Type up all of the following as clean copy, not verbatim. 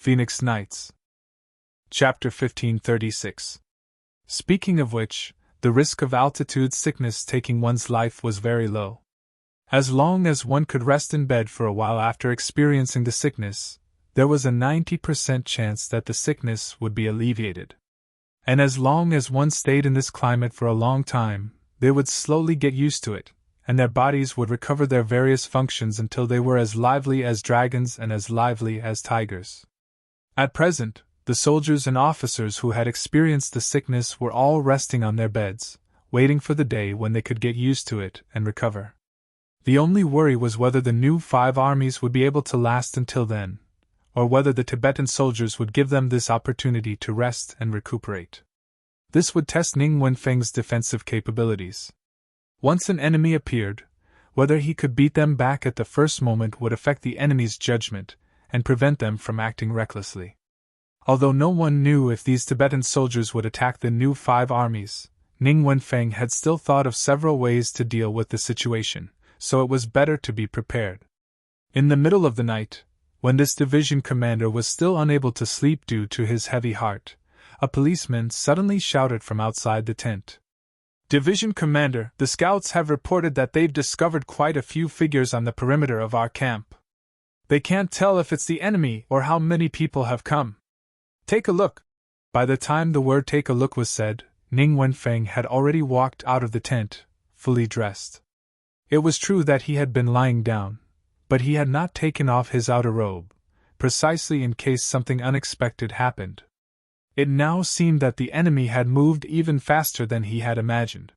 Phoenix Nights. Chapter 1536. Speaking of which, the risk of altitude sickness taking one's life was very low. As long as one could rest in bed for a while after experiencing the sickness, there was a 90% chance that the sickness would be alleviated. And as long as one stayed in this climate for a long time, they would slowly get used to it, and their bodies would recover their various functions until they were as lively as dragons and as lively as tigers. At present, the soldiers and officers who had experienced the sickness were all resting on their beds, waiting for the day when they could get used to it and recover. The only worry was whether the new 5 armies would be able to last until then, or whether the Tibetan soldiers would give them this opportunity to rest and recuperate. This would test Ning Wenfeng's defensive capabilities. Once an enemy appeared, whether he could beat them back at the first moment would affect the enemy's judgment and prevent them from acting recklessly. Although no one knew if these Tibetan soldiers would attack the new 5 armies, Ning Wenfeng had still thought of several ways to deal with the situation, so it was better to be prepared. In the middle of the night, when this division commander was still unable to sleep due to his heavy heart, a policeman suddenly shouted from outside the tent. "Division Commander, the scouts have reported that they've discovered quite a few figures on the perimeter of our camp. They can't tell if it's the enemy or how many people have come. Take a look." By the time the word "take a look" was said, Ning Wenfeng had already walked out of the tent, fully dressed. It was true that he had been lying down, but he had not taken off his outer robe, precisely in case something unexpected happened. It now seemed that the enemy had moved even faster than he had imagined.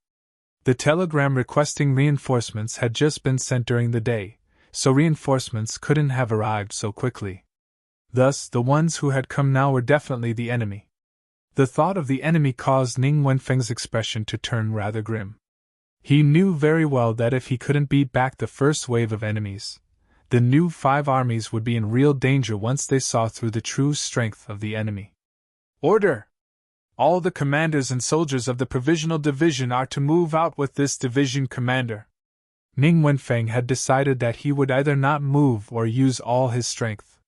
The telegram requesting reinforcements had just been sent during the day, so reinforcements couldn't have arrived so quickly. Thus, the ones who had come now were definitely the enemy. The thought of the enemy caused Ning Wenfeng's expression to turn rather grim. He knew very well that if he couldn't beat back the first wave of enemies, the new 5 armies would be in real danger once they saw through the true strength of the enemy. "Order! All the commanders and soldiers of the Provisional Division are to move out with this division commander." Ning Wenfeng had decided that he would either not move or use all his strength.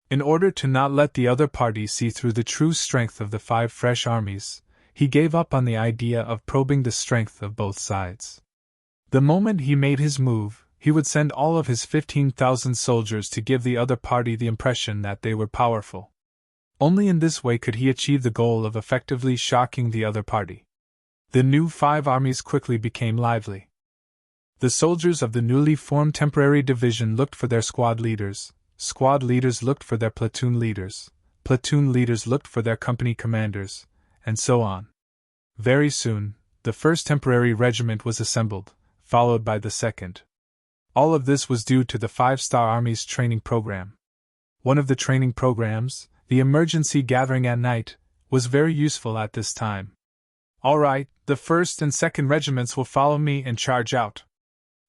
In order to not let the other party see through the true strength of the 5 fresh armies, he gave up on the idea of probing the strength of both sides. The moment he made his move, he would send all of his 15,000 soldiers to give the other party the impression that they were powerful. Only in this way could he achieve the goal of effectively shocking the other party. The new 5 armies quickly became lively. The soldiers of the newly formed temporary division looked for their squad leaders looked for their platoon leaders looked for their company commanders, and so on. Very soon, the first temporary regiment was assembled, followed by the second. All of this was due to the 5-star Army's training program. One of the training programs, the emergency gathering at night, was very useful at this time. "All right, the 1st and 2nd regiments will follow me and charge out.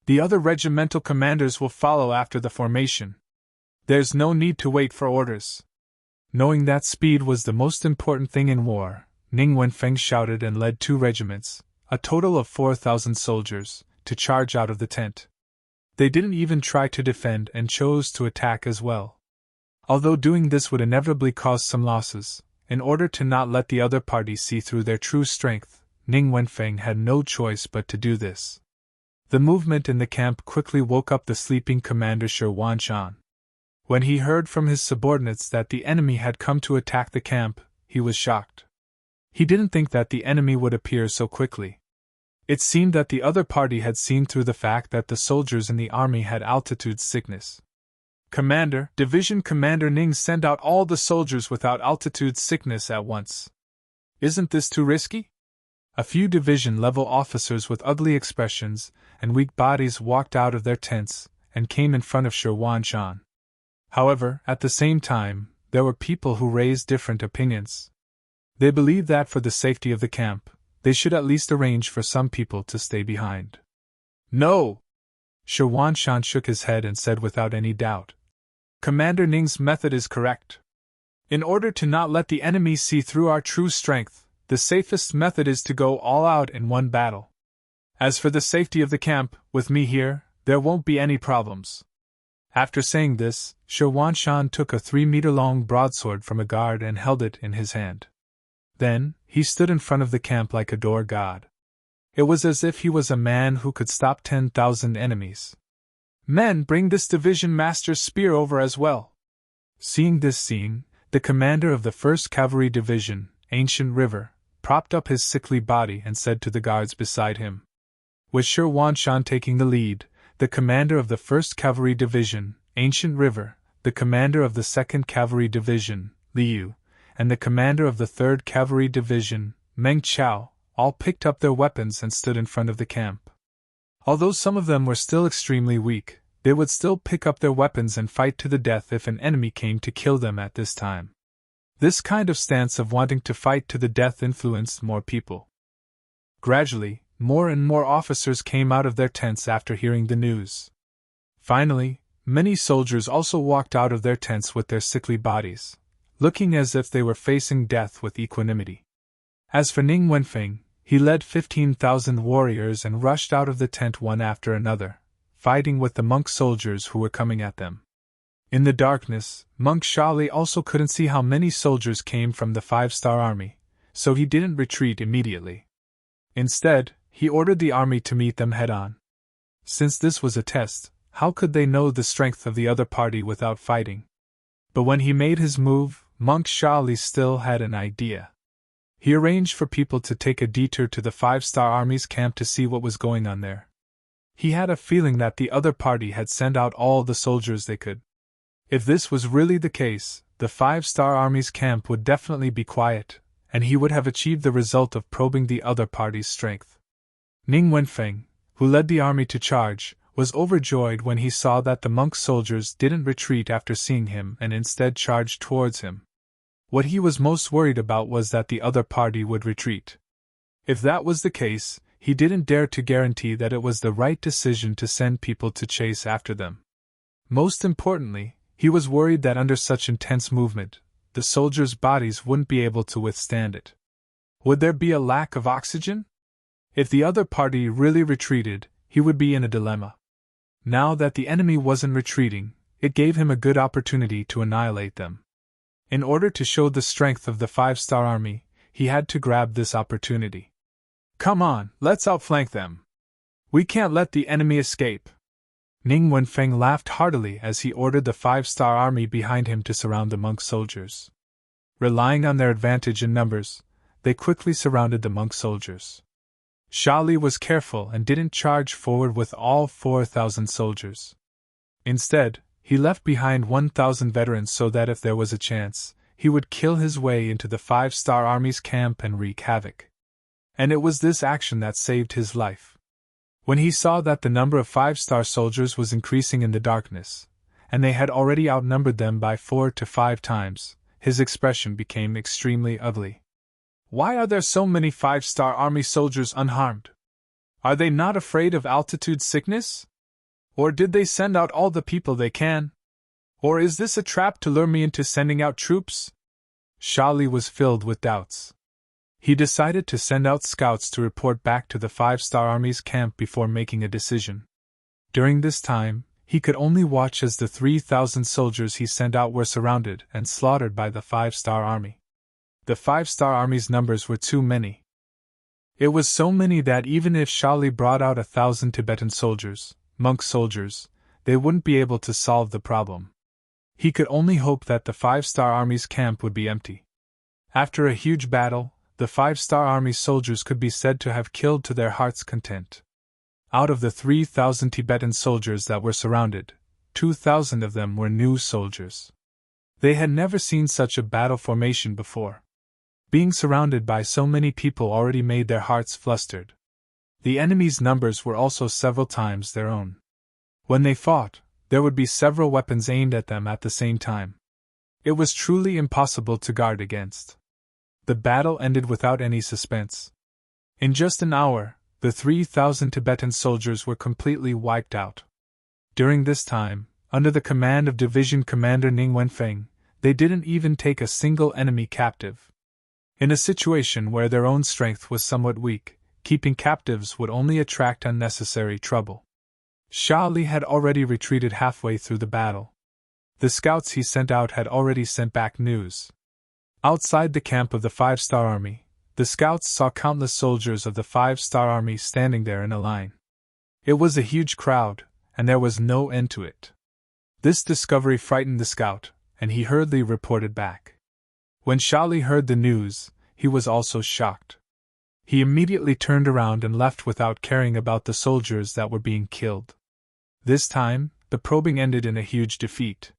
The other regimental commanders will follow after the formation. There's no need to wait for orders." Knowing that speed was the most important thing in war, Ning Wenfeng shouted and led 2 regiments, a total of 4,000 soldiers, to charge out of the tent. They didn't even try to defend and chose to attack as well. Although doing this would inevitably cause some losses, in order to not let the other party see through their true strength, Ning Wenfeng had no choice but to do this. The movement in the camp quickly woke up the sleeping commander Shi Wanshan. When he heard from his subordinates that the enemy had come to attack the camp, he was shocked. He didn't think that the enemy would appear so quickly. It seemed that the other party had seen through the fact that the soldiers in the army had altitude sickness. "Commander, Division Commander Ning, send out all the soldiers without altitude sickness at once. Isn't this too risky?" A few division-level officers with ugly expressions and weak bodies walked out of their tents and came in front of Shi Wanshan. However, at the same time, there were people who raised different opinions. They believed that for the safety of the camp, they should at least arrange for some people to stay behind. "No!" Shi Wanshan shook his head and said without any doubt. "Commander Ning's method is correct. In order to not let the enemy see through our true strength, the safest method is to go all out in one battle. As for the safety of the camp, with me here, there won't be any problems." After saying this, Shi Wanshan took a 3-meter-long broadsword from a guard and held it in his hand. Then, he stood in front of the camp like a door god. It was as if he was a man who could stop 10,000 enemies. "Men, bring this division master's spear over as well." Seeing this scene, the commander of the 1st Cavalry Division, Ancient River, propped up his sickly body and said to the guards beside him. With Shi Wanshan taking the lead, the commander of the 1st Cavalry Division, Ancient River, the commander of the 2nd Cavalry Division, Liu, and the commander of the 3rd Cavalry Division, Meng Chao, all picked up their weapons and stood in front of the camp. Although some of them were still extremely weak, they would still pick up their weapons and fight to the death if an enemy came to kill them at this time. This kind of stance of wanting to fight to the death influenced more people. Gradually, more and more officers came out of their tents after hearing the news. Finally, many soldiers also walked out of their tents with their sickly bodies, looking as if they were facing death with equanimity. As for Ning Wenfeng, he led 15,000 warriors and rushed out of the tent one after another, fighting with the monk soldiers who were coming at them. In the darkness, Monk Shali also couldn't see how many soldiers came from the 5-star army, so he didn't retreat immediately. Instead, he ordered the army to meet them head-on. Since this was a test, how could they know the strength of the other party without fighting? But when he made his move, Monk Shali still had an idea. He arranged for people to take a detour to the 5-star army's camp to see what was going on there. He had a feeling that the other party had sent out all the soldiers they could. If this was really the case, the 5-star army's camp would definitely be quiet, and he would have achieved the result of probing the other party's strength. Ning Wenfeng, who led the army to charge, was overjoyed when he saw that the monk soldiers didn't retreat after seeing him and instead charged towards him. What he was most worried about was that the other party would retreat. If that was the case, he didn't dare to guarantee that it was the right decision to send people to chase after them. Most importantly, he was worried that under such intense movement, the soldiers' bodies wouldn't be able to withstand it. Would there be a lack of oxygen? If the other party really retreated, he would be in a dilemma. Now that the enemy wasn't retreating, it gave him a good opportunity to annihilate them. In order to show the strength of the 5-star army, he had to grab this opportunity. "Come on, let's outflank them. We can't let the enemy escape." Ning Wenfeng laughed heartily as he ordered the 5-star army behind him to surround the monk soldiers. Relying on their advantage in numbers, they quickly surrounded the monk soldiers. Shali was careful and didn't charge forward with all 4,000 soldiers. Instead, he left behind 1,000 veterans so that if there was a chance, he would kill his way into the 5-star army's camp and wreak havoc. And it was this action that saved his life. When he saw that the number of 5-star soldiers was increasing in the darkness, and they had already outnumbered them by 4 to 5 times, his expression became extremely ugly. Why are there so many 5-star army soldiers unharmed? Are they not afraid of altitude sickness? Or did they send out all the people they can? Or is this a trap to lure me into sending out troops? Shali was filled with doubts. He decided to send out scouts to report back to the 5-star army's camp before making a decision. During this time, he could only watch as the 3,000 soldiers he sent out were surrounded and slaughtered by the 5-star army. The 5-star army's numbers were too many. It was so many that even if Shali brought out 1,000 Tibetan soldiers, monk soldiers, they wouldn't be able to solve the problem. He could only hope that the 5-star army's camp would be empty. After a huge battle, the 5-star army soldiers could be said to have killed to their heart's content. Out of the 3,000 Tibetan soldiers that were surrounded, 2,000 of them were new soldiers. They had never seen such a battle formation before. Being surrounded by so many people already made their hearts flustered. The enemy's numbers were also several times their own. When they fought, there would be several weapons aimed at them at the same time. It was truly impossible to guard against. The battle ended without any suspense. In just an hour, the 3,000 Tibetan soldiers were completely wiped out. During this time, under the command of Division Commander Ning Wenfeng, they didn't even take a single enemy captive. In a situation where their own strength was somewhat weak, keeping captives would only attract unnecessary trouble. Sha Li had already retreated halfway through the battle. The scouts he sent out had already sent back news. Outside the camp of the 5-star army, the scouts saw countless soldiers of the 5-star army standing there in a line. It was a huge crowd, and there was no end to it. This discovery frightened the scout, and he hurriedly reported back. When Sha Li heard the news, he was also shocked. He immediately turned around and left without caring about the soldiers that were being killed. This time, the probing ended in a huge defeat.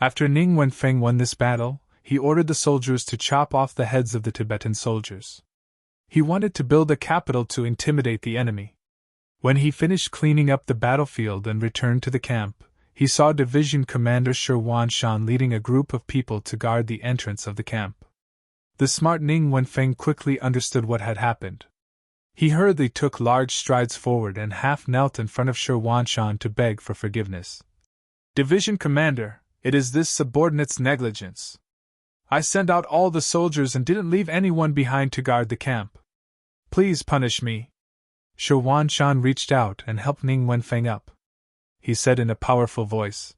After Ning Wenfeng won this battle, he ordered the soldiers to chop off the heads of the Tibetan soldiers. He wanted to build a capital to intimidate the enemy. When he finished cleaning up the battlefield and returned to the camp, he saw Division Commander Shi Wanshan leading a group of people to guard the entrance of the camp. The smart Ning Wenfeng quickly understood what had happened. He hurriedly took large strides forward and half knelt in front of Shi Wanshan to beg for forgiveness. "Division Commander, it is this subordinate's negligence. I sent out all the soldiers and didn't leave anyone behind to guard the camp. Please punish me." Shi Wanshan reached out and helped Ning Wenfeng up. He said in a powerful voice,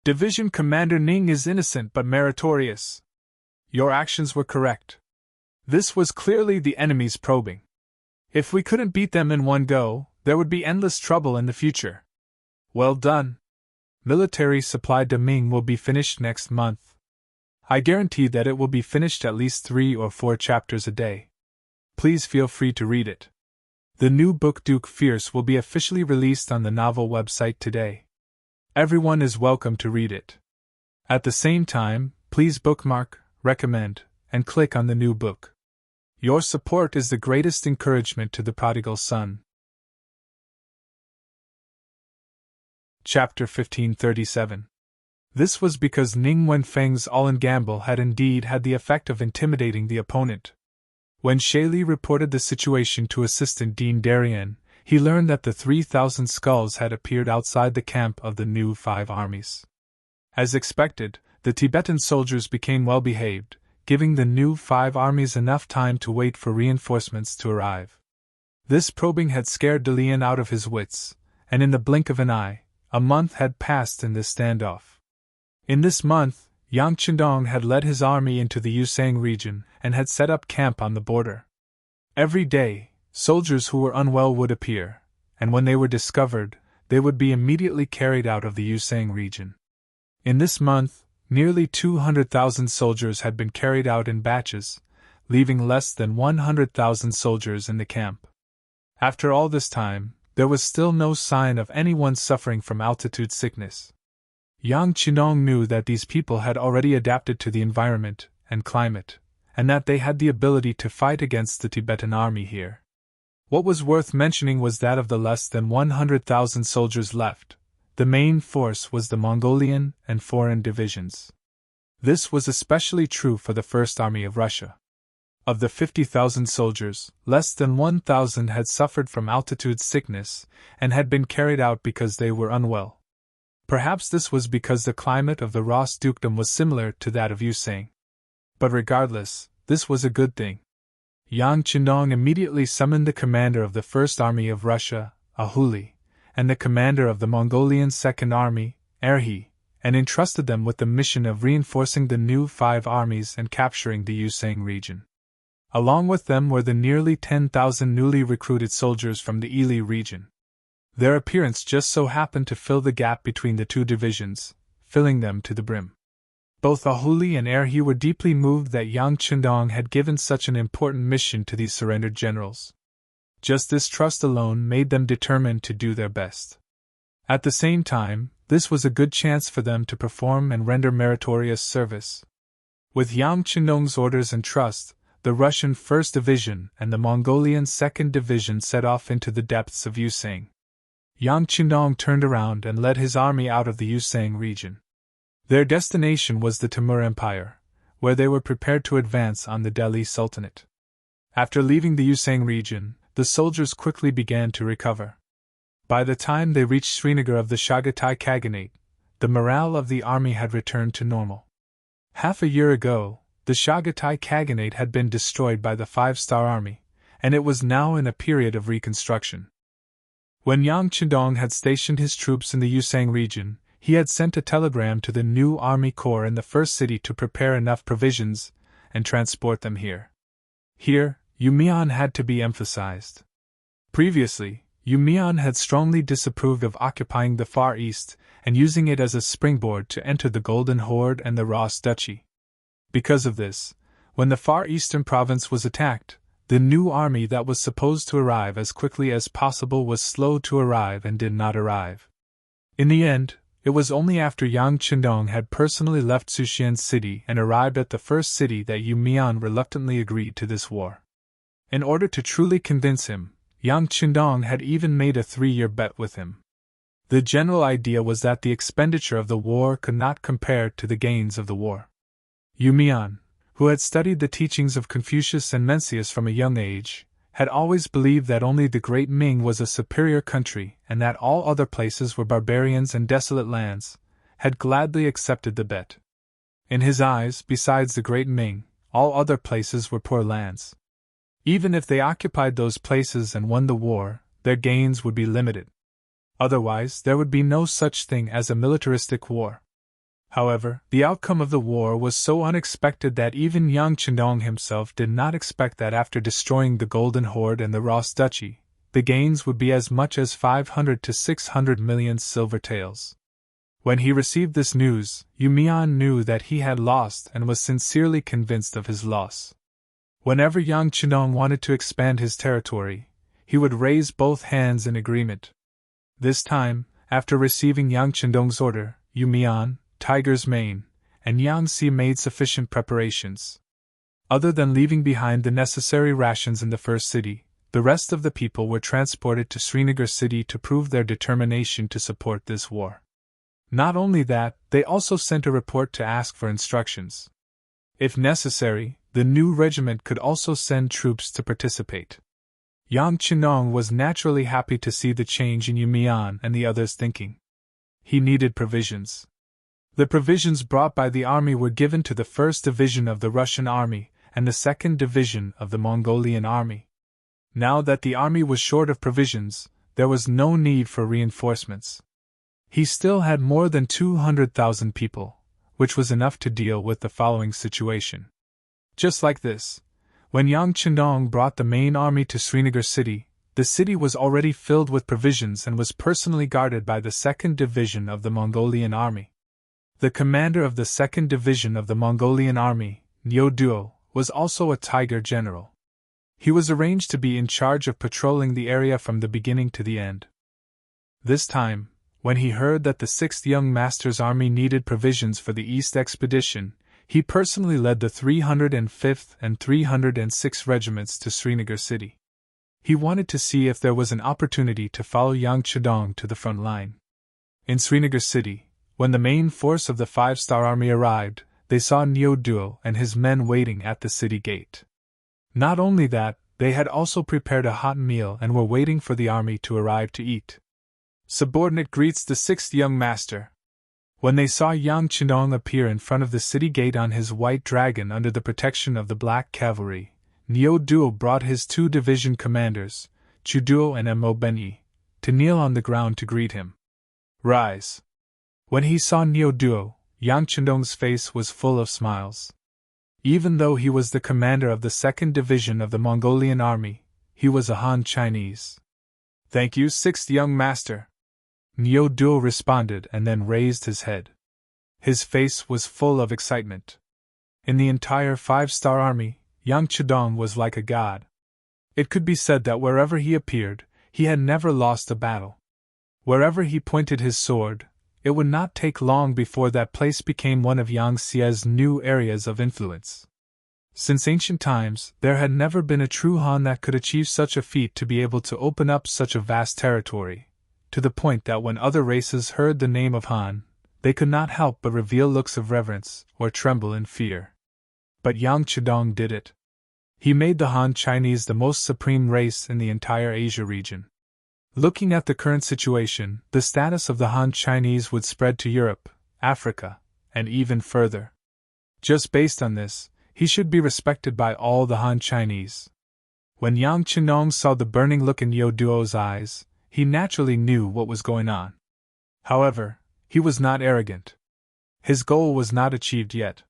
"Division Commander Ning is innocent but meritorious. Your actions were correct. This was clearly the enemy's probing. If we couldn't beat them in one go, there would be endless trouble in the future. Well done. Military supply to Ming will be finished next month. I guarantee that it will be finished at least 3 or 4 chapters a day. Please feel free to read it. The new book Duke Fierce will be officially released on the novel website today. Everyone is welcome to read it. At the same time, please bookmark, recommend, and click on the new book. Your support is the greatest encouragement to the prodigal son." Chapter 1537. This was because Ning Wenfeng's all-in gamble had indeed had the effect of intimidating the opponent. When Shi Li reported the situation to Assistant Dean Darien, he learned that the 3,000 skulls had appeared outside the camp of the new 5 armies. As expected, the Tibetan soldiers became well-behaved, giving the new 5 armies enough time to wait for reinforcements to arrive. This probing had scared Dalian out of his wits, and in the blink of an eye, a month had passed in this standoff. In this month, Yang Qindong had led his army into the Yusang region and had set up camp on the border. Every day, soldiers who were unwell would appear, and when they were discovered, they would be immediately carried out of the Yusang region. In this month, nearly 200,000 soldiers had been carried out in batches, leaving less than 100,000 soldiers in the camp. After all this time, there was still no sign of anyone suffering from altitude sickness. Yang Qinong knew that these people had already adapted to the environment and climate, and that they had the ability to fight against the Tibetan army here. What was worth mentioning was that of the less than 100,000 soldiers left, the main force was the Mongolian and foreign divisions. This was especially true for the First Army of Russia. Of the 50,000 soldiers, less than 1,000 had suffered from altitude sickness and had been carried out because they were unwell. Perhaps this was because the climate of the Ross dukedom was similar to that of Yusang. But regardless, this was a good thing. Yang Qindong immediately summoned the commander of the First Army of Russia, Ahuli, and the commander of the Mongolian Second Army, Erhi, and entrusted them with the mission of reinforcing the new 5 armies and capturing the Yusang region. Along with them were the nearly 10,000 newly recruited soldiers from the Ili region. Their appearance just so happened to fill the gap between the 2 divisions, filling them to the brim. Both Ahuli and Erhi were deeply moved that Yang Qindong had given such an important mission to these surrendered generals. Just this trust alone made them determined to do their best. At the same time, this was a good chance for them to perform and render meritorious service. With Yang Qindong's orders and trust, the Russian 1st Division and the Mongolian 2nd Division set off into the depths of Yusang. Yang Qindong turned around and led his army out of the Yusang region. Their destination was the Timur Empire, where they were prepared to advance on the Delhi Sultanate. After leaving the Yusang region, the soldiers quickly began to recover. By the time they reached Srinagar of the Chagatai Khaganate, the morale of the army had returned to normal. Half a year ago, the Chagatai Khaganate had been destroyed by the 5-star army, and it was now in a period of reconstruction. When Yang Chindong had stationed his troops in the Yusang region, he had sent a telegram to the new army corps in the first city to prepare enough provisions and transport them here. Here, Yu Mian had to be emphasized. Previously, Yu Mian had strongly disapproved of occupying the Far East and using it as a springboard to enter the Golden Horde and the Ross Duchy. Because of this, when the Far Eastern province was attacked, the new army that was supposed to arrive as quickly as possible was slow to arrive and did not arrive. In the end, it was only after Yang Chindong had personally left Suxian City and arrived at the first city that Yu Mian reluctantly agreed to this war. In order to truly convince him, Yang Chindong had even made a 3-year bet with him. The general idea was that the expenditure of the war could not compare to the gains of the war. Yu Mian, who had studied the teachings of Confucius and Mencius from a young age, had always believed that only the great Ming was a superior country and that all other places were barbarians and desolate lands, had gladly accepted the bet. In his eyes, besides the great Ming, all other places were poor lands. Even if they occupied those places and won the war, their gains would be limited. Otherwise, there would be no such thing as a militaristic war. However, the outcome of the war was so unexpected that even Yang Chindong himself did not expect that after destroying the Golden Horde and the Ross Duchy, the gains would be as much as 500 to 600 million silver taels. When he received this news, Yu Mian knew that he had lost and was sincerely convinced of his loss. Whenever Yang Chindong wanted to expand his territory, he would raise both hands in agreement. This time, after receiving Yang Chindong's order, Yu Mian, Tiger's Mane, and Yangtze made sufficient preparations. Other than leaving behind the necessary rations in the first city, the rest of the people were transported to Srinagar city to prove their determination to support this war. Not only that, they also sent a report to ask for instructions. If necessary, the new regiment could also send troops to participate. Yang Chindong was naturally happy to see the change in Yu Mian and the others' thinking. He needed provisions. The provisions brought by the army were given to the 1st Division of the Russian Army and the 2nd Division of the Mongolian Army. Now that the army was short of provisions, there was no need for reinforcements. He still had more than 200,000 people, which was enough to deal with the following situation. Just like this, when Yang Chindong brought the main army to Srinagar city, the city was already filled with provisions and was personally guarded by the 2nd Division of the Mongolian Army. The commander of the 2nd Division of the Mongolian Army, Niu Duo, was also a Tiger general. He was arranged to be in charge of patrolling the area from the beginning to the end. This time, when he heard that the 6th Young Master's army needed provisions for the East expedition, he personally led the 305th and 306th regiments to Srinagar city. He wanted to see if there was an opportunity to follow Yang Chindong to the front line. In Srinagar city, when the main force of the 5-star army arrived, they saw Niu Duo and his men waiting at the city gate. Not only that, they had also prepared a hot meal and were waiting for the army to arrive to eat. Subordinate greets the 6th Young Master. When they saw Yang Chindong appear in front of the city gate on his white dragon under the protection of the Black Cavalry, Niu Duo brought his 2 division commanders, Chu Duo and Mo Benyi, to kneel on the ground to greet him. Rise. When he saw Niu Duo, Yang Chindong's face was full of smiles. Even though he was the commander of the 2nd Division of the Mongolian Army, he was a Han Chinese. Thank you, 6th Young Master. Niu Duo responded and then raised his head. His face was full of excitement. In the entire 5-star army, Yang Chindong was like a god. It could be said that wherever he appeared, he had never lost a battle. Wherever he pointed his sword, it would not take long before that place became one of Yang Xie's new areas of influence. Since ancient times, there had never been a true Han that could achieve such a feat to be able to open up such a vast territory, to the point that when other races heard the name of Han, they could not help but reveal looks of reverence or tremble in fear. But Yang Chindong did it. He made the Han Chinese the most supreme race in the entire Asia region. Looking at the current situation, the status of the Han Chinese would spread to Europe, Africa, and even further. Just based on this, he should be respected by all the Han Chinese. When Yang Chindong saw the burning look in Niu Duo's eyes, he naturally knew what was going on. However, he was not arrogant. His goal was not achieved yet.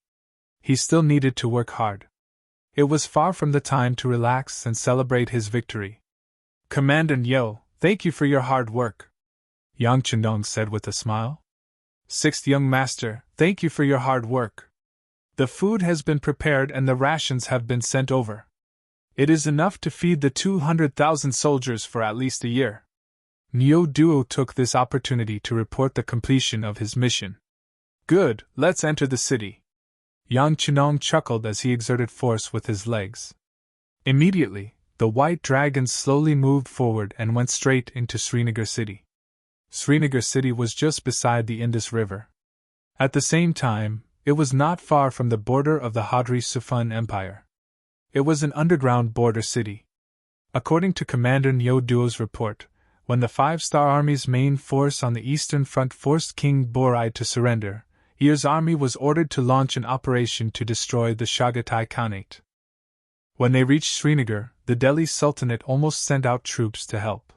He still needed to work hard. It was far from the time to relax and celebrate his victory. Commandant Yo, thank you for your hard work, Yang Chendong said with a smile. Sixth young master, thank you for your hard work. The food has been prepared and the rations have been sent over. It is enough to feed the 200,000 soldiers for at least a year. Neo Duo took this opportunity to report the completion of his mission. Good, let's enter the city. Yang Chenong chuckled as he exerted force with his legs. Immediately, the white dragons slowly moved forward and went straight into Srinagar city. Srinagar city was just beside the Indus River. At the same time, it was not far from the border of the Hadri Sufan Empire. It was an underground border city. According to Commander Nyo Duo's report, when the Five-Star Army's main force on the Eastern Front forced King Borai to surrender, Year's army was ordered to launch an operation to destroy the Chagatai Khanate. When they reached Srinagar, the Delhi Sultanate almost sent out troops to help.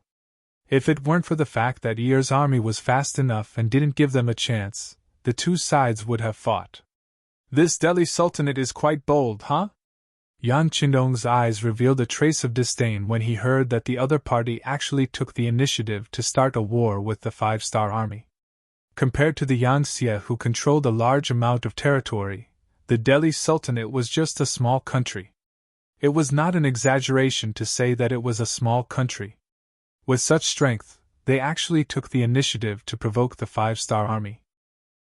If it weren't for the fact that Year's army was fast enough and didn't give them a chance, the two sides would have fought. This Delhi Sultanate is quite bold, huh? Yang Chendong's eyes revealed a trace of disdain when he heard that the other party actually took the initiative to start a war with the Five-Star Army. Compared to the Yangtze, who controlled a large amount of territory, the Delhi Sultanate was just a small country. It was not an exaggeration to say that it was a small country. With such strength, they actually took the initiative to provoke the Five-Star Army.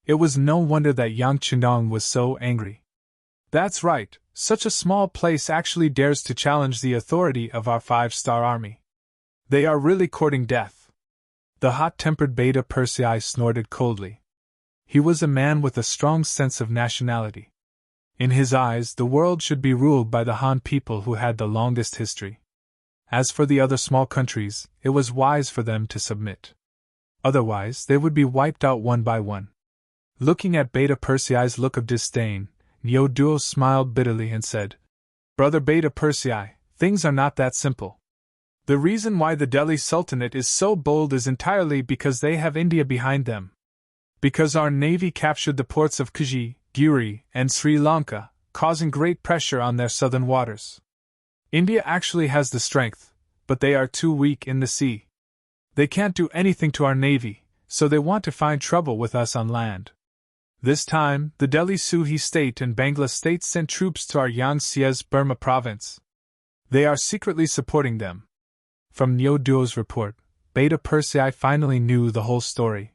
It was no wonder that Yang Chendong was so angry. That's right, such a small place actually dares to challenge the authority of our Five-Star Army. They are really courting death. The hot-tempered Beta Persei snorted coldly. He was a man with a strong sense of nationality. In his eyes, the world should be ruled by the Han people who had the longest history. As for the other small countries, it was wise for them to submit. Otherwise, they would be wiped out one by one. Looking at Beta Persei's look of disdain, Nyo Duo smiled bitterly and said, Brother Beta Persei, things are not that simple. The reason why the Delhi Sultanate is so bold is entirely because they have India behind them. Because our navy captured the ports of Kiji, Giri, and Sri Lanka, causing great pressure on their southern waters. India actually has the strength, but they are too weak in the sea. They can't do anything to our navy, so they want to find trouble with us on land. This time, the Delhi Suhi state and Bangla state sent troops to our Yangtze's Burma province. They are secretly supporting them. From Nyo Duo's report, Beta Persei finally knew the whole story.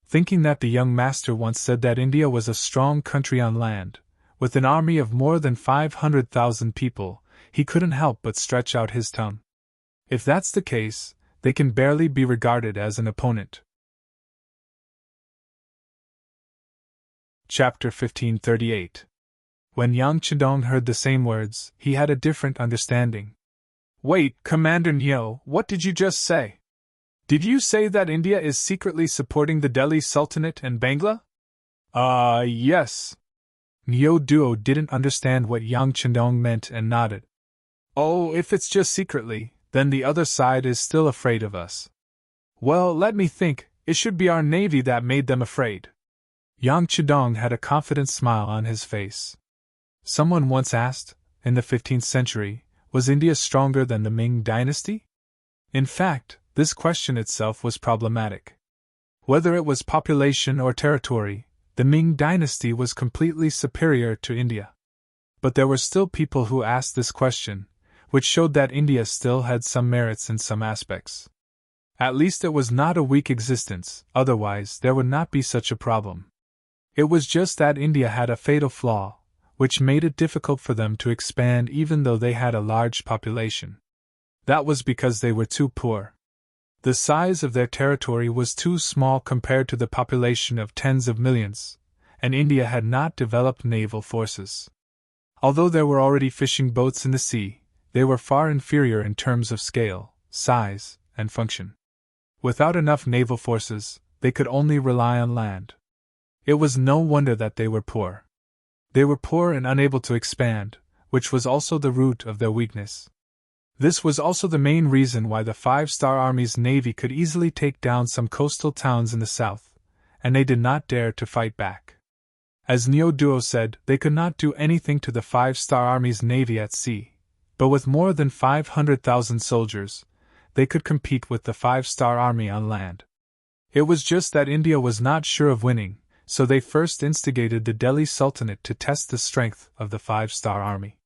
Thinking that the young master once said that India was a strong country on land, with an army of more than 500,000 people, he couldn't help but stretch out his tongue. If that's the case, they can barely be regarded as an opponent. Chapter 1538. When Yang Chendong heard the same words, he had a different understanding. Wait, Commander Nyo, what did you just say? Did you say that India is secretly supporting the Delhi Sultanate and Bangla? Yes. Nyo Duo didn't understand what Yang Chendong meant and nodded. Oh, if it's just secretly, then the other side is still afraid of us. Well, let me think, it should be our navy that made them afraid. Yang Chendong had a confident smile on his face. Someone once asked, in the 15th century, was India stronger than the Ming dynasty? In fact, this question itself was problematic. Whether it was population or territory, the Ming dynasty was completely superior to India. But there were still people who asked this question, which showed that India still had some merits in some aspects. At least it was not a weak existence, otherwise there would not be such a problem. It was just that India had a fatal flaw, which made it difficult for them to expand even though they had a large population. That was because they were too poor. The size of their territory was too small compared to the population of tens of millions, and India had not developed naval forces. Although there were already fishing boats in the sea, they were far inferior in terms of scale, size, and function. Without enough naval forces, they could only rely on land. It was no wonder that they were poor. They were poor and unable to expand, which was also the root of their weakness. This was also the main reason why the Five-Star Army's navy could easily take down some coastal towns in the south, and they did not dare to fight back. As Duo said, they could not do anything to the Five-Star Army's navy at sea, but with more than 500,000 soldiers, they could compete with the Five-Star Army on land. It was just that India was not sure of winning, so they first instigated the Delhi Sultanate to test the strength of the Five-Star Army.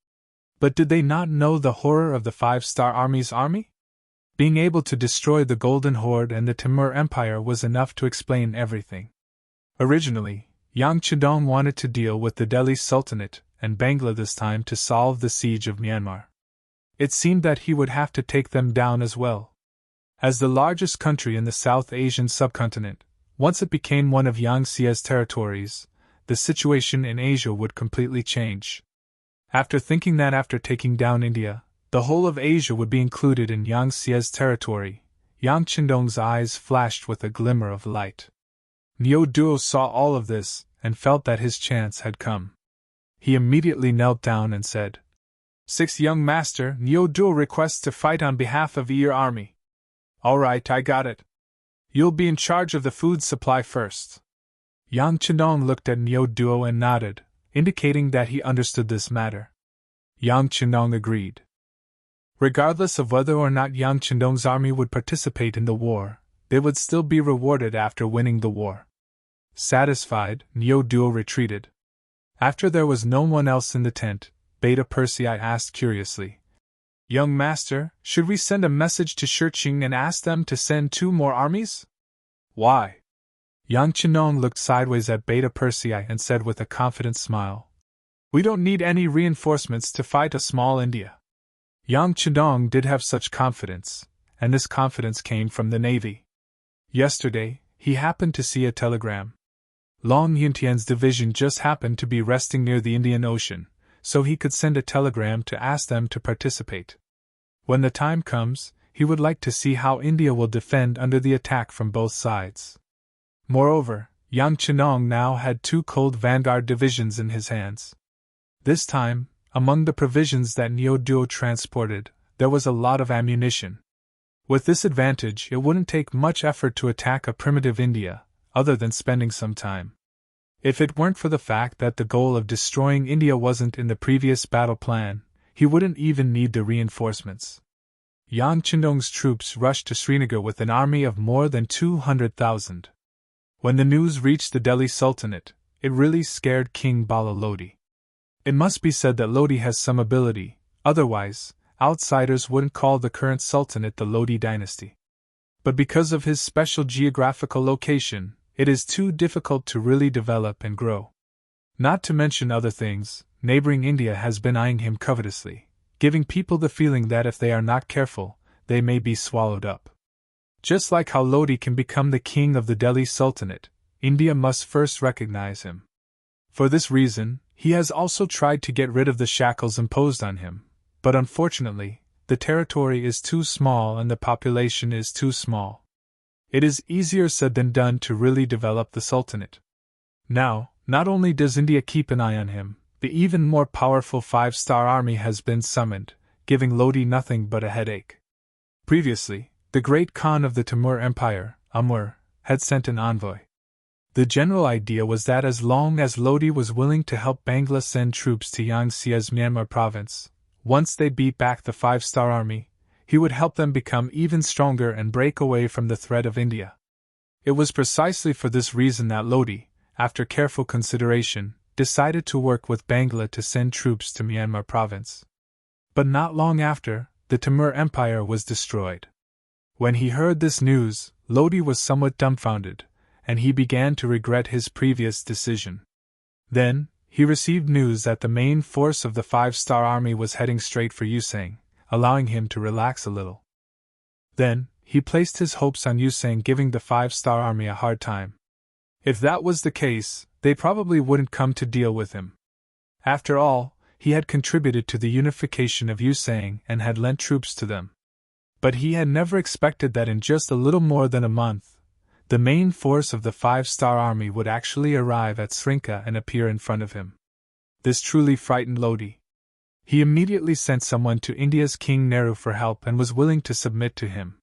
But did they not know the horror of the Five-Star Army's army? Being able to destroy the Golden Horde and the Timur Empire was enough to explain everything. Originally, Yang Chedong wanted to deal with the Delhi Sultanate and Bangla this time to solve the siege of Myanmar. It seemed that he would have to take them down as well. As the largest country in the South Asian subcontinent, once it became one of Yang Xie's territories, the situation in Asia would completely change. After thinking that after taking down India, the whole of Asia would be included in Yang Xie's territory, Yang Chedong's eyes flashed with a glimmer of light. Duo saw all of this and felt that his chance had come. He immediately knelt down and said, "Sixth young master, Duo requests to fight on behalf of your army." "All right, I got it. You'll be in charge of the food supply first." Yang Chedong looked at Duo and nodded, indicating that he understood this matter. Yang Chedong agreed. Regardless of whether or not Yang Chedong's army would participate in the war, they would still be rewarded after winning the war. Satisfied, Duo retreated. After there was no one else in the tent, Beta Persei asked curiously, "Young master, should we send a message to Shurching and ask them to send 2 more armies?" "Why?" Yang Chedong looked sideways at Beta Persei and said with a confident smile, "We don't need any reinforcements to fight a small India." Yang Chedong did have such confidence, and this confidence came from the navy. Yesterday, he happened to see a telegram. Long Yuntian's division just happened to be resting near the Indian Ocean, so he could send a telegram to ask them to participate. When the time comes, he would like to see how India will defend under the attack from both sides. Moreover, Yang Chedong now had 2 cold vanguard divisions in his hands. This time, among the provisions that Duo transported, there was a lot of ammunition. With this advantage, it wouldn't take much effort to attack a primitive India, other than spending some time. If it weren't for the fact that the goal of destroying India wasn't in the previous battle plan, he wouldn't even need the reinforcements. Yang Chedong's troops rushed to Srinagar with an army of more than 200,000. When the news reached the Delhi Sultanate, it really scared King Bala Lodi. It must be said that Lodi has some ability, otherwise, outsiders wouldn't call the current Sultanate the Lodi dynasty. But because of his special geographical location, it is too difficult to really develop and grow. Not to mention other things, neighboring India has been eyeing him covetously, giving people the feeling that if they are not careful, they may be swallowed up. Just like how Lodi can become the king of the Delhi Sultanate, India must first recognize him. For this reason, he has also tried to get rid of the shackles imposed on him, but unfortunately, the territory is too small and the population is too small. It is easier said than done to really develop the Sultanate. Now, not only does India keep an eye on him, the even more powerful 5-star army has been summoned, giving Lodi nothing but a headache. Previously, the great Khan of the Timur Empire, Amur, had sent an envoy. The general idea was that as long as Lodi was willing to help Bangla send troops to Yang Xie's Myanmar province, once they beat back the 5-star army, he would help them become even stronger and break away from the threat of India. It was precisely for this reason that Lodi, after careful consideration, decided to work with Bangla to send troops to Myanmar province. But not long after, the Timur Empire was destroyed. When he heard this news, Lodi was somewhat dumbfounded, and he began to regret his previous decision. Then, he received news that the main force of the 5-star army was heading straight for Yusang, allowing him to relax a little. Then, he placed his hopes on Yusang giving the 5-star army a hard time. If that was the case, they probably wouldn't come to deal with him. After all, he had contributed to the unification of Yusang and had lent troops to them. But he had never expected that in just a little more than a month, the main force of the 5-star army would actually arrive at Srinka and appear in front of him. This truly frightened Lodi. He immediately sent someone to India's King Nehru for help and was willing to submit to him.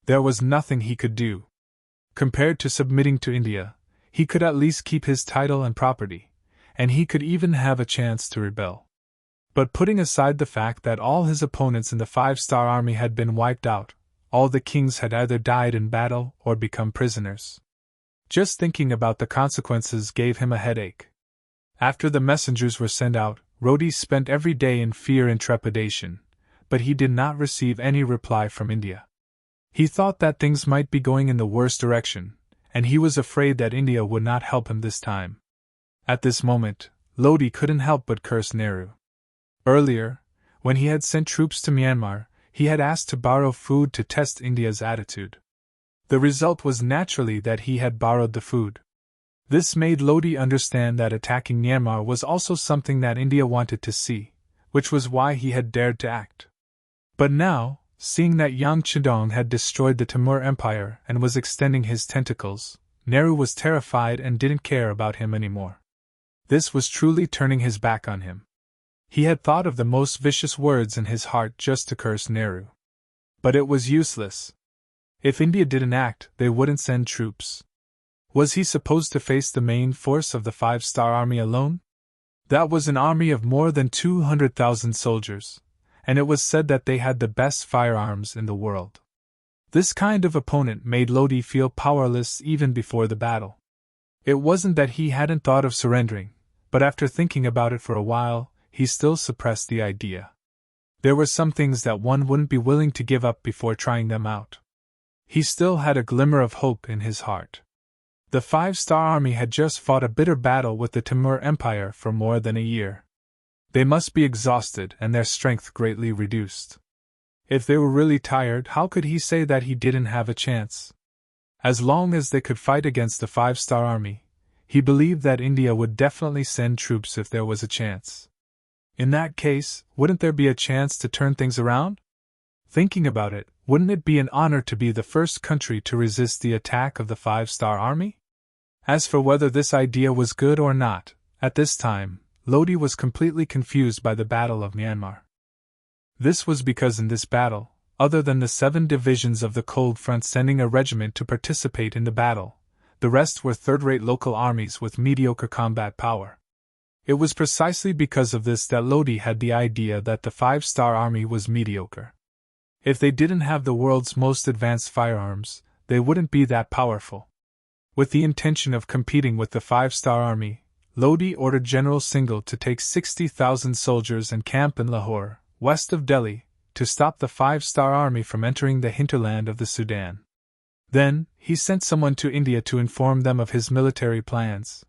There was nothing he could do. Compared to submitting to India, he could at least keep his title and property, and he could even have a chance to rebel. But putting aside the fact that all his opponents in the five-star army had been wiped out, all the kings had either died in battle or become prisoners. Just thinking about the consequences gave him a headache. After the messengers were sent out, Rhodey spent every day in fear and trepidation, but he did not receive any reply from India. He thought that things might be going in the worst direction, and he was afraid that India would not help him this time. At this moment, Lodi couldn't help but curse Nehru. Earlier, when he had sent troops to Myanmar, he had asked to borrow food to test India's attitude. The result was naturally that he had borrowed the food. This made Lodi understand that attacking Myanmar was also something that India wanted to see, which was why he had dared to act. But now, seeing that Yang Chedong had destroyed the Timur Empire and was extending his tentacles, Nehru was terrified and didn't care about him anymore. This was truly turning his back on him. He had thought of the most vicious words in his heart just to curse Nehru. But it was useless. If India didn't act, they wouldn't send troops. Was he supposed to face the main force of the five-star army alone? That was an army of more than 200,000 soldiers, and it was said that they had the best firearms in the world. This kind of opponent made Lodi feel powerless even before the battle. It wasn't that he hadn't thought of surrendering, but after thinking about it for a while, he still suppressed the idea. There were some things that one wouldn't be willing to give up before trying them out. He still had a glimmer of hope in his heart. The five-star army had just fought a bitter battle with the Timur Empire for more than a year. They must be exhausted and their strength greatly reduced. If they were really tired, how could he say that he didn't have a chance? As long as they could fight against the five-star army, he believed that India would definitely send troops if there was a chance. In that case, wouldn't there be a chance to turn things around? Thinking about it, wouldn't it be an honor to be the first country to resist the attack of the five-star army? As for whether this idea was good or not, at this time, Lodi was completely confused by the Battle of Myanmar. This was because in this battle, other than the 7 divisions of the Cold Front sending a regiment to participate in the battle, the rest were third-rate local armies with mediocre combat power. It was precisely because of this that Lodi had the idea that the five-star army was mediocre. If they didn't have the world's most advanced firearms, they wouldn't be that powerful. With the intention of competing with the five-star army, Lodi ordered General Singhal to take 60,000 soldiers and camp in Lahore, west of Delhi, to stop the five-star army from entering the hinterland of the Sudan. Then, he sent someone to India to inform them of his military plans.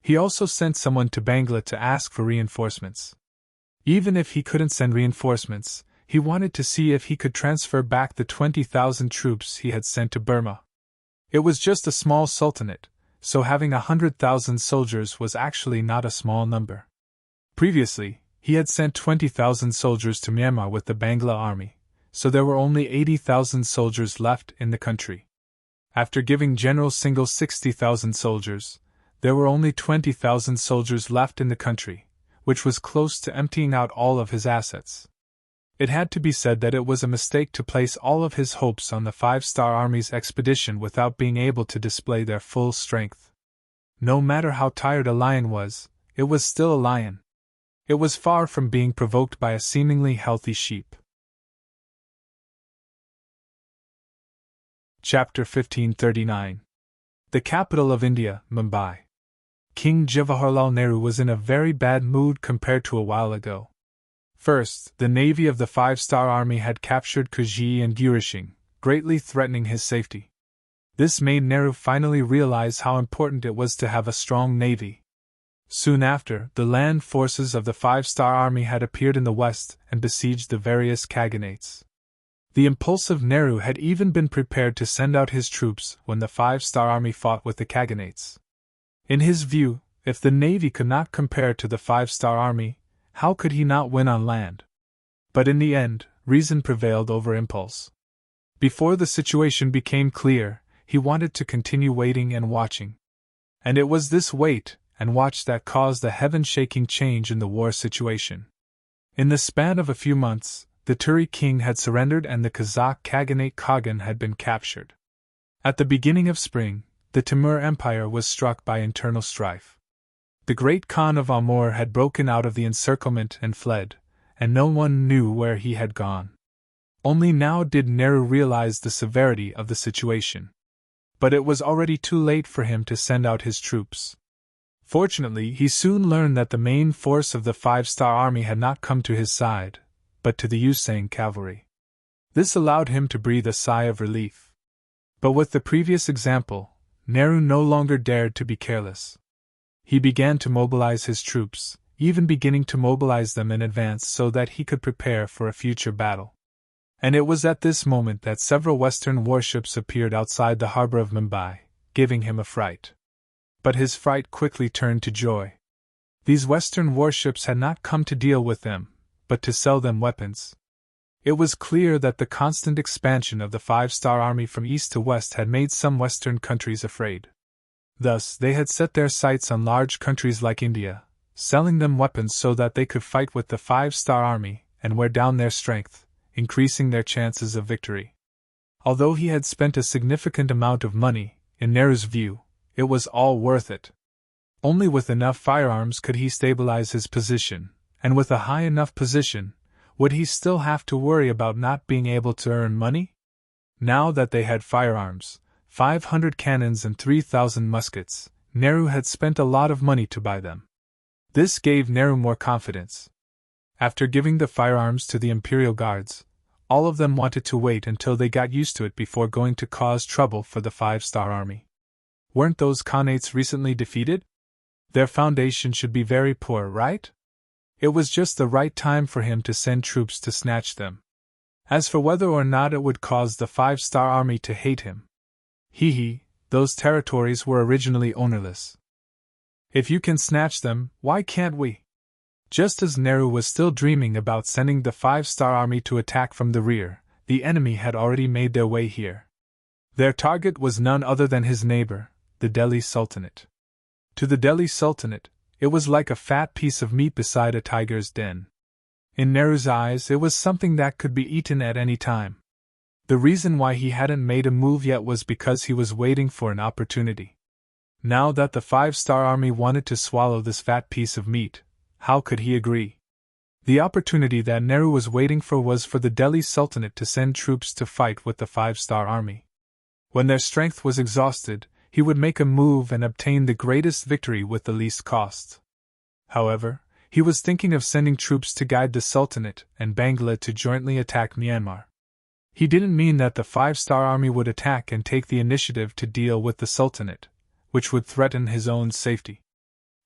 He also sent someone to Bangla to ask for reinforcements. Even if he couldn't send reinforcements, he wanted to see if he could transfer back the 20,000 troops he had sent to Burma. It was just a small sultanate, so having 100,000 soldiers was actually not a small number. Previously, he had sent 20,000 soldiers to Myanmar with the Bangla army, so there were only 80,000 soldiers left in the country. After giving General Singhal 60,000 soldiers, there were only 20,000 soldiers left in the country, which was close to emptying out all of his assets. It had to be said that it was a mistake to place all of his hopes on the five-star army's expedition without being able to display their full strength. No matter how tired a lion was, it was still a lion. It was far from being provoked by a seemingly healthy sheep. Chapter 1539. The capital of India, Mumbai. King Jawaharlal Nehru was in a very bad mood compared to a while ago. First, the navy of the five-star army had captured Kuji and Gurishing, greatly threatening his safety. This made Nehru finally realize how important it was to have a strong navy. Soon after, the land forces of the five-star army had appeared in the west and besieged the various kaganates. The impulsive Nehru had even been prepared to send out his troops when the five-star army fought with the kaganates. In his view, if the navy could not compare to the five-star army, how could he not win on land? But in the end, reason prevailed over impulse. Before the situation became clear, he wanted to continue waiting and watching. And it was this wait and watch that caused the heaven-shaking change in the war situation. In the span of a few months, the Turi king had surrendered and the Kazakh Khaganate Kagan had been captured. At the beginning of spring, the Timur Empire was struck by internal strife. The great Khan of Amur had broken out of the encirclement and fled, and no one knew where he had gone. Only now did Nehru realize the severity of the situation. But it was already too late for him to send out his troops. Fortunately, he soon learned that the main force of the five-star army had not come to his side, but to the Usain cavalry. This allowed him to breathe a sigh of relief. But with the previous example, Nehru no longer dared to be careless. He began to mobilize his troops, even beginning to mobilize them in advance so that he could prepare for a future battle. And it was at this moment that several Western warships appeared outside the harbor of Mumbai, giving him a fright. But his fright quickly turned to joy. These Western warships had not come to deal with them, but to sell them weapons. It was clear that the constant expansion of the five-star army from east to west had made some Western countries afraid. Thus, they had set their sights on large countries like India, selling them weapons so that they could fight with the five-star army and wear down their strength, increasing their chances of victory. Although he had spent a significant amount of money, in Nehru's view, it was all worth it. Only with enough firearms could he stabilize his position, and with a high enough position, would he still have to worry about not being able to earn money? Now that they had firearms, 500 cannons and 3,000 muskets, Nehru had spent a lot of money to buy them. This gave Nehru more confidence. After giving the firearms to the Imperial Guards, all of them wanted to wait until they got used to it before going to cause trouble for the five-star army. Weren't those Khanates recently defeated? Their foundation should be very poor, right? It was just the right time for him to send troops to snatch them. As for whether or not it would cause the five-star army to hate him, those territories were originally ownerless. If you can snatch them, why can't we? Just as Nehru was still dreaming about sending the five-star army to attack from the rear, the enemy had already made their way here. Their target was none other than his neighbor, the Delhi Sultanate. To the Delhi Sultanate, it was like a fat piece of meat beside a tiger's den. In Nehru's eyes, it was something that could be eaten at any time. The reason why he hadn't made a move yet was because he was waiting for an opportunity. Now that the five-star army wanted to swallow this fat piece of meat, how could he agree? The opportunity that Nehru was waiting for was for the Delhi Sultanate to send troops to fight with the five-star army. When their strength was exhausted, he would make a move and obtain the greatest victory with the least cost. However, he was thinking of sending troops to guide the Sultanate and Bangla to jointly attack Myanmar. He didn't mean that the five-star army would attack and take the initiative to deal with the Sultanate, which would threaten his own safety.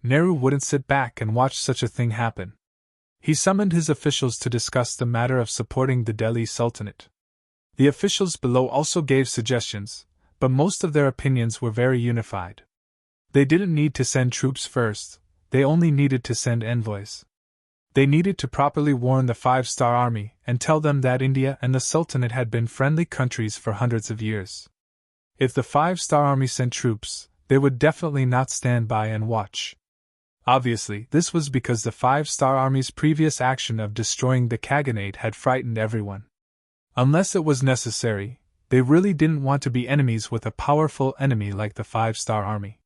Nehru wouldn't sit back and watch such a thing happen. He summoned his officials to discuss the matter of supporting the Delhi Sultanate. The officials below also gave suggestions, but most of their opinions were very unified. They didn't need to send troops first, they only needed to send envoys. They needed to properly warn the five-star army and tell them that India and the Sultanate had been friendly countries for hundreds of years. If the five-star army sent troops, they would definitely not stand by and watch. Obviously, this was because the five-star army's previous action of destroying the Khaganate had frightened everyone. Unless it was necessary, they really didn't want to be enemies with a powerful enemy like the five-star army.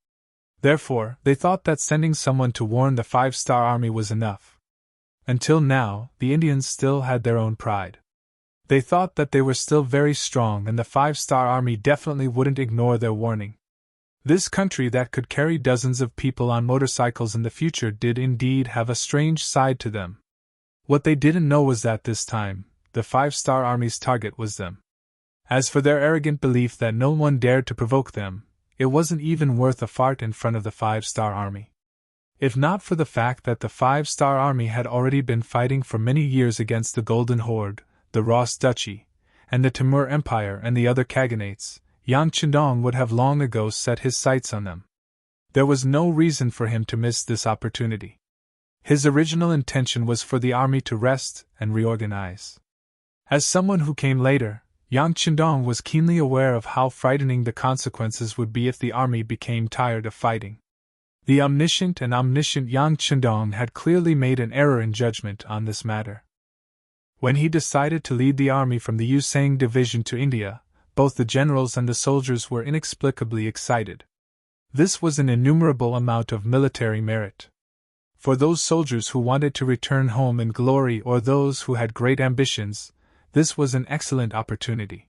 Therefore, they thought that sending someone to warn the five-star army was enough. Until now, the Indians still had their own pride. They thought that they were still very strong and the five-star army definitely wouldn't ignore their warning. This country that could carry dozens of people on motorcycles in the future did indeed have a strange side to them. What they didn't know was that this time, the five-star army's target was them. As for their arrogant belief that no one dared to provoke them, it wasn't even worth a fart in front of the five-star army. If not for the fact that the five-star army had already been fighting for many years against the Golden Horde, the Ross Duchy, and the Timur Empire and the other Khaganates, Yang Chendong would have long ago set his sights on them. There was no reason for him to miss this opportunity. His original intention was for the army to rest and reorganize. As someone who came later, Yang Chendong was keenly aware of how frightening the consequences would be if the army became tired of fighting. The omniscient and omniscient Yang Chendong had clearly made an error in judgment on this matter. When he decided to lead the army from the Yusang division to India, both the generals and the soldiers were inexplicably excited. This was an innumerable amount of military merit. For those soldiers who wanted to return home in glory or those who had great ambitions, this was an excellent opportunity.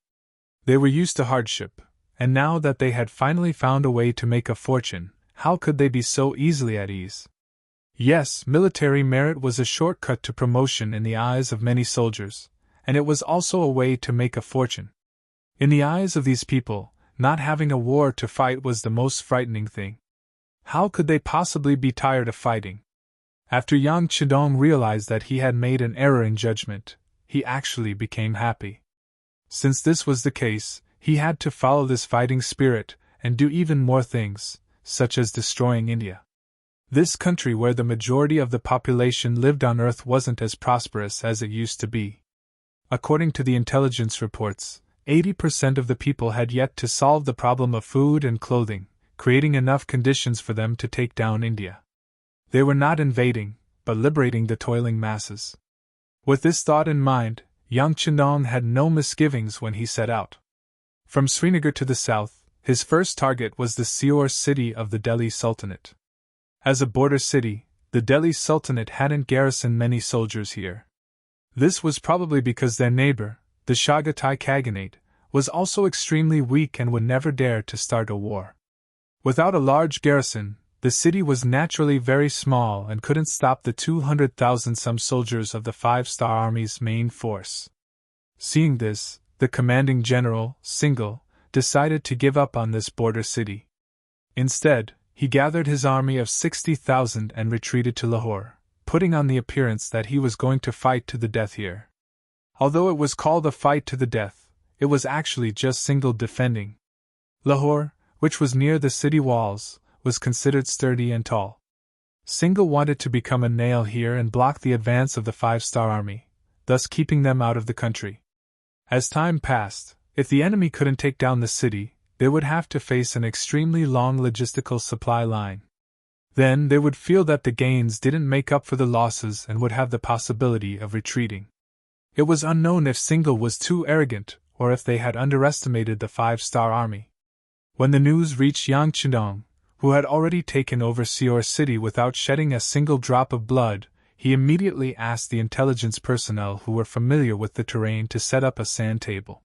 They were used to hardship, and now that they had finally found a way to make a fortune, how could they be so easily at ease? Yes, military merit was a shortcut to promotion in the eyes of many soldiers, and it was also a way to make a fortune. In the eyes of these people, not having a war to fight was the most frightening thing. How could they possibly be tired of fighting? After Yang Chendong realized that he had made an error in judgment, he actually became happy. Since this was the case, he had to follow this fighting spirit and do even more things, such as destroying India. This country where the majority of the population lived on Earth wasn't as prosperous as it used to be. According to the intelligence reports, 80% of the people had yet to solve the problem of food and clothing, creating enough conditions for them to take down India. They were not invading, but liberating the toiling masses. With this thought in mind, Yang Chendong had no misgivings when he set out. From Srinagar to the south, his first target was the Seor city of the Delhi Sultanate. As a border city, the Delhi Sultanate hadn't garrisoned many soldiers here. This was probably because their neighbor, the Chagatai Khaganate, was also extremely weak and would never dare to start a war. Without a large garrison, the city was naturally very small and couldn't stop the 200,000-some soldiers of the Five-Star Army's main force. Seeing this, the commanding general, Singhal, decided to give up on this border city. Instead, he gathered his army of 60,000 and retreated to Lahore, putting on the appearance that he was going to fight to the death here. Although it was called a fight to the death, it was actually just Singhal defending. Lahore, which was near the city walls, was considered sturdy and tall. Singhal wanted to become a nail here and block the advance of the Five-Star Army, thus keeping them out of the country. As time passed, if the enemy couldn't take down the city, they would have to face an extremely long logistical supply line. Then they would feel that the gains didn't make up for the losses and would have the possibility of retreating. It was unknown if Singhal was too arrogant or if they had underestimated the Five-Star Army. When the news reached Yang Chendong, who had already taken over Seor city without shedding a single drop of blood, he immediately asked the intelligence personnel who were familiar with the terrain to set up a sand table.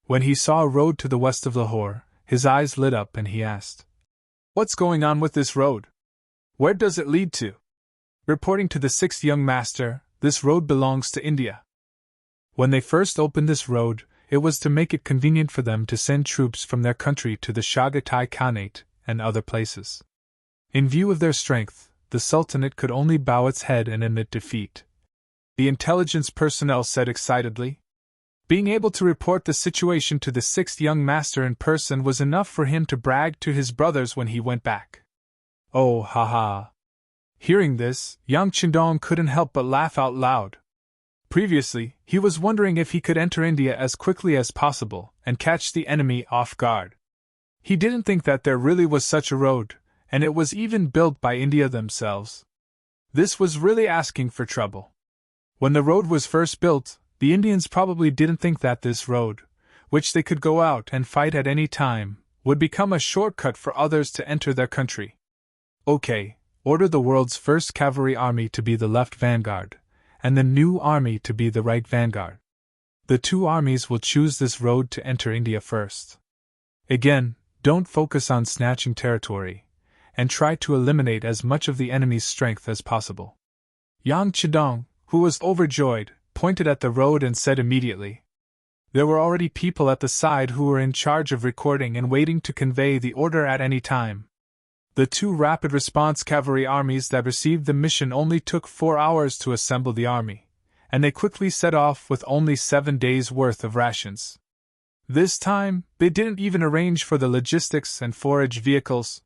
When he saw a road to the west of Lahore, his eyes lit up and he asked, "What's going on with this road? Where does it lead to?" Reporting to the sixth young master, "This road belongs to India." When they first opened this road, it was to make it convenient for them to send troops from their country to the Chagatai Khanate and other places. In view of their strength, the Sultanate could only bow its head and admit defeat. The intelligence personnel said excitedly. Being able to report the situation to the sixth young master in person was enough for him to brag to his brothers when he went back. Oh, ha ha. Hearing this, Yang Chendong couldn't help but laugh out loud. Previously, he was wondering if he could enter India as quickly as possible and catch the enemy off guard. He didn't think that there really was such a road, and it was even built by India themselves. This was really asking for trouble. When the road was first built, the Indians probably didn't think that this road, which they could go out and fight at any time, would become a shortcut for others to enter their country. Okay, order the world's first cavalry army to be the left vanguard, and the new army to be the right vanguard. The two armies will choose this road to enter India first. Again, don't focus on snatching territory, and try to eliminate as much of the enemy's strength as possible. Yang Chendong, who was overjoyed, pointed at the road and said immediately. There were already people at the side who were in charge of recording and waiting to convey the order at any time. The two rapid response cavalry armies that received the mission only took 4 hours to assemble the army, and they quickly set off with only 7 days' worth of rations. This time, they didn't even arrange for the logistics and forage vehicles.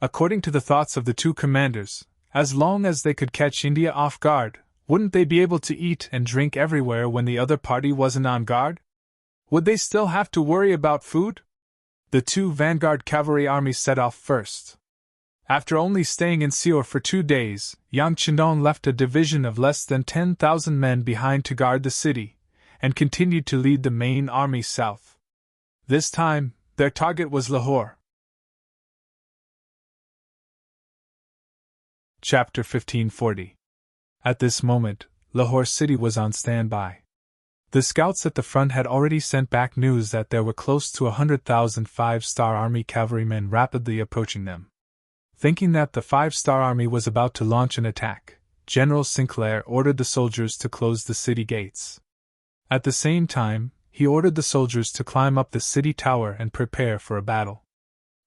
According to the thoughts of the two commanders, as long as they could catch India off guard, wouldn't they be able to eat and drink everywhere when the other party wasn't on guard? Would they still have to worry about food? The two vanguard cavalry armies set off first. After only staying in Seoul for 2 days, Yang Chendong left a division of less than 10,000 men behind to guard the city, and continued to lead the main army south. This time, their target was Lahore. Chapter 1540. At this moment, Lahore city was on standby. The scouts at the front had already sent back news that there were close to 100,000 five-star army cavalrymen rapidly approaching them. Thinking that the five-star army was about to launch an attack, General Sinclair ordered the soldiers to close the city gates. At the same time, he ordered the soldiers to climb up the city tower and prepare for a battle.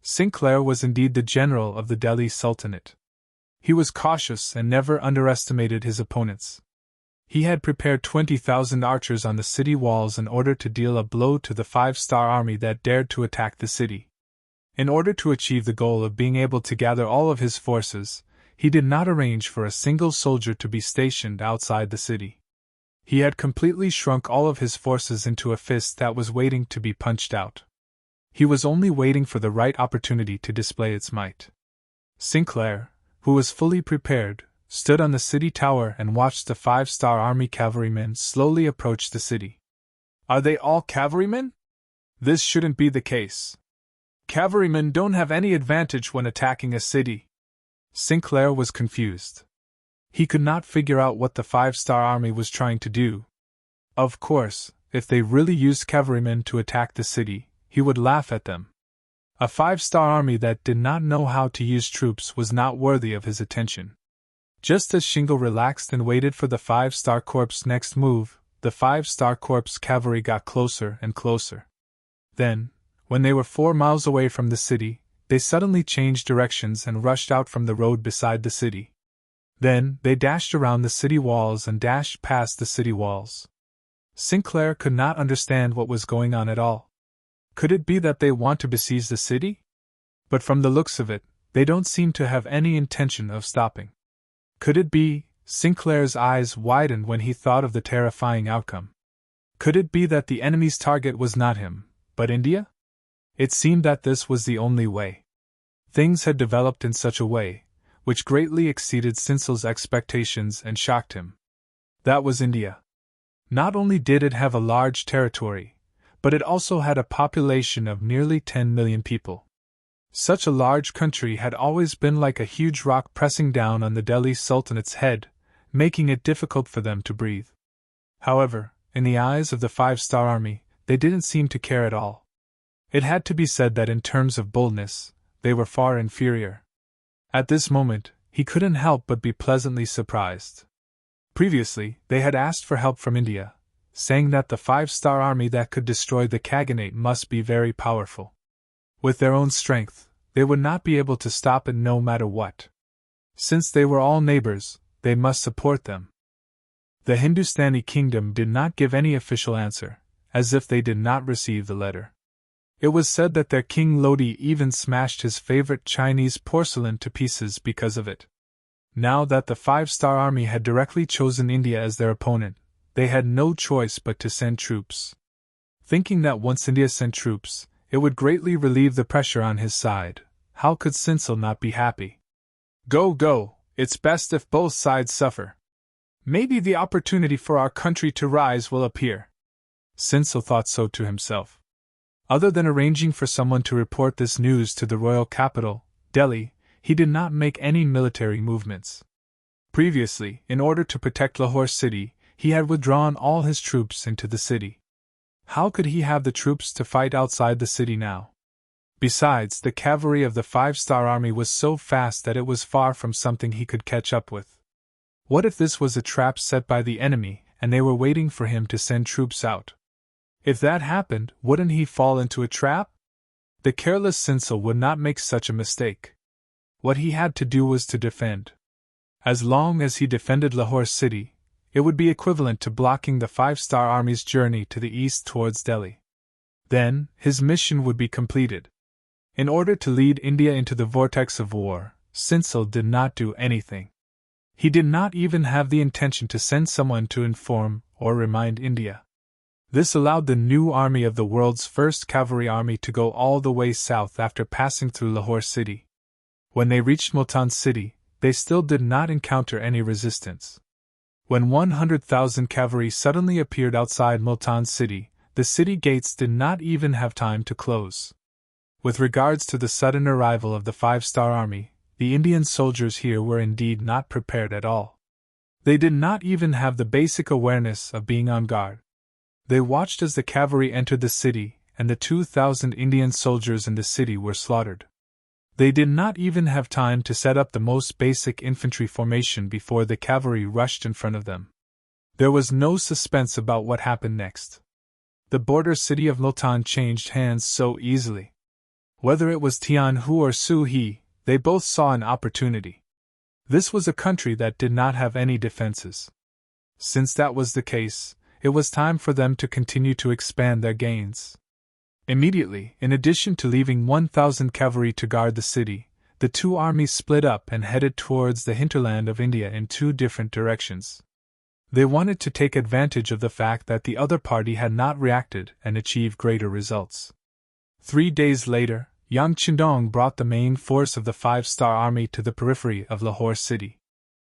Sinclair was indeed the general of the Delhi Sultanate. He was cautious and never underestimated his opponents. He had prepared 20,000 archers on the city walls in order to deal a blow to the five-star army that dared to attack the city. In order to achieve the goal of being able to gather all of his forces, he did not arrange for a single soldier to be stationed outside the city. He had completely shrunk all of his forces into a fist that was waiting to be punched out. He was only waiting for the right opportunity to display its might. Sinclair, who was fully prepared, stood on the city tower and watched the five-star army cavalrymen slowly approach the city. Are they all cavalrymen? This shouldn't be the case. Cavalrymen don't have any advantage when attacking a city. Sinclair was confused. He could not figure out what the five-star army was trying to do. Of course, if they really used cavalrymen to attack the city, he would laugh at them. A five-star army that did not know how to use troops was not worthy of his attention. Just as Shingo relaxed and waited for the five-star corps' next move, the five-star corps cavalry got closer and closer. Then, when they were 4 miles away from the city, they suddenly changed directions and rushed out from the road beside the city. Then, they dashed around the city walls and dashed past the city walls. Sinclair could not understand what was going on at all. Could it be that they want to besiege the city? But from the looks of it, they don't seem to have any intention of stopping. Could it be? Sinclair's eyes widened when he thought of the terrifying outcome. Could it be that the enemy's target was not him, but India? It seemed that this was the only way. Things had developed in such a way, which greatly exceeded Sinsel's expectations and shocked him. That was India. Not only did it have a large territory, but it also had a population of nearly 10 million people. Such a large country had always been like a huge rock pressing down on the Delhi Sultanate's head, making it difficult for them to breathe. However, in the eyes of the five-star army, they didn't seem to care at all. It had to be said that in terms of boldness, they were far inferior. At this moment, he couldn't help but be pleasantly surprised. Previously, they had asked for help from India, saying that the five-star army that could destroy the Khaganate must be very powerful. With their own strength, they would not be able to stop it no matter what. Since they were all neighbors, they must support them. The Hindustani kingdom did not give any official answer, as if they did not receive the letter. It was said that their King Lodi even smashed his favorite Chinese porcelain to pieces because of it. Now that the five-star army had directly chosen India as their opponent, they had no choice but to send troops. Thinking that once India sent troops, it would greatly relieve the pressure on his side, how could Sinsel not be happy? Go, go, it's best if both sides suffer. Maybe the opportunity for our country to rise will appear. Sinsel thought so to himself. Other than arranging for someone to report this news to the royal capital, Delhi, he did not make any military movements. Previously, in order to protect Lahore city, he had withdrawn all his troops into the city. How could he have the troops to fight outside the city now? Besides, the cavalry of the five-star army was so fast that it was far from something he could catch up with. What if this was a trap set by the enemy, and they were waiting for him to send troops out? If that happened, wouldn't he fall into a trap? The careless Sinsel would not make such a mistake. What he had to do was to defend. As long as he defended Lahore city, it would be equivalent to blocking the five-star army's journey to the east towards Delhi. Then, his mission would be completed. In order to lead India into the vortex of war, Sinsel did not do anything. He did not even have the intention to send someone to inform or remind India. This allowed the new army of the world's first cavalry army to go all the way south after passing through Lahore city. When they reached Multan city, they still did not encounter any resistance. When 100,000 cavalry suddenly appeared outside Multan city, the city gates did not even have time to close. With regards to the sudden arrival of the 5-star army, the Indian soldiers here were indeed not prepared at all. They did not even have the basic awareness of being on guard. They watched as the cavalry entered the city, and the 2,000 Indian soldiers in the city were slaughtered. They did not even have time to set up the most basic infantry formation before the cavalry rushed in front of them. There was no suspense about what happened next. The border city of Multan changed hands so easily. Whether it was Tianhu or Suhe, they both saw an opportunity. This was a country that did not have any defenses. Since that was the case, it was time for them to continue to expand their gains. Immediately, in addition to leaving 1,000 cavalry to guard the city, the two armies split up and headed towards the hinterland of India in two different directions. They wanted to take advantage of the fact that the other party had not reacted and achieve greater results. 3 days later, Yang Qindong brought the main force of the 5-star army to the periphery of Lahore city.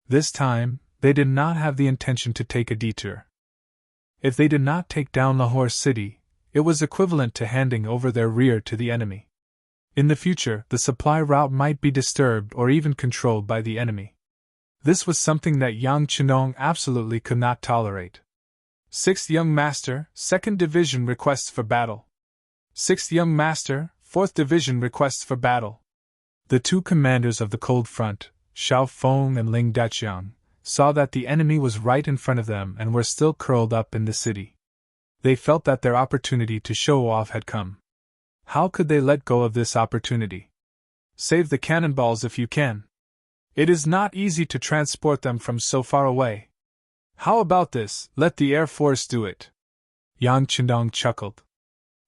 This time, they did not have the intention to take a detour. If they did not take down Lahore city, it was equivalent to handing over their rear to the enemy. In the future, the supply route might be disturbed or even controlled by the enemy. This was something that Yang Qindong absolutely could not tolerate. 6th Young Master, 2nd Division requests for battle. 6th Young Master, 4th Division requests for battle. The two commanders of the cold front, Xiao Feng and Ling Daqiang, saw that the enemy was right in front of them and were still curled up in the city. They felt that their opportunity to show off had come. How could they let go of this opportunity? Save the cannonballs if you can. It is not easy to transport them from so far away. How about this, let the Air Force do it? Yang Qindong chuckled.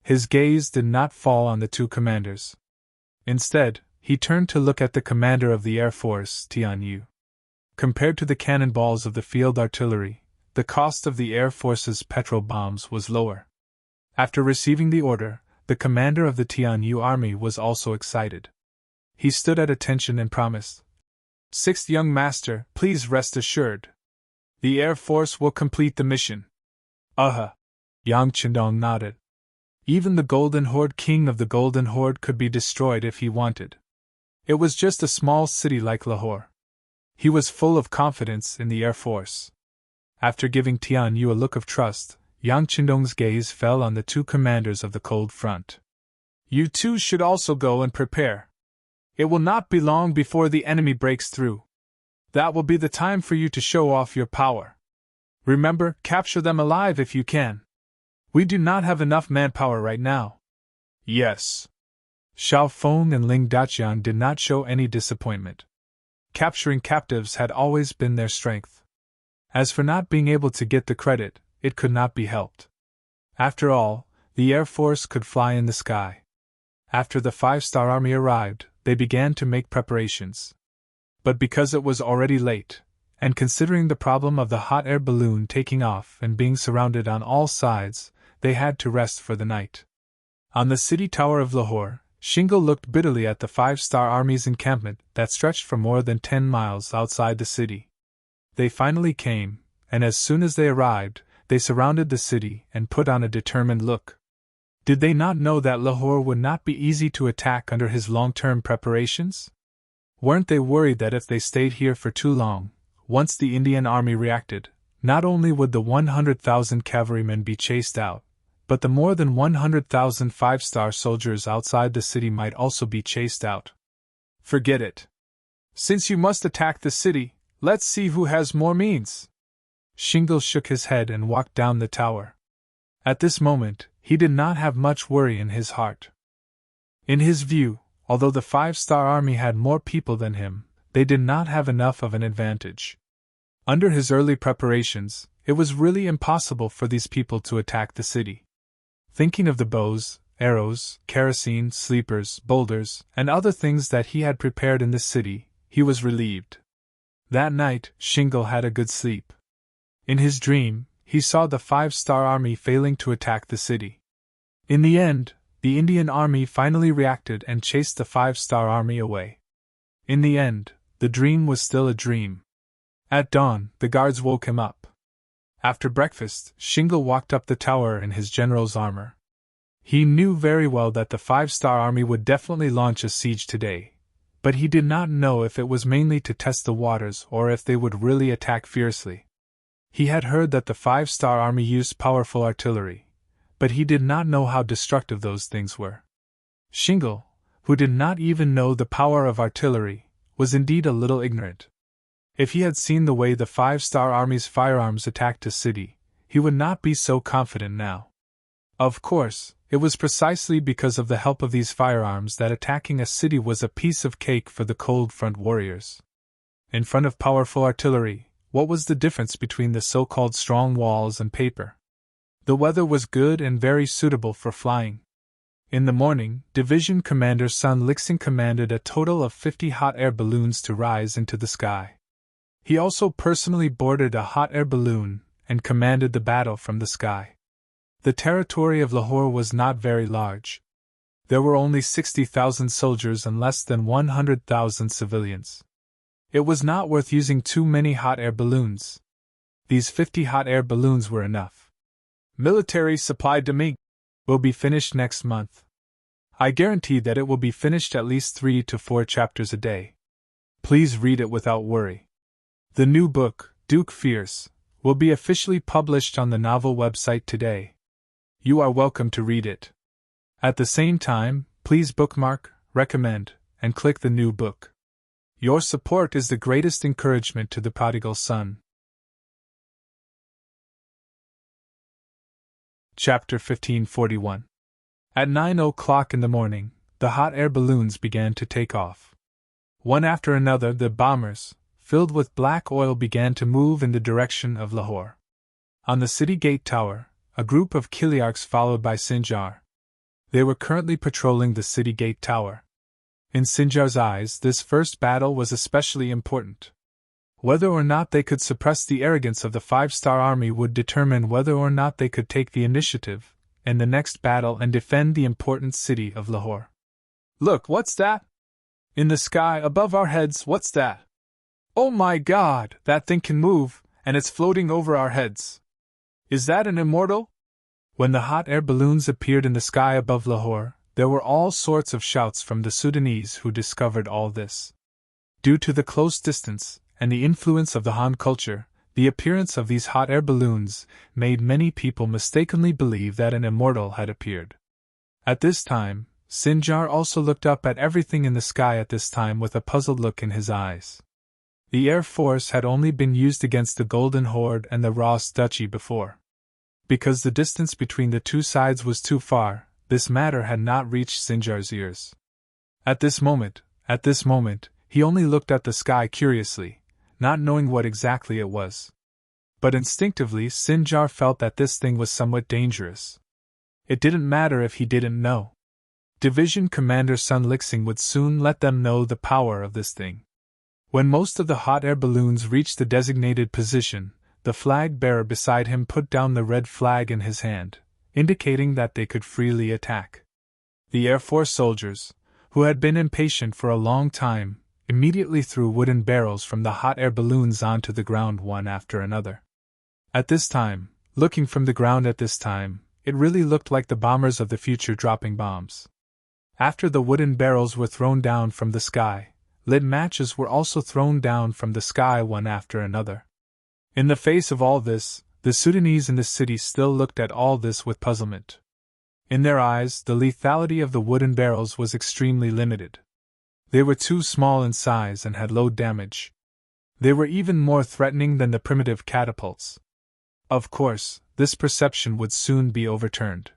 His gaze did not fall on the two commanders. Instead, he turned to look at the commander of the Air Force, Tian Yu. Compared to the cannonballs of the field artillery, the cost of the Air Force's petrol bombs was lower. After receiving the order, the commander of the Tianyu army was also excited. He stood at attention and promised, 6th Young Master, please rest assured. The Air Force will complete the mission. Yang Qindong nodded. Even the Golden Horde king of the Golden Horde could be destroyed if he wanted. It was just a small city like Lahore. He was full of confidence in the Air Force. After giving Tian Yu a look of trust, Yang Qindong's gaze fell on the two commanders of the cold front. You two should also go and prepare. It will not be long before the enemy breaks through. That will be the time for you to show off your power. Remember, capture them alive if you can. We do not have enough manpower right now. Yes. Xiao Feng and Ling Daqiang did not show any disappointment. Capturing captives had always been their strength. As for not being able to get the credit, it could not be helped. After all, the Air Force could fly in the sky. After the 5-star army arrived, they began to make preparations. But because it was already late, and considering the problem of the hot air balloon taking off and being surrounded on all sides, they had to rest for the night. On the city tower of Lahore, Shingle looked bitterly at the 5-star army's encampment that stretched for more than 10 miles outside the city. They finally came, and as soon as they arrived, they surrounded the city and put on a determined look. Did they not know that Lahore would not be easy to attack under his long-term preparations? Weren't they worried that if they stayed here for too long, once the Indian army reacted, not only would the 100,000 cavalrymen be chased out, but the more than 100,000 5-star soldiers outside the city might also be chased out? Forget it. Since you must attack the city, let's see who has more means. Shingle shook his head and walked down the tower. At this moment, he did not have much worry in his heart. In his view, although the 5-star army had more people than him, they did not have enough of an advantage. Under his early preparations, it was really impossible for these people to attack the city. Thinking of the bows, arrows, kerosene, sleepers, boulders, and other things that he had prepared in the city, he was relieved. That night, Shingle had a good sleep. In his dream, he saw the 5-star army failing to attack the city. In the end, the Indian army finally reacted and chased the 5-star army away. In the end, the dream was still a dream. At dawn, the guards woke him up. After breakfast, Shingle walked up the tower in his general's armor. He knew very well that the 5-star army would definitely launch a siege today, but he did not know if it was mainly to test the waters or if they would really attack fiercely. He had heard that the 5-star army used powerful artillery, but he did not know how destructive those things were. Shingle, who did not even know the power of artillery, was indeed a little ignorant. If he had seen the way the 5-star army's firearms attacked a city, he would not be so confident now. Of course, it was precisely because of the help of these firearms that attacking a city was a piece of cake for the cold front warriors. In front of powerful artillery, what was the difference between the so-called strong walls and paper? The weather was good and very suitable for flying. In the morning, Division Commander Sun Lixing commanded a total of 50 hot air balloons to rise into the sky. He also personally boarded a hot air balloon and commanded the battle from the sky. The territory of Lahore was not very large. There were only 60,000 soldiers and less than 100,000 civilians. It was not worth using too many hot air balloons. These 50 hot air balloons were enough. Military supply to Ming will be finished next month. I guarantee that it will be finished at least 3 to 4 chapters a day. Please read it without worry. The new book, Duke Fierce, will be officially published on the novel website today. You are welcome to read it. At the same time, please bookmark, recommend, and click the new book. Your support is the greatest encouragement to the prodigal son. Chapter 1541. At 9 o'clock in the morning, the hot air balloons began to take off. One after another, the bombers, filled with black oil, began to move in the direction of Lahore. On the city gate tower, a group of Kiliarchs followed by Sinjar. They were currently patrolling the city gate tower. In Sinjar's eyes, this first battle was especially important. Whether or not they could suppress the arrogance of the 5-star army would determine whether or not they could take the initiative in the next battle and defend the important city of Lahore. Look, what's that? In the sky above our heads, what's that? Oh my God, that thing can move, and it's floating over our heads. Is that an immortal? When the hot air balloons appeared in the sky above Lahore, there were all sorts of shouts from the Sudanese who discovered all this. Due to the close distance and the influence of the Han culture, the appearance of these hot air balloons made many people mistakenly believe that an immortal had appeared. At this time, Sinjar also looked up at everything in the sky at this time with a puzzled look in his eyes. The Air Force had only been used against the Golden Horde and the Ross Duchy before. Because the distance between the two sides was too far, this matter had not reached Sinjar's ears. At this moment, he only looked at the sky curiously, not knowing what exactly it was. But instinctively Sinjar felt that this thing was somewhat dangerous. It didn't matter if he didn't know. Division Commander Sun Lixing would soon let them know the power of this thing. When most of the hot air balloons reached the designated position, the flag bearer beside him put down the red flag in his hand, indicating that they could freely attack. The Air Force soldiers, who had been impatient for a long time, immediately threw wooden barrels from the hot air balloons onto the ground one after another. At this time, looking from the ground at this time, it really looked like the bombers of the future dropping bombs. After the wooden barrels were thrown down from the sky, lit matches were also thrown down from the sky one after another. In the face of all this, the Sudanese in the city still looked at all this with puzzlement. In their eyes, the lethality of the wooden barrels was extremely limited. They were too small in size and had low damage. They were even more threatening than the primitive catapults. Of course, this perception would soon be overturned.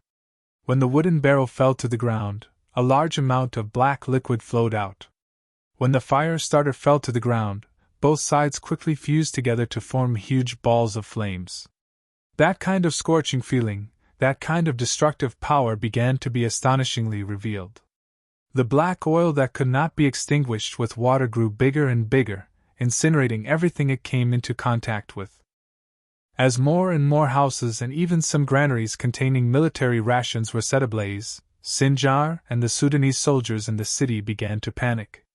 When the wooden barrel fell to the ground, a large amount of black liquid flowed out. When the fire starter fell to the ground, both sides quickly fused together to form huge balls of flames. That kind of scorching feeling, that kind of destructive power began to be astonishingly revealed. The black oil that could not be extinguished with water grew bigger and bigger, incinerating everything it came into contact with. As more and more houses and even some granaries containing military rations were set ablaze, Sinjar and the Sudanese soldiers in the city began to panic.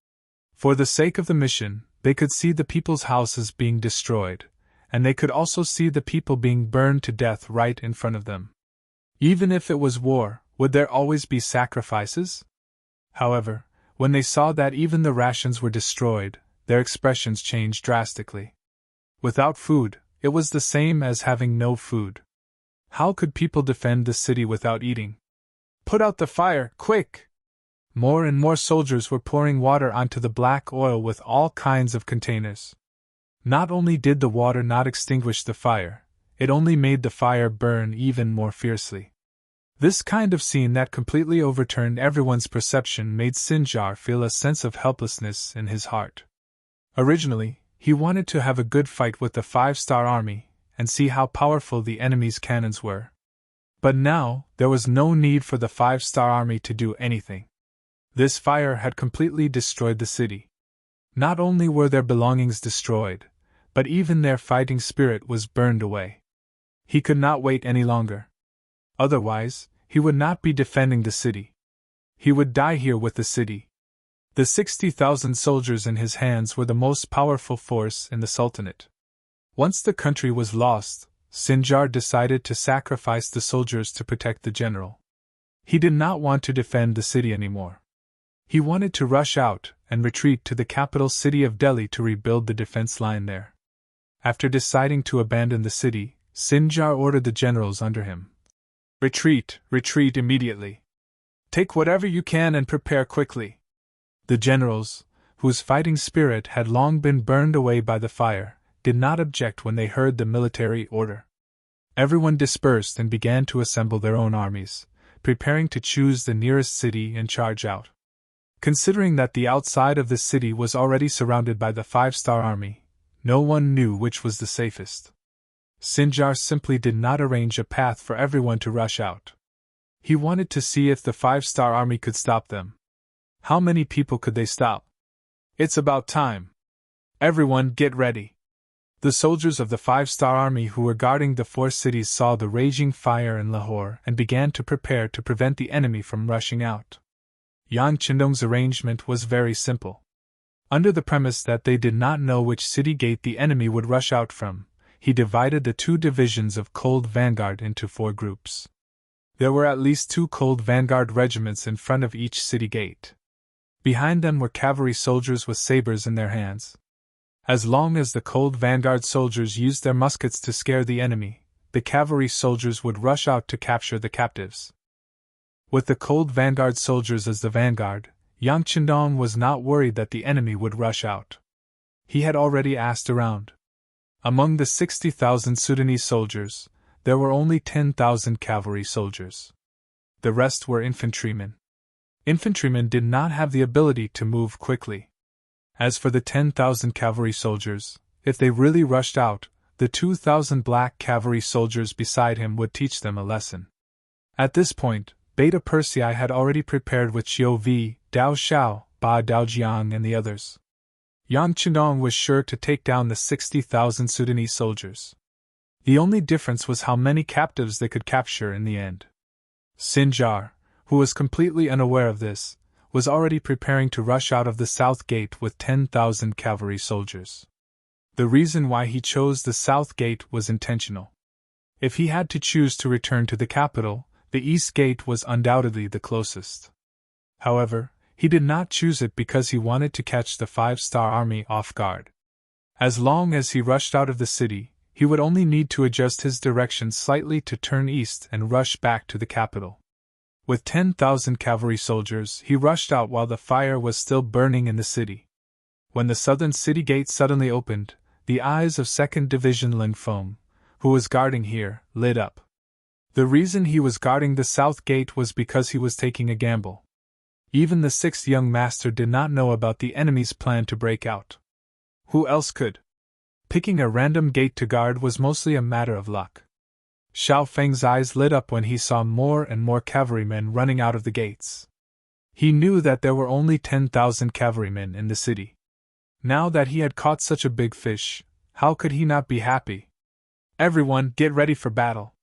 For the sake of the mission, they could see the people's houses being destroyed, and they could also see the people being burned to death right in front of them. Even if it was war, would there always be sacrifices? However, when they saw that even the rations were destroyed, their expressions changed drastically. Without food, it was the same as having no food. How could people defend the city without eating? Put out the fire, quick! More and more soldiers were pouring water onto the black oil with all kinds of containers. Not only did the water not extinguish the fire, it only made the fire burn even more fiercely. This kind of scene that completely overturned everyone's perception made Sinjar feel a sense of helplessness in his heart. Originally, he wanted to have a good fight with the 5-star army and see how powerful the enemy's cannons were. But now, there was no need for the 5-star army to do anything. This fire had completely destroyed the city. Not only were their belongings destroyed, but even their fighting spirit was burned away. He could not wait any longer. Otherwise, he would not be defending the city. He would die here with the city. The 60,000 soldiers in his hands were the most powerful force in the Sultanate. Once the country was lost, Sinjar decided to sacrifice the soldiers to protect the general. He did not want to defend the city anymore. He wanted to rush out and retreat to the capital city of Delhi to rebuild the defense line there. After deciding to abandon the city, Sinjar ordered the generals under him. Retreat, retreat immediately. Take whatever you can and prepare quickly. The generals, whose fighting spirit had long been burned away by the fire, did not object when they heard the military order. Everyone dispersed and began to assemble their own armies, preparing to choose the nearest city and charge out. Considering that the outside of the city was already surrounded by the 5-star army, no one knew which was the safest. Sinjar simply did not arrange a path for everyone to rush out. He wanted to see if the 5-star army could stop them. How many people could they stop? It's about time. Everyone get ready. The soldiers of the 5-star army who were guarding the 4 cities saw the raging fire in Lahore and began to prepare to prevent the enemy from rushing out. Yang Chindong's arrangement was very simple. Under the premise that they did not know which city gate the enemy would rush out from, he divided the 2 divisions of Cold Vanguard into 4 groups. There were at least 2 Cold Vanguard regiments in front of each city gate. Behind them were cavalry soldiers with sabers in their hands. As long as the Cold Vanguard soldiers used their muskets to scare the enemy, the cavalry soldiers would rush out to capture the captives. With the Cold Vanguard soldiers as the vanguard, Yang Chindong was not worried that the enemy would rush out. He had already asked around. Among the 60,000 Sudanese soldiers, there were only 10,000 cavalry soldiers. The rest were infantrymen. Infantrymen did not have the ability to move quickly. As for the 10,000 cavalry soldiers, if they really rushed out, the 2,000 black cavalry soldiers beside him would teach them a lesson. At this point, Beta Persei had already prepared with Xiu Vi, Dao Xiao, Ba Daojiang and the others. Yang Chindong was sure to take down the 60,000 Sudanese soldiers. The only difference was how many captives they could capture in the end. Sinjar, who was completely unaware of this, was already preparing to rush out of the south gate with 10,000 cavalry soldiers. The reason why he chose the south gate was intentional. If he had to choose to return to the capital, the east gate was undoubtedly the closest. However, he did not choose it because he wanted to catch the 5-star army off guard. As long as he rushed out of the city, he would only need to adjust his direction slightly to turn east and rush back to the capital. With 10,000 cavalry soldiers, he rushed out while the fire was still burning in the city. When the southern city gate suddenly opened, the eyes of 2nd Division Lin Feng, who was guarding here, lit up. The reason he was guarding the south gate was because he was taking a gamble. Even the 6th young master did not know about the enemy's plan to break out. Who else could? Picking a random gate to guard was mostly a matter of luck. Xiao Feng's eyes lit up when he saw more and more cavalrymen running out of the gates. He knew that there were only 10,000 cavalrymen in the city. Now that he had caught such a big fish, how could he not be happy? Everyone, get ready for battle.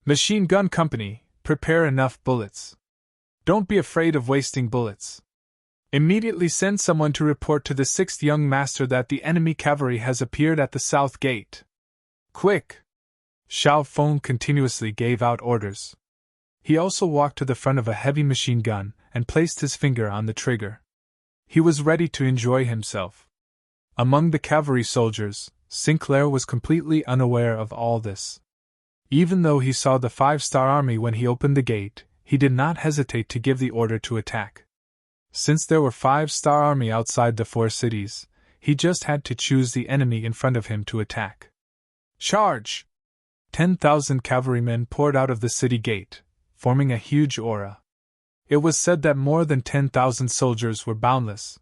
Machine Gun Company, prepare enough bullets. Don't be afraid of wasting bullets. Immediately send someone to report to the 6th young master that the enemy cavalry has appeared at the south gate. Quick! Xiao Feng continuously gave out orders. He also walked to the front of a heavy machine gun and placed his finger on the trigger. He was ready to enjoy himself. Among the cavalry soldiers, Sinclair was completely unaware of all this. Even though he saw the 5-star army when he opened the gate, he did not hesitate to give the order to attack. Since there were 5-star army outside the 4 cities, he just had to choose the enemy in front of him to attack. Charge! 10,000 cavalrymen poured out of the city gate, forming a huge aura. It was said that more than 10,000 soldiers were boundless.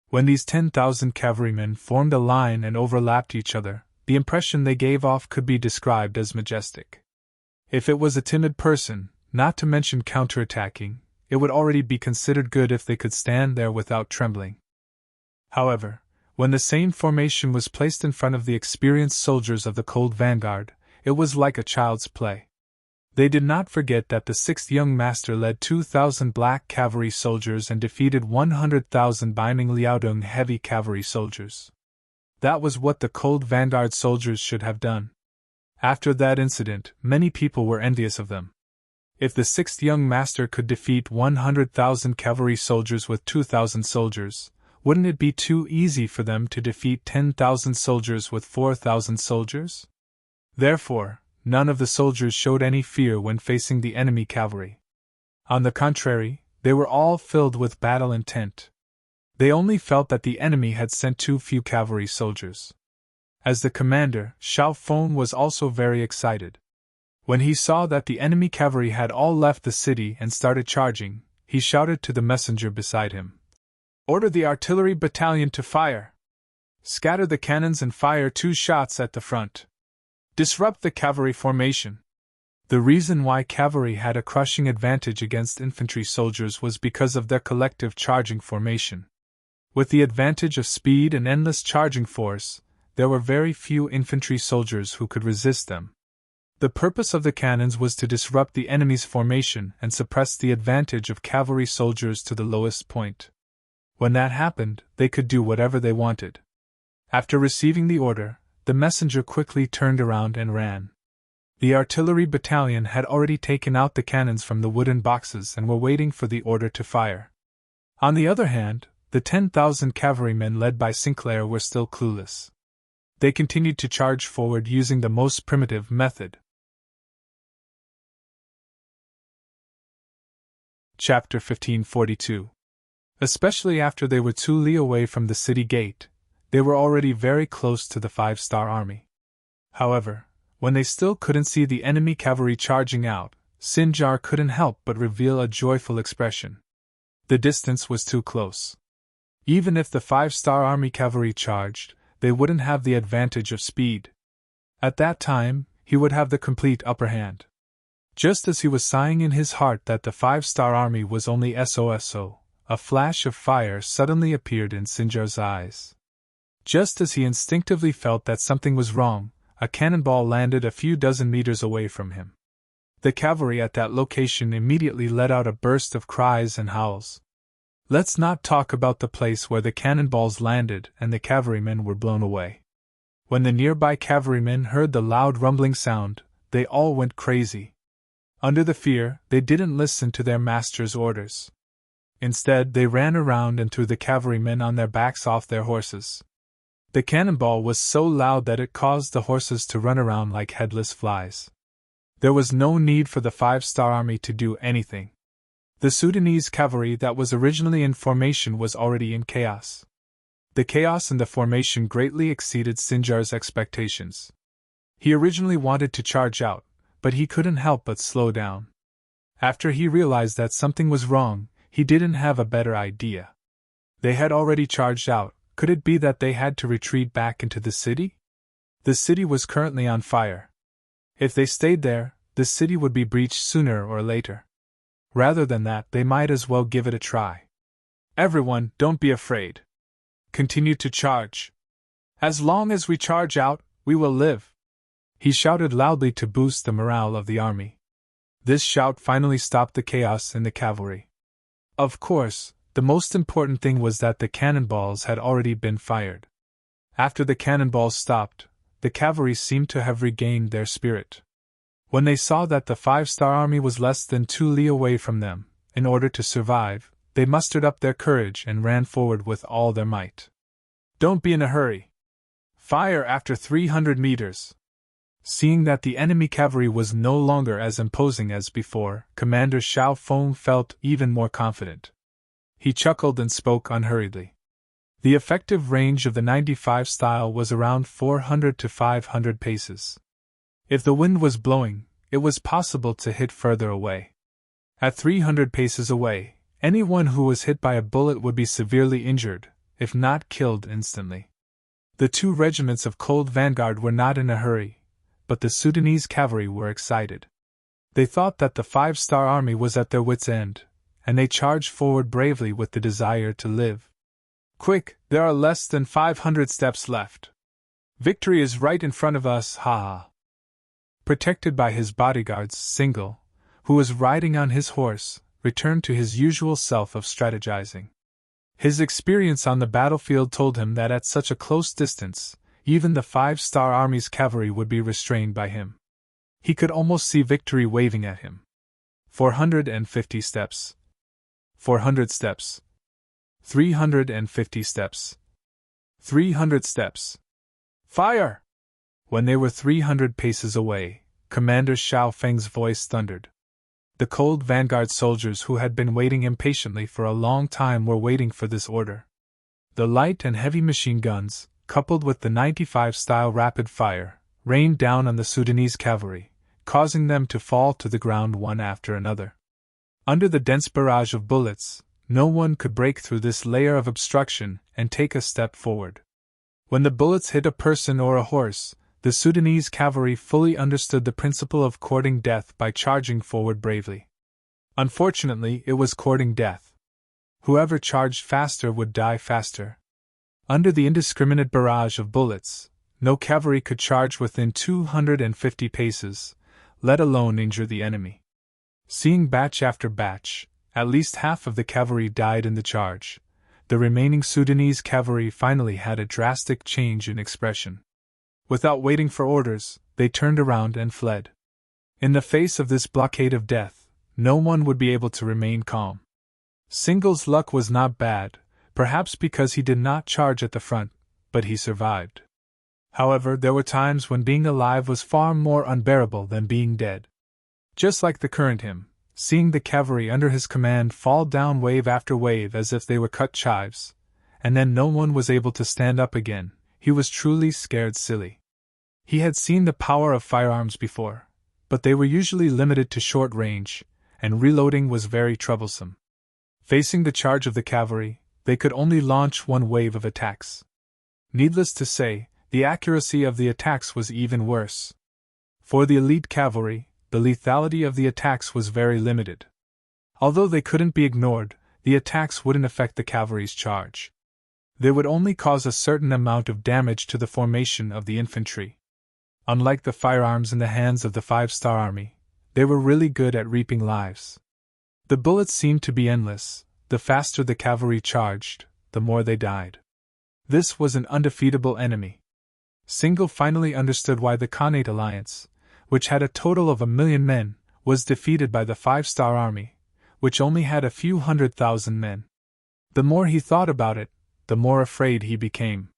When these 10,000 cavalrymen formed a line and overlapped each other, the impression they gave off could be described as majestic. If it was a timid person, not to mention counterattacking, it would already be considered good if they could stand there without trembling. However, when the same formation was placed in front of the experienced soldiers of the Cold Vanguard, it was like a child's play. They did not forget that the 6th young master led 2,000 black cavalry soldiers and defeated 100,000 Binding Liaodong heavy cavalry soldiers. That was what the Cold Vanguard soldiers should have done. After that incident, many people were envious of them. If the 6th young master could defeat 100,000 cavalry soldiers with 2,000 soldiers, wouldn't it be too easy for them to defeat 10,000 soldiers with 4,000 soldiers? Therefore, none of the soldiers showed any fear when facing the enemy cavalry. On the contrary, they were all filled with battle intent. They only felt that the enemy had sent too few cavalry soldiers. As the commander, Xiao Feng was also very excited. When he saw that the enemy cavalry had all left the city and started charging, he shouted to the messenger beside him, "Order the artillery battalion to fire! Scatter the cannons and fire 2 shots at the front. Disrupt the cavalry formation." The reason why cavalry had a crushing advantage against infantry soldiers was because of their collective charging formation. With the advantage of speed and endless charging force, there were very few infantry soldiers who could resist them. The purpose of the cannons was to disrupt the enemy's formation and suppress the advantage of cavalry soldiers to the lowest point. When that happened, they could do whatever they wanted. After receiving the order, the messenger quickly turned around and ran. The artillery battalion had already taken out the cannons from the wooden boxes and were waiting for the order to fire. On the other hand, the 10,000 cavalrymen led by Sinclair were still clueless. They continued to charge forward using the most primitive method. Chapter 1542. Especially after they were 2 li away from the city gate, they were already very close to the 5-star army. However, when they still couldn't see the enemy cavalry charging out, Sinjar couldn't help but reveal a joyful expression. The distance was too close. Even if the 5-star army cavalry charged, they wouldn't have the advantage of speed. At that time, he would have the complete upper hand. Just as he was sighing in his heart that the 5-star army was only SOSO, a flash of fire suddenly appeared in Sinjar's eyes. Just as he instinctively felt that something was wrong, a cannonball landed a few dozen meters away from him. The cavalry at that location immediately let out a burst of cries and howls. Let's not talk about the place where the cannonballs landed and the cavalrymen were blown away. When the nearby cavalrymen heard the loud rumbling sound, they all went crazy. Under the fear, they didn't listen to their master's orders. Instead, they ran around and threw the cavalrymen on their backs off their horses. The cannonball was so loud that it caused the horses to run around like headless flies. There was no need for the 5-star army to do anything. The Sudanese cavalry that was originally in formation was already in chaos. The chaos in the formation greatly exceeded Sinjar's expectations. He originally wanted to charge out, but he couldn't help but slow down. After he realized that something was wrong, he didn't have a better idea. They had already charged out. Could it be that they had to retreat back into the city? The city was currently on fire. If they stayed there, the city would be breached sooner or later. Rather than that, they might as well give it a try. Everyone, don't be afraid. Continue to charge. As long as we charge out, we will live. He shouted loudly to boost the morale of the army. This shout finally stopped the chaos in the cavalry. Of course, The most important thing was that the cannonballs had already been fired. After the cannonballs stopped, the cavalry seemed to have regained their spirit. When they saw that the 5-star army was less than 2 li away from them, in order to survive, they mustered up their courage and ran forward with all their might. "Don't be in a hurry. Fire after 300 meters." Seeing that the enemy cavalry was no longer as imposing as before, Commander Xiao Feng felt even more confident. He chuckled and spoke unhurriedly. The effective range of the 95 style was around 400 to 500 paces. If the wind was blowing, it was possible to hit further away. At 300 paces away, anyone who was hit by a bullet would be severely injured, if not killed instantly. The 2 regiments of Cold Vanguard were not in a hurry, but the Sudanese cavalry were excited. They thought that the 5-star army was at their wits' end, and they charged forward bravely with the desire to live. "Quick, there are less than 500 steps left. Victory is right in front of us, ha ha." Protected by his bodyguards, Single, who was riding on his horse, returned to his usual self of strategizing. His experience on the battlefield told him that at such a close distance, even the 5-star army's cavalry would be restrained by him. He could almost see victory waving at him. 450 steps. 400 steps. 350 steps. 300 steps. Fire! When they were 300 paces away, Commander Xiao Feng's voice thundered. The Cold Vanguard soldiers who had been waiting impatiently for a long time were waiting for this order. The light and heavy machine guns, coupled with the 95-style rapid fire, rained down on the Sudanese cavalry, causing them to fall to the ground one after another. Under the dense barrage of bullets, no one could break through this layer of obstruction and take a step forward. When the bullets hit a person or a horse, the Sudanese cavalry fully understood the principle of courting death by charging forward bravely. Unfortunately, it was courting death. Whoever charged faster would die faster. Under the indiscriminate barrage of bullets, no cavalry could charge within 250 paces, let alone injure the enemy. Seeing batch after batch, at least half of the cavalry died in the charge, the remaining Sudanese cavalry finally had a drastic change in expression. Without waiting for orders, they turned around and fled. In the face of this blockade of death, no one would be able to remain calm. Single's luck was not bad, perhaps because he did not charge at the front, but he survived. However, there were times when being alive was far more unbearable than being dead. Just like the current hymn, seeing the cavalry under his command fall down wave after wave as if they were cut chives, and then no one was able to stand up again, he was truly scared silly. He had seen the power of firearms before, but they were usually limited to short range, and reloading was very troublesome. Facing the charge of the cavalry, they could only launch one wave of attacks. Needless to say, the accuracy of the attacks was even worse. For the elite cavalry, the lethality of the attacks was very limited. Although they couldn't be ignored, the attacks wouldn't affect the cavalry's charge. They would only cause a certain amount of damage to the formation of the infantry. Unlike the firearms in the hands of the 5-star army, they were really good at reaping lives. The bullets seemed to be endless. The faster the cavalry charged, the more they died. This was an undefeatable enemy. Single finally understood why the Khanate alliance, which had a total of 1,000,000 men, was defeated by the 5-star army, which only had a few 100,000 men. The more he thought about it, the more afraid he became.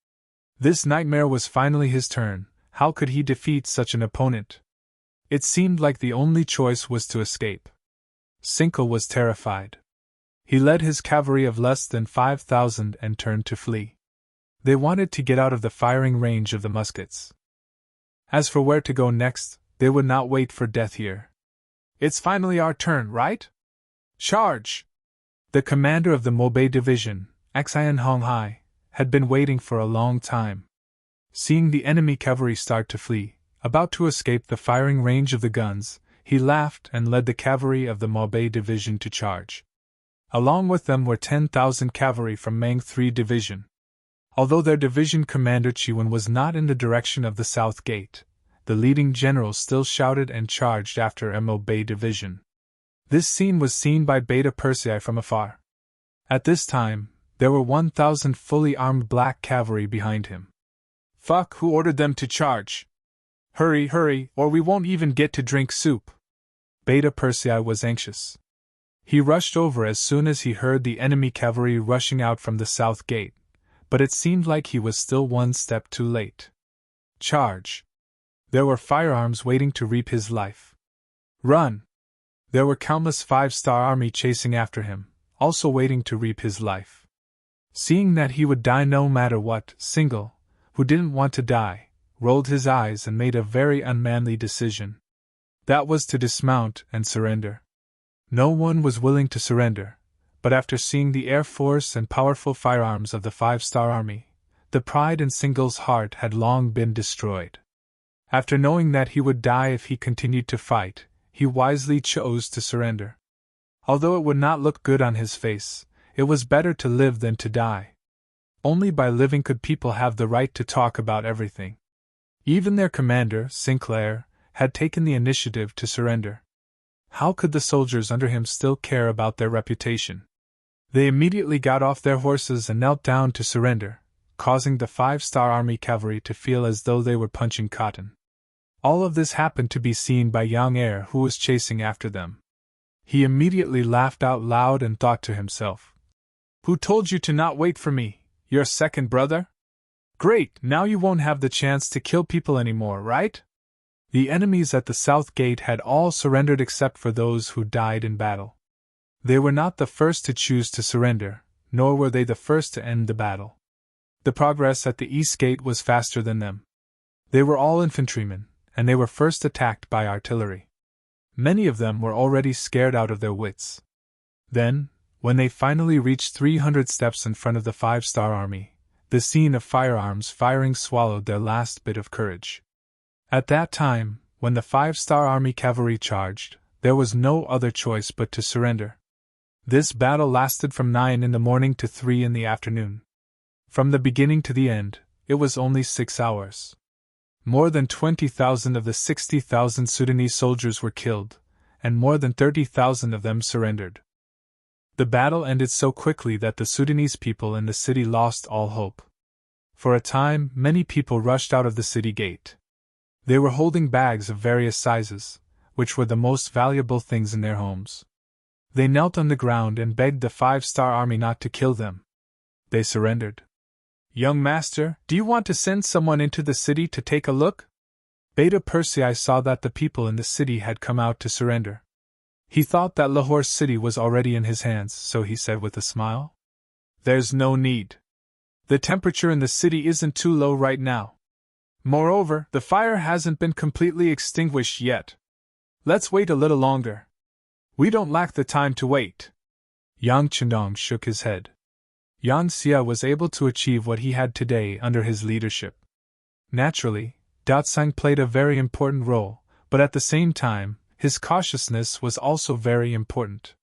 This nightmare was finally his turn. How could he defeat such an opponent? It seemed like the only choice was to escape. Single was terrified. He led his cavalry of less than 5,000 and turned to flee. They wanted to get out of the firing range of the muskets. As for where to go next, they would not wait for death here. "It's finally our turn, right? Charge!" The commander of the Mobay division, Xian Honghai, had been waiting for a long time. Seeing the enemy cavalry start to flee, about to escape the firing range of the guns, he laughed and led the cavalry of the Mobay division to charge. Along with them were 10,000 cavalry from Ming 3 Division. Although their division commander Chiwen was not in the direction of the South Gate, the leading general still shouted and charged after Mobay Division. This scene was seen by Beta Persei from afar. At this time, there were 1,000 fully armed black cavalry behind him. Fuck, who ordered them to charge? Hurry, hurry, or we won't even get to drink soup. Beta Persei was anxious. He rushed over as soon as he heard the enemy cavalry rushing out from the south gate, but it seemed like he was still one step too late. Charge! There were firearms waiting to reap his life. Run! There were countless 5-star army chasing after him, also waiting to reap his life. Seeing that he would die no matter what, Single, who didn't want to die, rolled his eyes and made a very unmanly decision. That was to dismount and surrender. No one was willing to surrender, but after seeing the air force and powerful firearms of the 5-star army, the pride in Single's heart had long been destroyed. After knowing that he would die if he continued to fight, he wisely chose to surrender. Although it would not look good on his face, it was better to live than to die. Only by living could people have the right to talk about everything. Even their commander, Sinclair, had taken the initiative to surrender. How could the soldiers under him still care about their reputation? They immediately got off their horses and knelt down to surrender, causing the 5-star army cavalry to feel as though they were punching cotton. All of this happened to be seen by Yang Er, who was chasing after them. He immediately laughed out loud and thought to himself, "Who told you to not wait for me, your second brother? Great, now you won't have the chance to kill people anymore, right?" The enemies at the south gate had all surrendered except for those who died in battle. They were not the first to choose to surrender, nor were they the first to end the battle. The progress at the east gate was faster than them. They were all infantrymen, and they were first attacked by artillery. Many of them were already scared out of their wits. Then, when they finally reached 300 steps in front of the 5-star army, the scene of firearms firing swallowed their last bit of courage. At that time, when the 5-star army cavalry charged, there was no other choice but to surrender. This battle lasted from 9 in the morning to 3 in the afternoon. From the beginning to the end, it was only 6 hours. More than 20,000 of the 60,000 Sudanese soldiers were killed, and more than 30,000 of them surrendered. The battle ended so quickly that the Sudanese people in the city lost all hope. For a time, many people rushed out of the city gate. They were holding bags of various sizes, which were the most valuable things in their homes. They knelt on the ground and begged the 5-star army not to kill them. They surrendered. "Young master, do you want to send someone into the city to take a look?" Beta Persei saw that the people in the city had come out to surrender. He thought that Lahore's city was already in his hands, so he said with a smile, "There's no need. The temperature in the city isn't too low right now. Moreover, the fire hasn't been completely extinguished yet. Let's wait a little longer. We don't lack the time to wait." Yang Chendong shook his head. Yan Xia was able to achieve what he had today under his leadership. Naturally, Daotsang played a very important role, but at the same time, his cautiousness was also very important.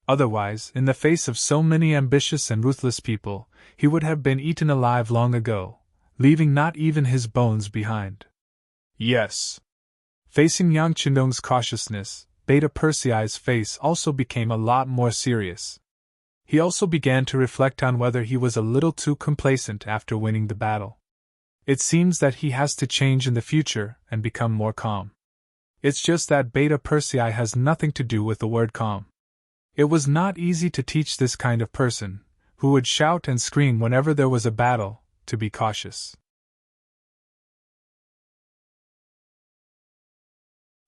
Otherwise, in the face of so many ambitious and ruthless people, he would have been eaten alive long ago, leaving not even his bones behind. Yes. Facing Yang Chendong's cautiousness, Beta Persei's face also became a lot more serious. He also began to reflect on whether he was a little too complacent after winning the battle. It seems that he has to change in the future and become more calm. It's just that Beta Persei has nothing to do with the word calm. It was not easy to teach this kind of person, who would shout and scream whenever there was a battle, to be cautious.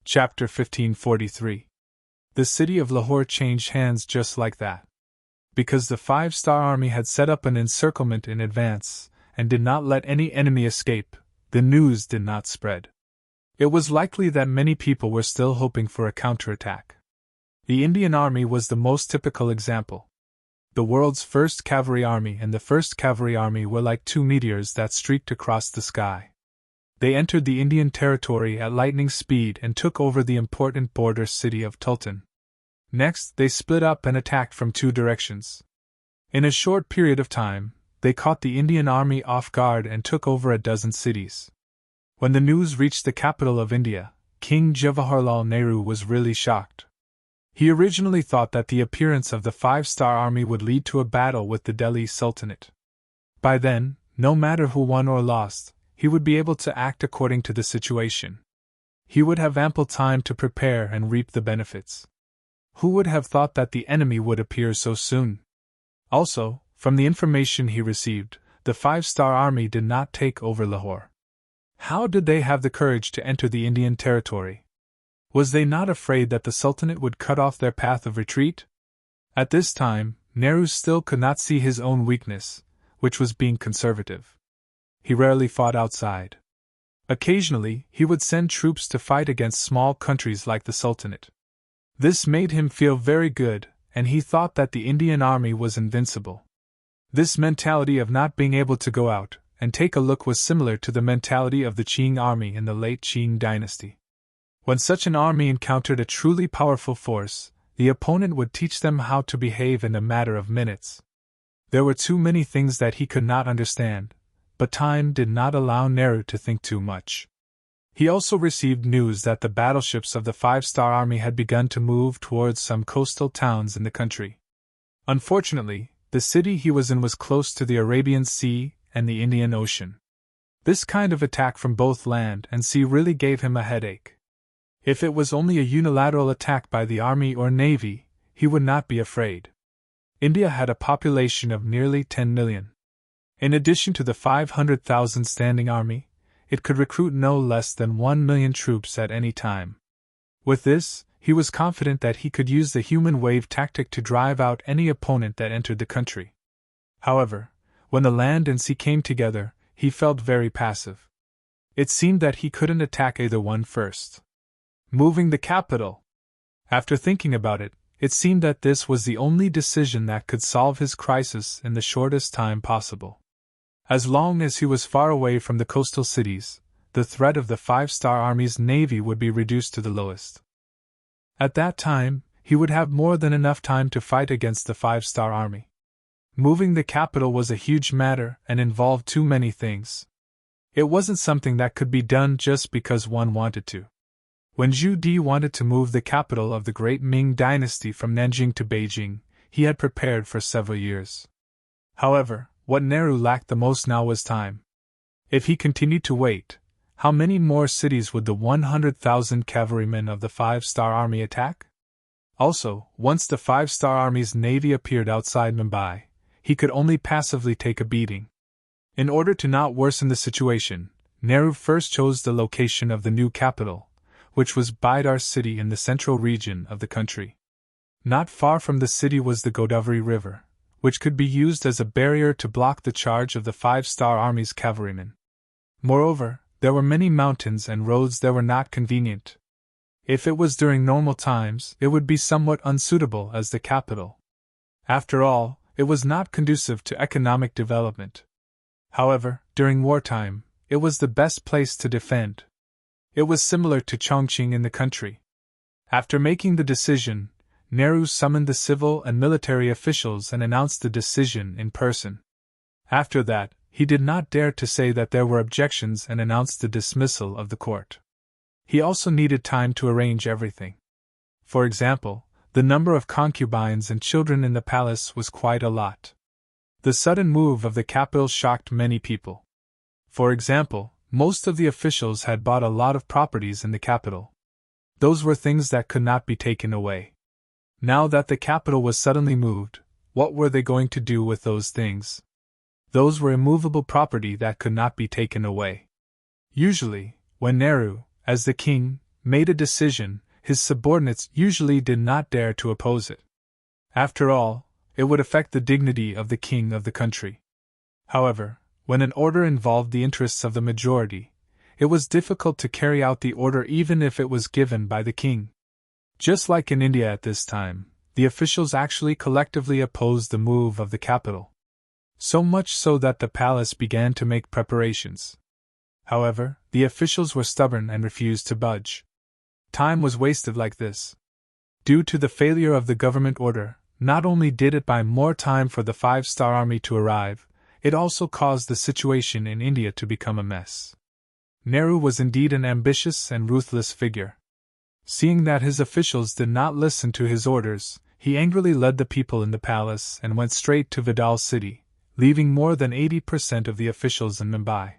Chapter 1543. The city of Lahore changed hands just like that. Because the 5-star army had set up an encirclement in advance, and did not let any enemy escape, the news did not spread. It was likely that many people were still hoping for a counterattack. The Indian army was the most typical example. The world's first cavalry army and the first cavalry army were like two meteors that streaked across the sky. They entered the Indian territory at lightning speed and took over the important border city of Tultan. Next, they split up and attacked from two directions. In a short period of time, they caught the Indian army off guard and took over a dozen cities. When the news reached the capital of India, King Jawaharlal Nehru was really shocked. He originally thought that the appearance of the five-star army would lead to a battle with the Delhi Sultanate. By then, no matter who won or lost, he would be able to act according to the situation. He would have ample time to prepare and reap the benefits. Who would have thought that the enemy would appear so soon? Also, from the information he received, the five-star army did not take over Lahore. How did they have the courage to enter the Indian territory? Was they not afraid that the Sultanate would cut off their path of retreat? At this time, Nehru still could not see his own weakness, which was being conservative. He rarely fought outside. Occasionally, he would send troops to fight against small countries like the Sultanate. This made him feel very good, and he thought that the Indian army was invincible. This mentality of not being able to go out and take a look was similar to the mentality of the Qing army in the late Qing dynasty. When such an army encountered a truly powerful force, the opponent would teach them how to behave in a matter of minutes. There were too many things that he could not understand, but time did not allow Nehru to think too much. He also received news that the battleships of the five-star army had begun to move towards some coastal towns in the country. Unfortunately, the city he was in was close to the Arabian Sea and the Indian Ocean. This kind of attack from both land and sea really gave him a headache. If it was only a unilateral attack by the army or navy, he would not be afraid. India had a population of nearly 10 million. In addition to the 500,000 standing army, it could recruit no less than 1 million troops at any time. With this, he was confident that he could use the human wave tactic to drive out any opponent that entered the country. However, when the land and sea came together, he felt very passive. It seemed that he couldn't attack either one first. Moving the capital. After thinking about it, it seemed that this was the only decision that could solve his crisis in the shortest time possible. As long as he was far away from the coastal cities, the threat of the five-star army's navy would be reduced to the lowest. At that time, he would have more than enough time to fight against the five-star army. Moving the capital was a huge matter and involved too many things. It wasn't something that could be done just because one wanted to. When Zhu Di wanted to move the capital of the great Ming dynasty from Nanjing to Beijing, he had prepared for several years. However, what Nehru lacked the most now was time. If he continued to wait, how many more cities would the 100,000 cavalrymen of the five-star army attack? Also, once the five-star army's navy appeared outside Mumbai, he could only passively take a beating. In order to not worsen the situation, Nehru first chose the location of the new capital, which was Bidar city in the central region of the country. Not far from the city was the Godavari River, which could be used as a barrier to block the charge of the five-star army's cavalrymen. Moreover, there were many mountains and roads that were not convenient. If it was during normal times, it would be somewhat unsuitable as the capital. After all, it was not conducive to economic development. However, during wartime, it was the best place to defend. It was similar to Chongqing in the country. After making the decision, Nehru summoned the civil and military officials and announced the decision in person. After that, he did not dare to say that there were objections and announced the dismissal of the court. He also needed time to arrange everything. For example, the number of concubines and children in the palace was quite a lot. The sudden move of the capital shocked many people. For example, most of the officials had bought a lot of properties in the capital. Those were things that could not be taken away. Now that the capital was suddenly moved, what were they going to do with those things? Those were immovable property that could not be taken away. Usually, when Nehru, as the king, made a decision, his subordinates usually did not dare to oppose it. After all, it would affect the dignity of the king of the country. However, when an order involved the interests of the majority, it was difficult to carry out the order even if it was given by the king. Just like in India at this time, the officials actually collectively opposed the move of the capital. So much so that the palace began to make preparations. However, the officials were stubborn and refused to budge. Time was wasted like this. Due to the failure of the government order, not only did it buy more time for the five-star army to arrive, it also caused the situation in India to become a mess. Nehru was indeed an ambitious and ruthless figure. Seeing that his officials did not listen to his orders, he angrily led the people in the palace and went straight to Vidal's city, leaving more than 80% of the officials in Mumbai.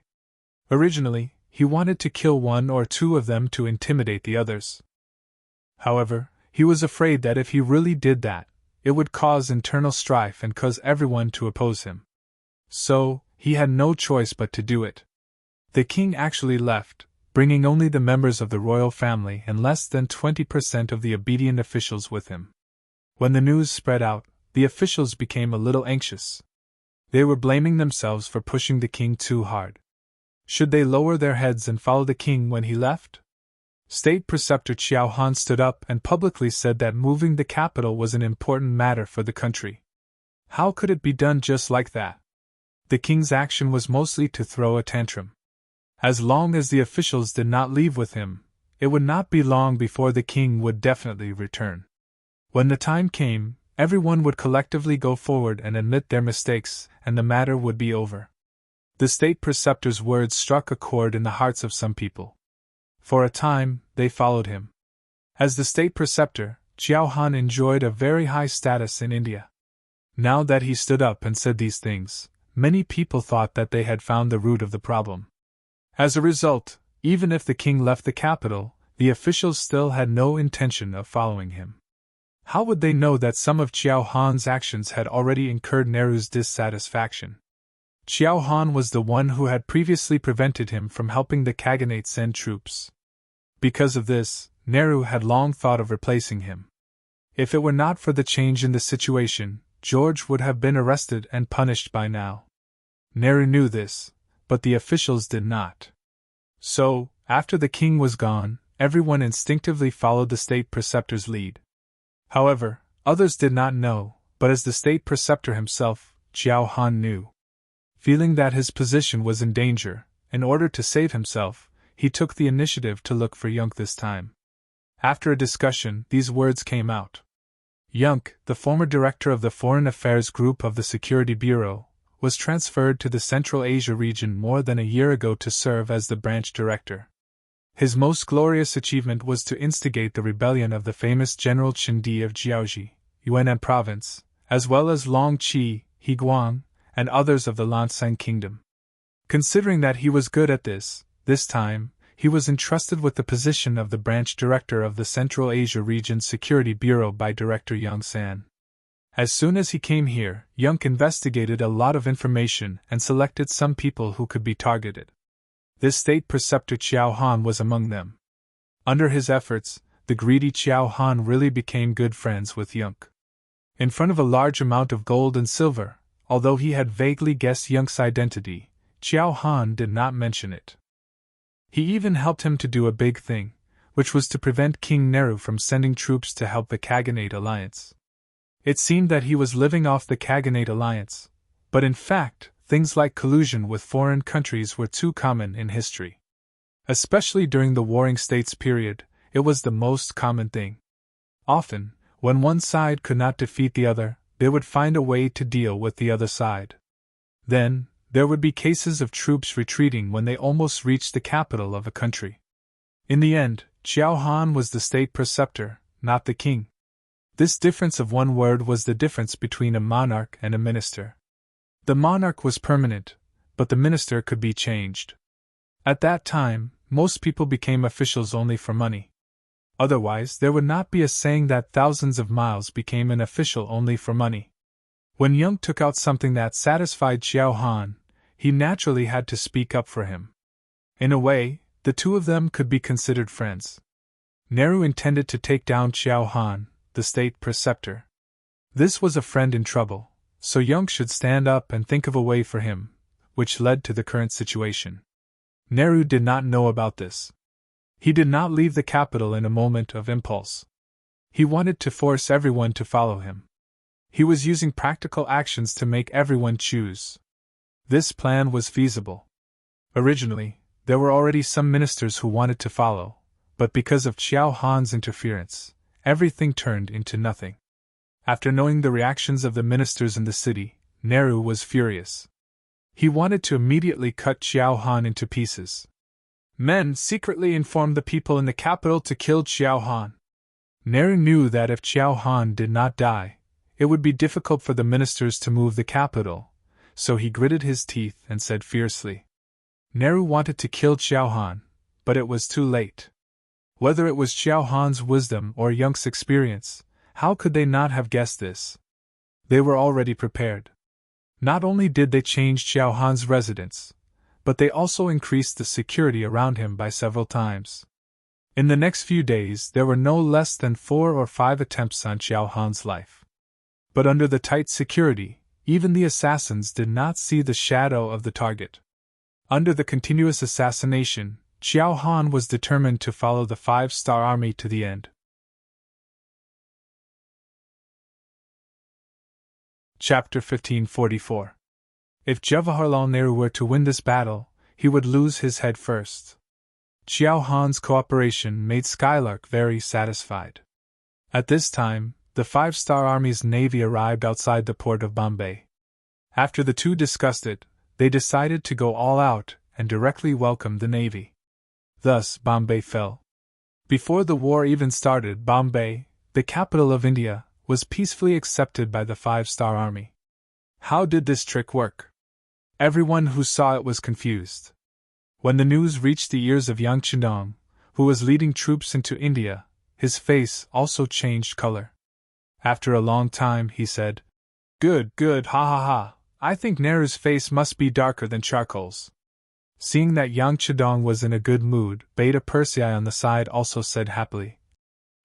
Originally, he wanted to kill one or two of them to intimidate the others. However, he was afraid that if he really did that, it would cause internal strife and cause everyone to oppose him. So, he had no choice but to do it. The king actually left, bringing only the members of the royal family and less than 20% of the obedient officials with him. When the news spread out, the officials became a little anxious. They were blaming themselves for pushing the king too hard. Should they lower their heads and follow the king when he left? State Preceptor Qiao Han stood up and publicly said that moving the capital was an important matter for the country. How could it be done just like that? The king's action was mostly to throw a tantrum. As long as the officials did not leave with him, it would not be long before the king would definitely return. When the time came, everyone would collectively go forward and admit their mistakes, and the matter would be over. The state preceptor's words struck a chord in the hearts of some people. For a time, they followed him. As the state preceptor, Qiao Han enjoyed a very high status in India. Now that he stood up and said these things, many people thought that they had found the root of the problem. As a result, even if the king left the capital, the officials still had no intention of following him. How would they know that some of Qiao Han's actions had already incurred Nehru's dissatisfaction? Qiao Han was the one who had previously prevented him from helping the Khaganate send troops. Because of this, Nehru had long thought of replacing him. If it were not for the change in the situation, George would have been arrested and punished by now. Nehru knew this, but the officials did not. So, after the king was gone, everyone instinctively followed the state preceptor's lead. However, others did not know, but as the state preceptor himself, Qiao Han knew. Feeling that his position was in danger, in order to save himself, he took the initiative to look for Yunk this time. After a discussion, these words came out. Yunk, the former director of the Foreign Affairs Group of the Security Bureau, was transferred to the Central Asia region more than a year ago to serve as the branch director. His most glorious achievement was to instigate the rebellion of the famous General Chindi of Jiaoji, Yunnan province, as well as Long Qi, Higuang, and others of the Lansang kingdom. Considering that he was good at this time, he was entrusted with the position of the branch director of the Central Asia Region Security Bureau by Director Yang San. As soon as he came here, Yunk investigated a lot of information and selected some people who could be targeted. This state preceptor Qiao Han was among them. Under his efforts, the greedy Qiao Han really became good friends with Yunk. In front of a large amount of gold and silver, although he had vaguely guessed Yunk's identity, Qiao Han did not mention it. He even helped him to do a big thing, which was to prevent King Nehru from sending troops to help the Khaganate alliance. It seemed that he was living off the Khaganate alliance, but in fact, things like collusion with foreign countries were too common in history. Especially during the Warring States period, it was the most common thing. Often, when one side could not defeat the other, they would find a way to deal with the other side. Then, there would be cases of troops retreating when they almost reached the capital of a country. In the end, Qiao Han was the state preceptor, not the king. This difference of one word was the difference between a monarch and a minister. The monarch was permanent, but the minister could be changed. At that time, most people became officials only for money. Otherwise, there would not be a saying that thousands of miles became an official only for money. When Young took out something that satisfied Qiao Han, he naturally had to speak up for him. In a way, the two of them could be considered friends. Nehru intended to take down Qiao Han, the state preceptor. This was a friend in trouble, so Young should stand up and think of a way for him, which led to the current situation. Nehru did not know about this. He did not leave the capital in a moment of impulse. He wanted to force everyone to follow him. He was using practical actions to make everyone choose. This plan was feasible. Originally, there were already some ministers who wanted to follow, but because of Qiao Han's interference, everything turned into nothing. After knowing the reactions of the ministers in the city, Nehru was furious. He wanted to immediately cut Qiao Han into pieces. Men secretly informed the people in the capital to kill Xiao Han. Nehru knew that if Xiao Han did not die, it would be difficult for the ministers to move the capital, so he gritted his teeth and said fiercely. Nehru wanted to kill Xiao Han, but it was too late. Whether it was Xiao Han's wisdom or Yung's experience, how could they not have guessed this? They were already prepared. Not only did they change Xiao Han's residence, but they also increased the security around him by several times. In the next few days there were no less than 4 or 5 attempts on Xiao Han's life. But under the tight security, even the assassins did not see the shadow of the target. Under the continuous assassination, Xiao Han was determined to follow the 5-star army to the end. Chapter 1544. If Jawaharlal Nehru were to win this battle, he would lose his head first. Xiao Han's cooperation made Skylark very satisfied. At this time, the 5-star Army's navy arrived outside the port of Bombay. After the two discussed it, they decided to go all out and directly welcome the navy. Thus, Bombay fell. Before the war even started, Bombay, the capital of India, was peacefully accepted by the 5-star Army. How did this trick work? Everyone who saw it was confused. When the news reached the ears of young Chandong, who was leading troops into India, his face also changed color. After a long time, he said, Good, ha ha ha, I think Nehru's face must be darker than charcoal's. Seeing that young Chandong was in a good mood, Beta Persei on the side also said happily,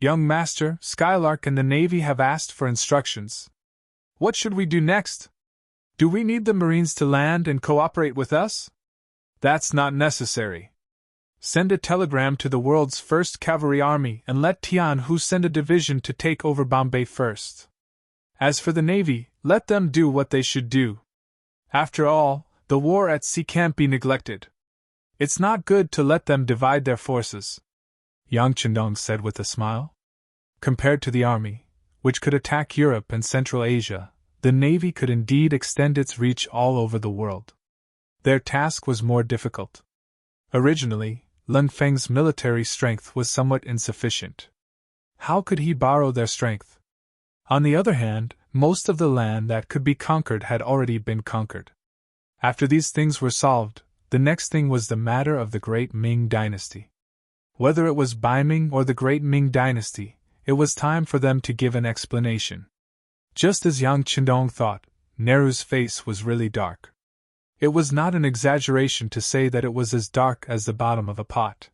Young master, Skylark and the Navy have asked for instructions. What should we do next? Do we need the Marines to land and cooperate with us? That's not necessary. Send a telegram to the world's first cavalry army and let Tian Hu send a division to take over Bombay first. As for the Navy, let them do what they should do. After all, the war at sea can't be neglected. It's not good to let them divide their forces, Yang Chandong said with a smile. Compared to the army, which could attack Europe and Central Asia, the Navy could indeed extend its reach all over the world. Their task was more difficult. Originally, Lun Feng's military strength was somewhat insufficient. How could he borrow their strength? On the other hand, most of the land that could be conquered had already been conquered. After these things were solved, the next thing was the matter of the great Ming dynasty. Whether it was Bai Ming or the great Ming dynasty, it was time for them to give an explanation. Just as Yang Chandong thought, Nehru's face was really dark. It was not an exaggeration to say that it was as dark as the bottom of a pot.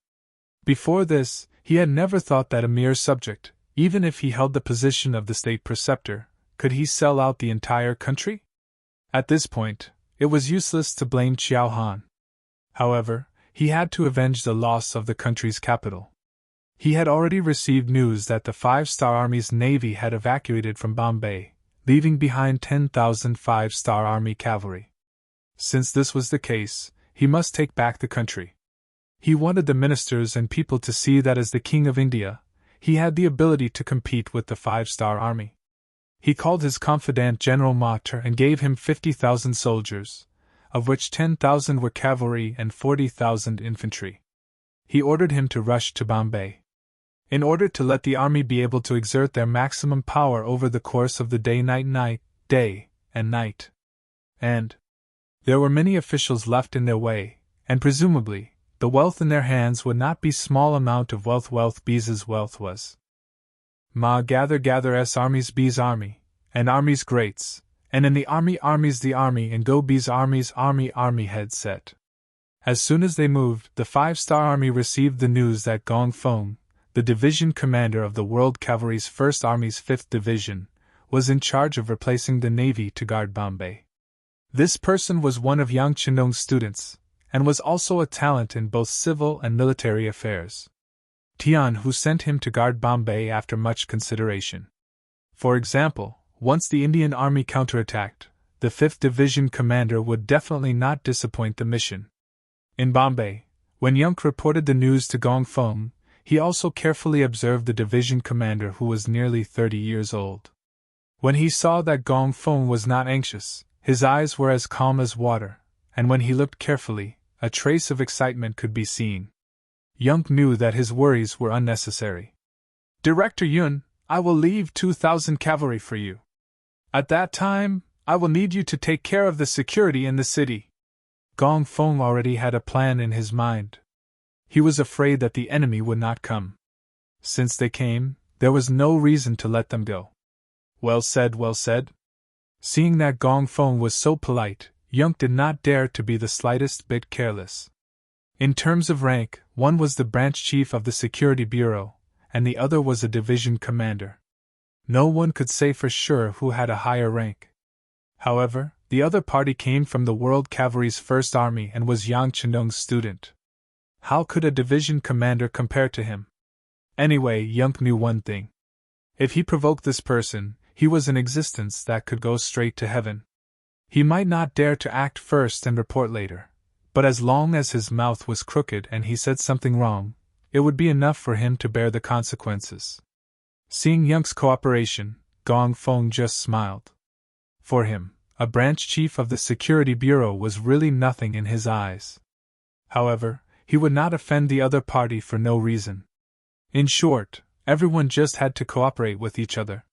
Before this, he had never thought that a mere subject, even if he held the position of the state preceptor, could he sell out the entire country? At this point, it was useless to blame Xiao Han. However, he had to avenge the loss of the country's capital. He had already received news that the 5-star Army's navy had evacuated from Bombay, leaving behind 10,000 5-star Army cavalry. Since this was the case, he must take back the country. He wanted the ministers and people to see that as the King of India, he had the ability to compete with the 5-star Army. He called his confidant General Mater and gave him 50,000 soldiers, of which 10,000 were cavalry and 40,000 infantry. He ordered him to rush to Bombay. In order to let the army be able to exert their maximum power over the course of the day and night. And there were many officials left in their way, and presumably, the wealth in their hands would not be small amount of wealth B's wealth was. Ma gather S armies B's army, and armies greats, and in the army armies the army and go B's armies army head set. As soon as they moved, the 5-star Army received the news that Gong Feng, the division commander of the World Cavalry's 1st Army's 5th Division, was in charge of replacing the Navy to guard Bombay. This person was one of Yang Chandong's students, and was also a talent in both civil and military affairs. Tian Hu sent him to guard Bombay after much consideration. For example, once the Indian Army counterattacked, the 5th Division commander would definitely not disappoint the mission. In Bombay, when Yunk reported the news to Gong Feng, he also carefully observed the division commander who was nearly 30 years old. When he saw that Gong Feng was not anxious, his eyes were as calm as water, and when he looked carefully, a trace of excitement could be seen. Young knew that his worries were unnecessary. Director Yun, I will leave 2,000 cavalry for you. At that time, I will need you to take care of the security in the city. Gong Feng already had a plan in his mind. He was afraid that the enemy would not come. Since they came, there was no reason to let them go. Well said, well said. Seeing that Gong Feng was so polite, Yunk did not dare to be the slightest bit careless. In terms of rank, one was the branch chief of the Security Bureau, and the other was a division commander. No one could say for sure who had a higher rank. However, the other party came from the World Cavalry's First Army and was Yang Chenung's student. How could a division commander compare to him? Anyway, Yunk knew one thing. If he provoked this person, he was an existence that could go straight to heaven. He might not dare to act first and report later, but as long as his mouth was crooked and he said something wrong, it would be enough for him to bear the consequences. Seeing Yunk's cooperation, Gong Feng just smiled. For him, a branch chief of the Security Bureau was really nothing in his eyes. However, he would not offend the other party for no reason. In short, everyone just had to cooperate with each other.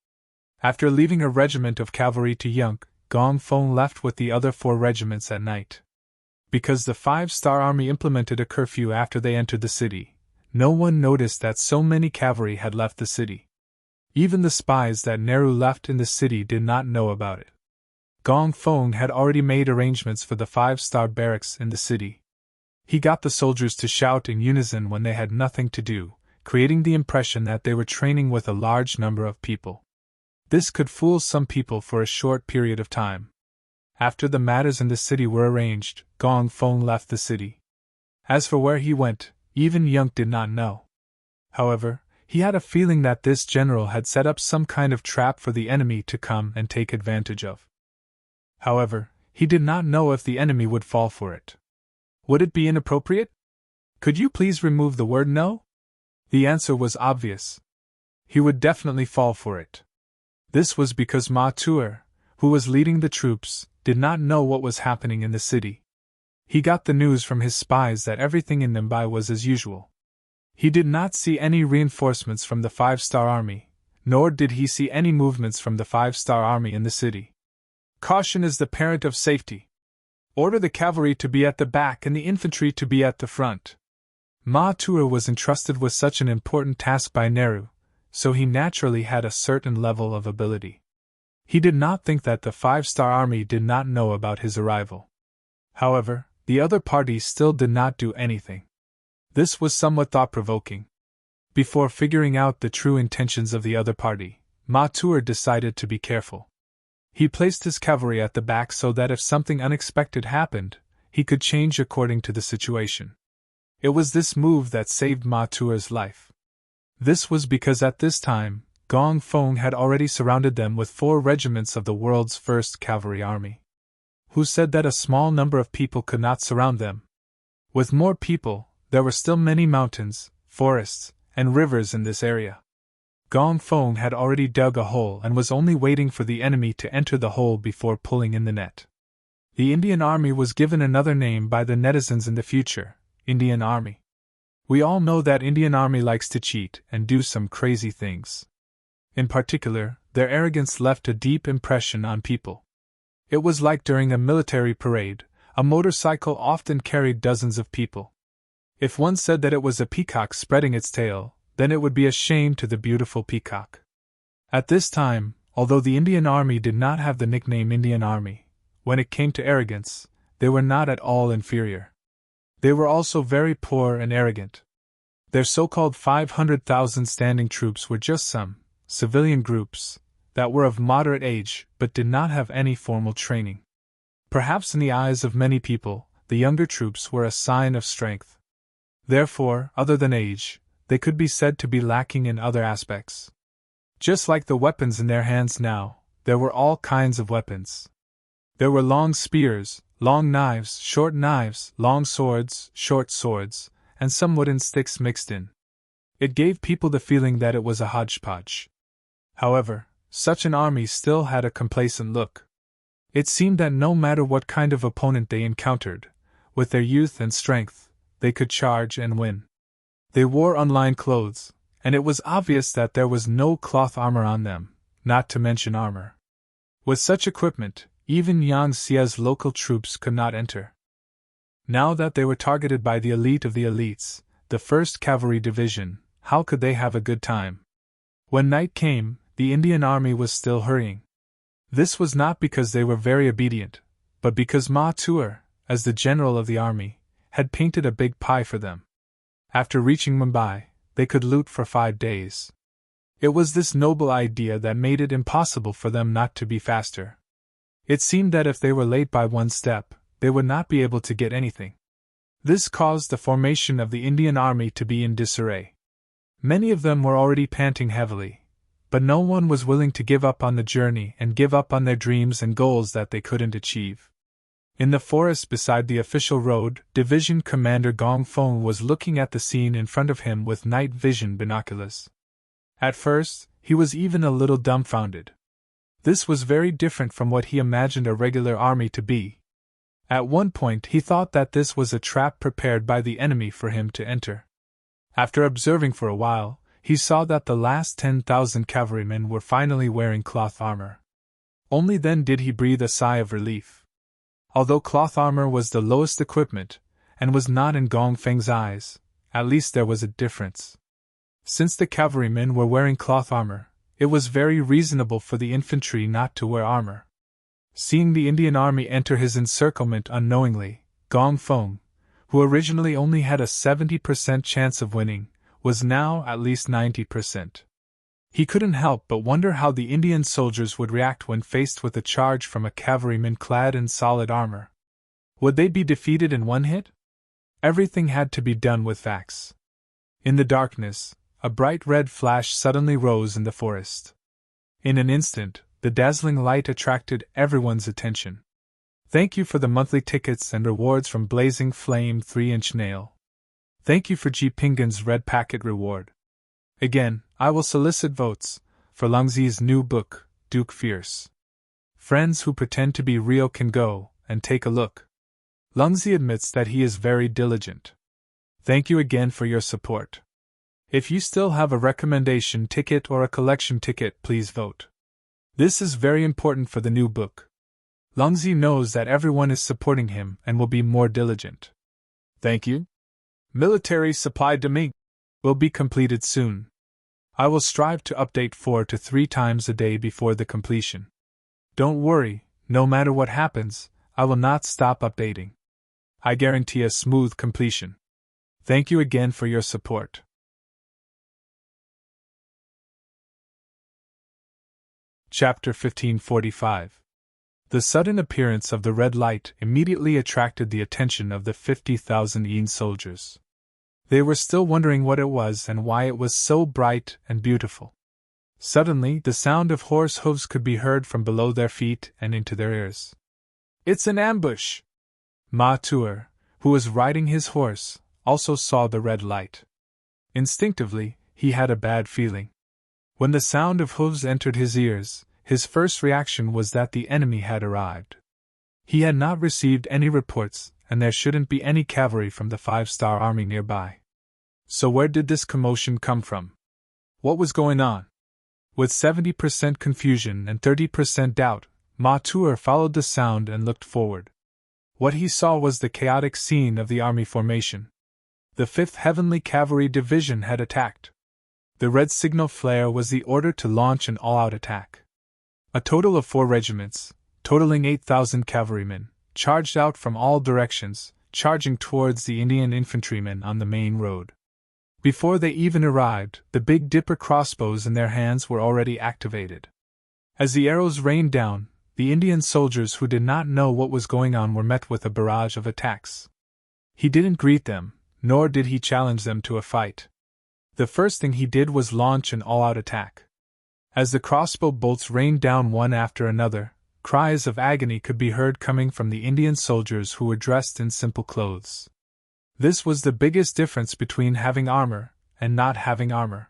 After leaving a regiment of cavalry to Yunk, Gong Feng left with the other 4 regiments at night. Because the 5-star army implemented a curfew after they entered the city, no one noticed that so many cavalry had left the city. Even the spies that Nehru left in the city did not know about it. Gong Feng had already made arrangements for the 5-star barracks in the city. He got the soldiers to shout in unison when they had nothing to do, creating the impression that they were training with a large number of people. This could fool some people for a short period of time. After the matters in the city were arranged, Gong Feng left the city. As for where he went, even Yunk did not know. However, he had a feeling that this general had set up some kind of trap for the enemy to come and take advantage of. However, he did not know if the enemy would fall for it. Would it be inappropriate? Could you please remove the word no? The answer was obvious. He would definitely fall for it. This was because Ma Tuer, who was leading the troops, did not know what was happening in the city. He got the news from his spies that everything in Mumbai was as usual. He did not see any reinforcements from the 5-star army, nor did he see any movements from the 5-star army in the city. Caution is the parent of safety. Order the cavalry to be at the back and the infantry to be at the front. Ma Tuer was entrusted with such an important task by Nehru, so he naturally had a certain level of ability. He did not think that the 5-star army did not know about his arrival. However, the other party still did not do anything. This was somewhat thought-provoking. Before figuring out the true intentions of the other party, Ma Tuer decided to be careful. He placed his cavalry at the back so that if something unexpected happened, he could change according to the situation. It was this move that saved Ma Tuer's life. This was because at this time, Gong Feng had already surrounded them with 4 regiments of the world's first cavalry army. Who said that a small number of people could not surround them? With more people, there were still many mountains, forests, and rivers in this area. Gong Feng had already dug a hole and was only waiting for the enemy to enter the hole before pulling in the net. The Indian Army was given another name by the netizens in the future, Indian Army. We all know that Indian Army likes to cheat and do some crazy things. In particular, their arrogance left a deep impression on people. It was like during a military parade, a motorcycle often carried dozens of people. If one said that it was a peacock spreading its tail, then it would be a shame to the beautiful peacock. At this time, although the Indian Army did not have the nickname Indian Army, when it came to arrogance, they were not at all inferior. They were also very poor and arrogant. Their so-called 500,000 standing troops were just some civilian groups that were of moderate age but did not have any formal training. Perhaps in the eyes of many people, the younger troops were a sign of strength. Therefore, other than age, they could be said to be lacking in other aspects. Just like the weapons in their hands now, there were all kinds of weapons. There were long spears, long knives, long swords, short swords, and some wooden sticks mixed in. It gave people the feeling that it was a hodgepodge. However, such an army still had a complacent look. It seemed that no matter what kind of opponent they encountered, with their youth and strength, they could charge and win. They wore unlined clothes, and it was obvious that there was no cloth armor on them, not to mention armor. With such equipment, even Yangtze's local troops could not enter. Now that they were targeted by the elite of the elites, the 1st Cavalry Division, how could they have a good time? When night came, the Indian army was still hurrying. This was not because they were very obedient, but because Ma Tuer, as the general of the army, had painted a big pie for them. After reaching Mumbai, they could loot for 5 days. It was this noble idea that made it impossible for them not to be faster. It seemed that if they were late by 1 step, they would not be able to get anything. This caused the formation of the Indian army to be in disarray. Many of them were already panting heavily, but no one was willing to give up on the journey and give up on their dreams and goals that they couldn't achieve. In the forest beside the official road, Division Commander Gong Feng was looking at the scene in front of him with night vision binoculars. At first, he was even a little dumbfounded. This was very different from what he imagined a regular army to be. At one point he thought that this was a trap prepared by the enemy for him to enter. After observing for a while, he saw that the last 10,000 cavalrymen were finally wearing cloth armor. Only then did he breathe a sigh of relief. Although cloth armor was the lowest equipment, and was not in Gong Feng's eyes, at least there was a difference. Since the cavalrymen were wearing cloth armor, it was very reasonable for the infantry not to wear armor. Seeing the Indian army enter his encirclement unknowingly, Gong Feng, who originally only had a 70% chance of winning, was now at least 90%. He couldn't help but wonder how the Indian soldiers would react when faced with a charge from a cavalryman clad in solid armor. Would they be defeated in one hit? Everything had to be done with facts. In the darkness, a bright red flash suddenly rose in the forest. In an instant, the dazzling light attracted everyone's attention. Thank you for the monthly tickets and rewards from Blazing Flame 3-inch Nail. Thank you for Ji Pingan's red packet reward. Again, I will solicit votes for Lungzi's new book, Duke Fierce. Friends who pretend to be real can go and take a look. Lungzi admits that he is very diligent. Thank you again for your support. If you still have a recommendation ticket or a collection ticket, please vote. This is very important for the new book. Lungzi knows that everyone is supporting him and will be more diligent. Thank you. Military supply to Ming will be completed soon. I will strive to update 4 to 3 times a day before the completion. Don't worry, no matter what happens, I will not stop updating. I guarantee a smooth completion. Thank you again for your support. Chapter 1545. The sudden appearance of the red light immediately attracted the attention of the 50,000 Yin soldiers. They were still wondering what it was and why it was so bright and beautiful. Suddenly, the sound of horse hooves could be heard from below their feet and into their ears. It's an ambush! Ma Tuer, who was riding his horse, also saw the red light. Instinctively, he had a bad feeling. When the sound of hooves entered his ears, his first reaction was that the enemy had arrived. He had not received any reports, and there shouldn't be any cavalry from the 5-star army nearby. So where did this commotion come from? What was going on? With 70% confusion and 30% doubt, Ma Tuer followed the sound and looked forward. What he saw was the chaotic scene of the army formation. The 5th Heavenly Cavalry Division had attacked. The red signal flare was the order to launch an all-out attack. A total of 4 regiments, totaling 8,000 cavalrymen, charged out from all directions, charging towards the Indian infantrymen on the main road. Before they even arrived, the Big Dipper crossbows in their hands were already activated. As the arrows rained down, the Indian soldiers who did not know what was going on were met with a barrage of attacks. He didn't greet them, nor did he challenge them to a fight. The first thing he did was launch an all-out attack. As the crossbow bolts rained down one after another, cries of agony could be heard coming from the Indian soldiers who were dressed in simple clothes. This was the biggest difference between having armor and not having armor.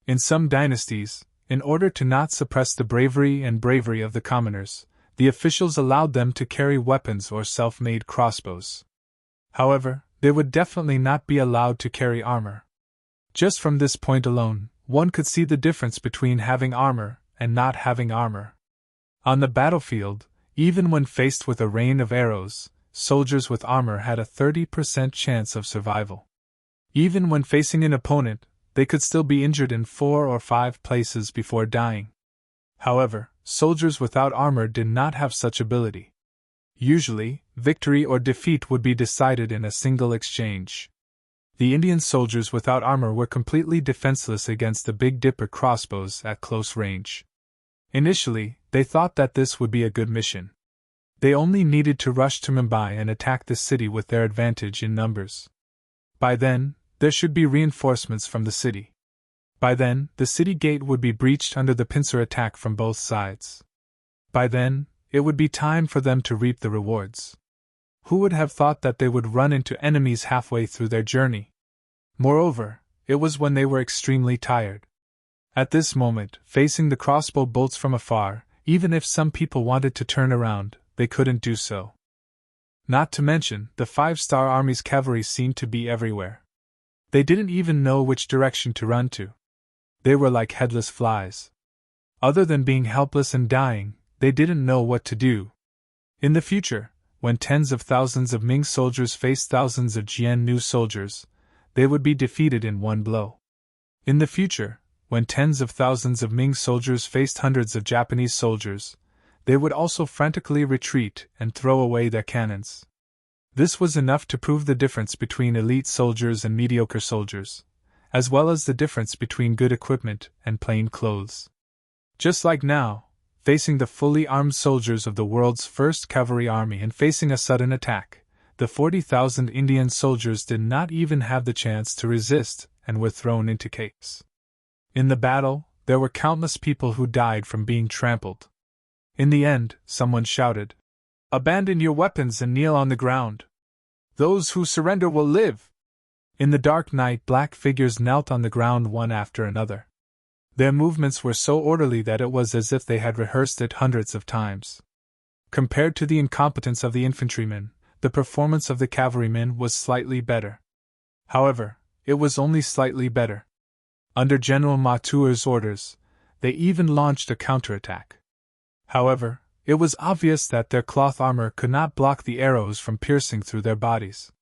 In some dynasties, in order to not suppress the bravery of the commoners, the officials allowed them to carry weapons or self-made crossbows. However, they would definitely not be allowed to carry armor. Just from this point alone, one could see the difference between having armor and not having armor. On the battlefield, even when faced with a rain of arrows, soldiers with armor had a 30% chance of survival. Even when facing an opponent, they could still be injured in 4 or 5 places before dying. However, soldiers without armor did not have such ability. Usually, victory or defeat would be decided in a single exchange. The Indian soldiers without armor were completely defenseless against the Big Dipper crossbows at close range. Initially, they thought that this would be a good mission. They only needed to rush to Mumbai and attack the city with their advantage in numbers. By then, there should be reinforcements from the city. By then, the city gate would be breached under the pincer attack from both sides. By then, it would be time for them to reap the rewards. Who would have thought that they would run into enemies halfway through their journey? Moreover, it was when they were extremely tired. At this moment, facing the crossbow bolts from afar, even if some people wanted to turn around, they couldn't do so. Not to mention, the 5-star Army's cavalry seemed to be everywhere. They didn't even know which direction to run to. They were like headless flies. Other than being helpless and dying, they didn't know what to do. In the future, when tens of thousands of Ming soldiers faced thousands of Jian soldiers, they would be defeated in one blow. In the future, when tens of thousands of Ming soldiers faced hundreds of Japanese soldiers, they would also frantically retreat and throw away their cannons. This was enough to prove the difference between elite soldiers and mediocre soldiers, as well as the difference between good equipment and plain clothes. Just like now, facing the fully armed soldiers of the world's first cavalry army and facing a sudden attack, the 40,000 Indian soldiers did not even have the chance to resist and were thrown into chaos. In the battle, there were countless people who died from being trampled. In the end, someone shouted, "Abandon your weapons and kneel on the ground. Those who surrender will live." In the dark night, black figures knelt on the ground one after another. Their movements were so orderly that it was as if they had rehearsed it hundreds of times. Compared to the incompetence of the infantrymen, the performance of the cavalrymen was slightly better. However, it was only slightly better. Under General Mature's orders, they even launched a counterattack. However, it was obvious that their cloth armor could not block the arrows from piercing through their bodies.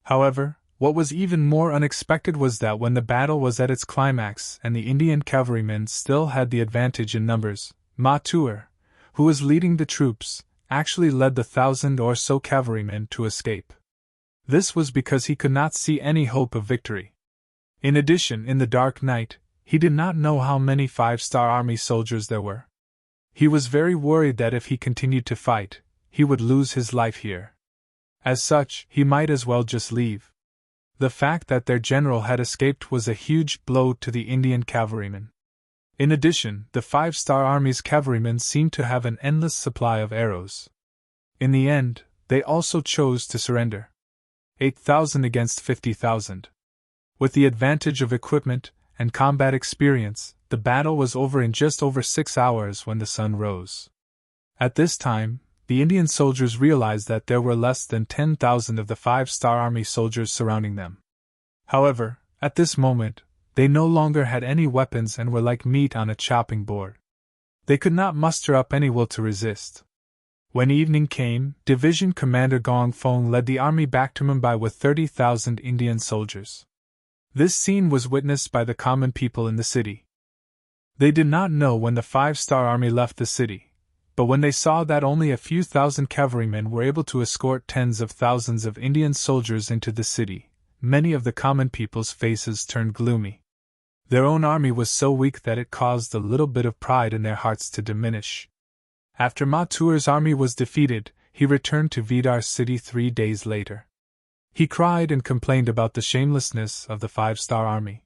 However, what was even more unexpected was that when the battle was at its climax and the Indian cavalrymen still had the advantage in numbers, Mature, who was leading the troops, actually led the 1,000 or so cavalrymen to escape. This was because he could not see any hope of victory. In addition, in the dark night, he did not know how many 5-star army soldiers there were. He was very worried that if he continued to fight, he would lose his life here. As such, he might as well just leave. The fact that their general had escaped was a huge blow to the Indian cavalrymen. In addition, the 5-star army's cavalrymen seemed to have an endless supply of arrows. In the end, they also chose to surrender. 8,000 against 50,000. With the advantage of equipment and combat experience, the battle was over in just over 6 hours when the sun rose. At this time, the Indian soldiers realized that there were less than 10,000 of the 5-star army soldiers surrounding them. However, at this moment, they no longer had any weapons and were like meat on a chopping board. They could not muster up any will to resist. When evening came, Division Commander Gong Fong led the army back to Mumbai with 30,000 Indian soldiers. This scene was witnessed by the common people in the city. They did not know when the 5-star army left the city, but when they saw that only a few thousand cavalrymen were able to escort tens of thousands of Indian soldiers into the city, many of the common people's faces turned gloomy. Their own army was so weak that it caused a little bit of pride in their hearts to diminish. After Mature's army was defeated, he returned to Vidar city 3 days later. He cried and complained about the shamelessness of the 5-star army.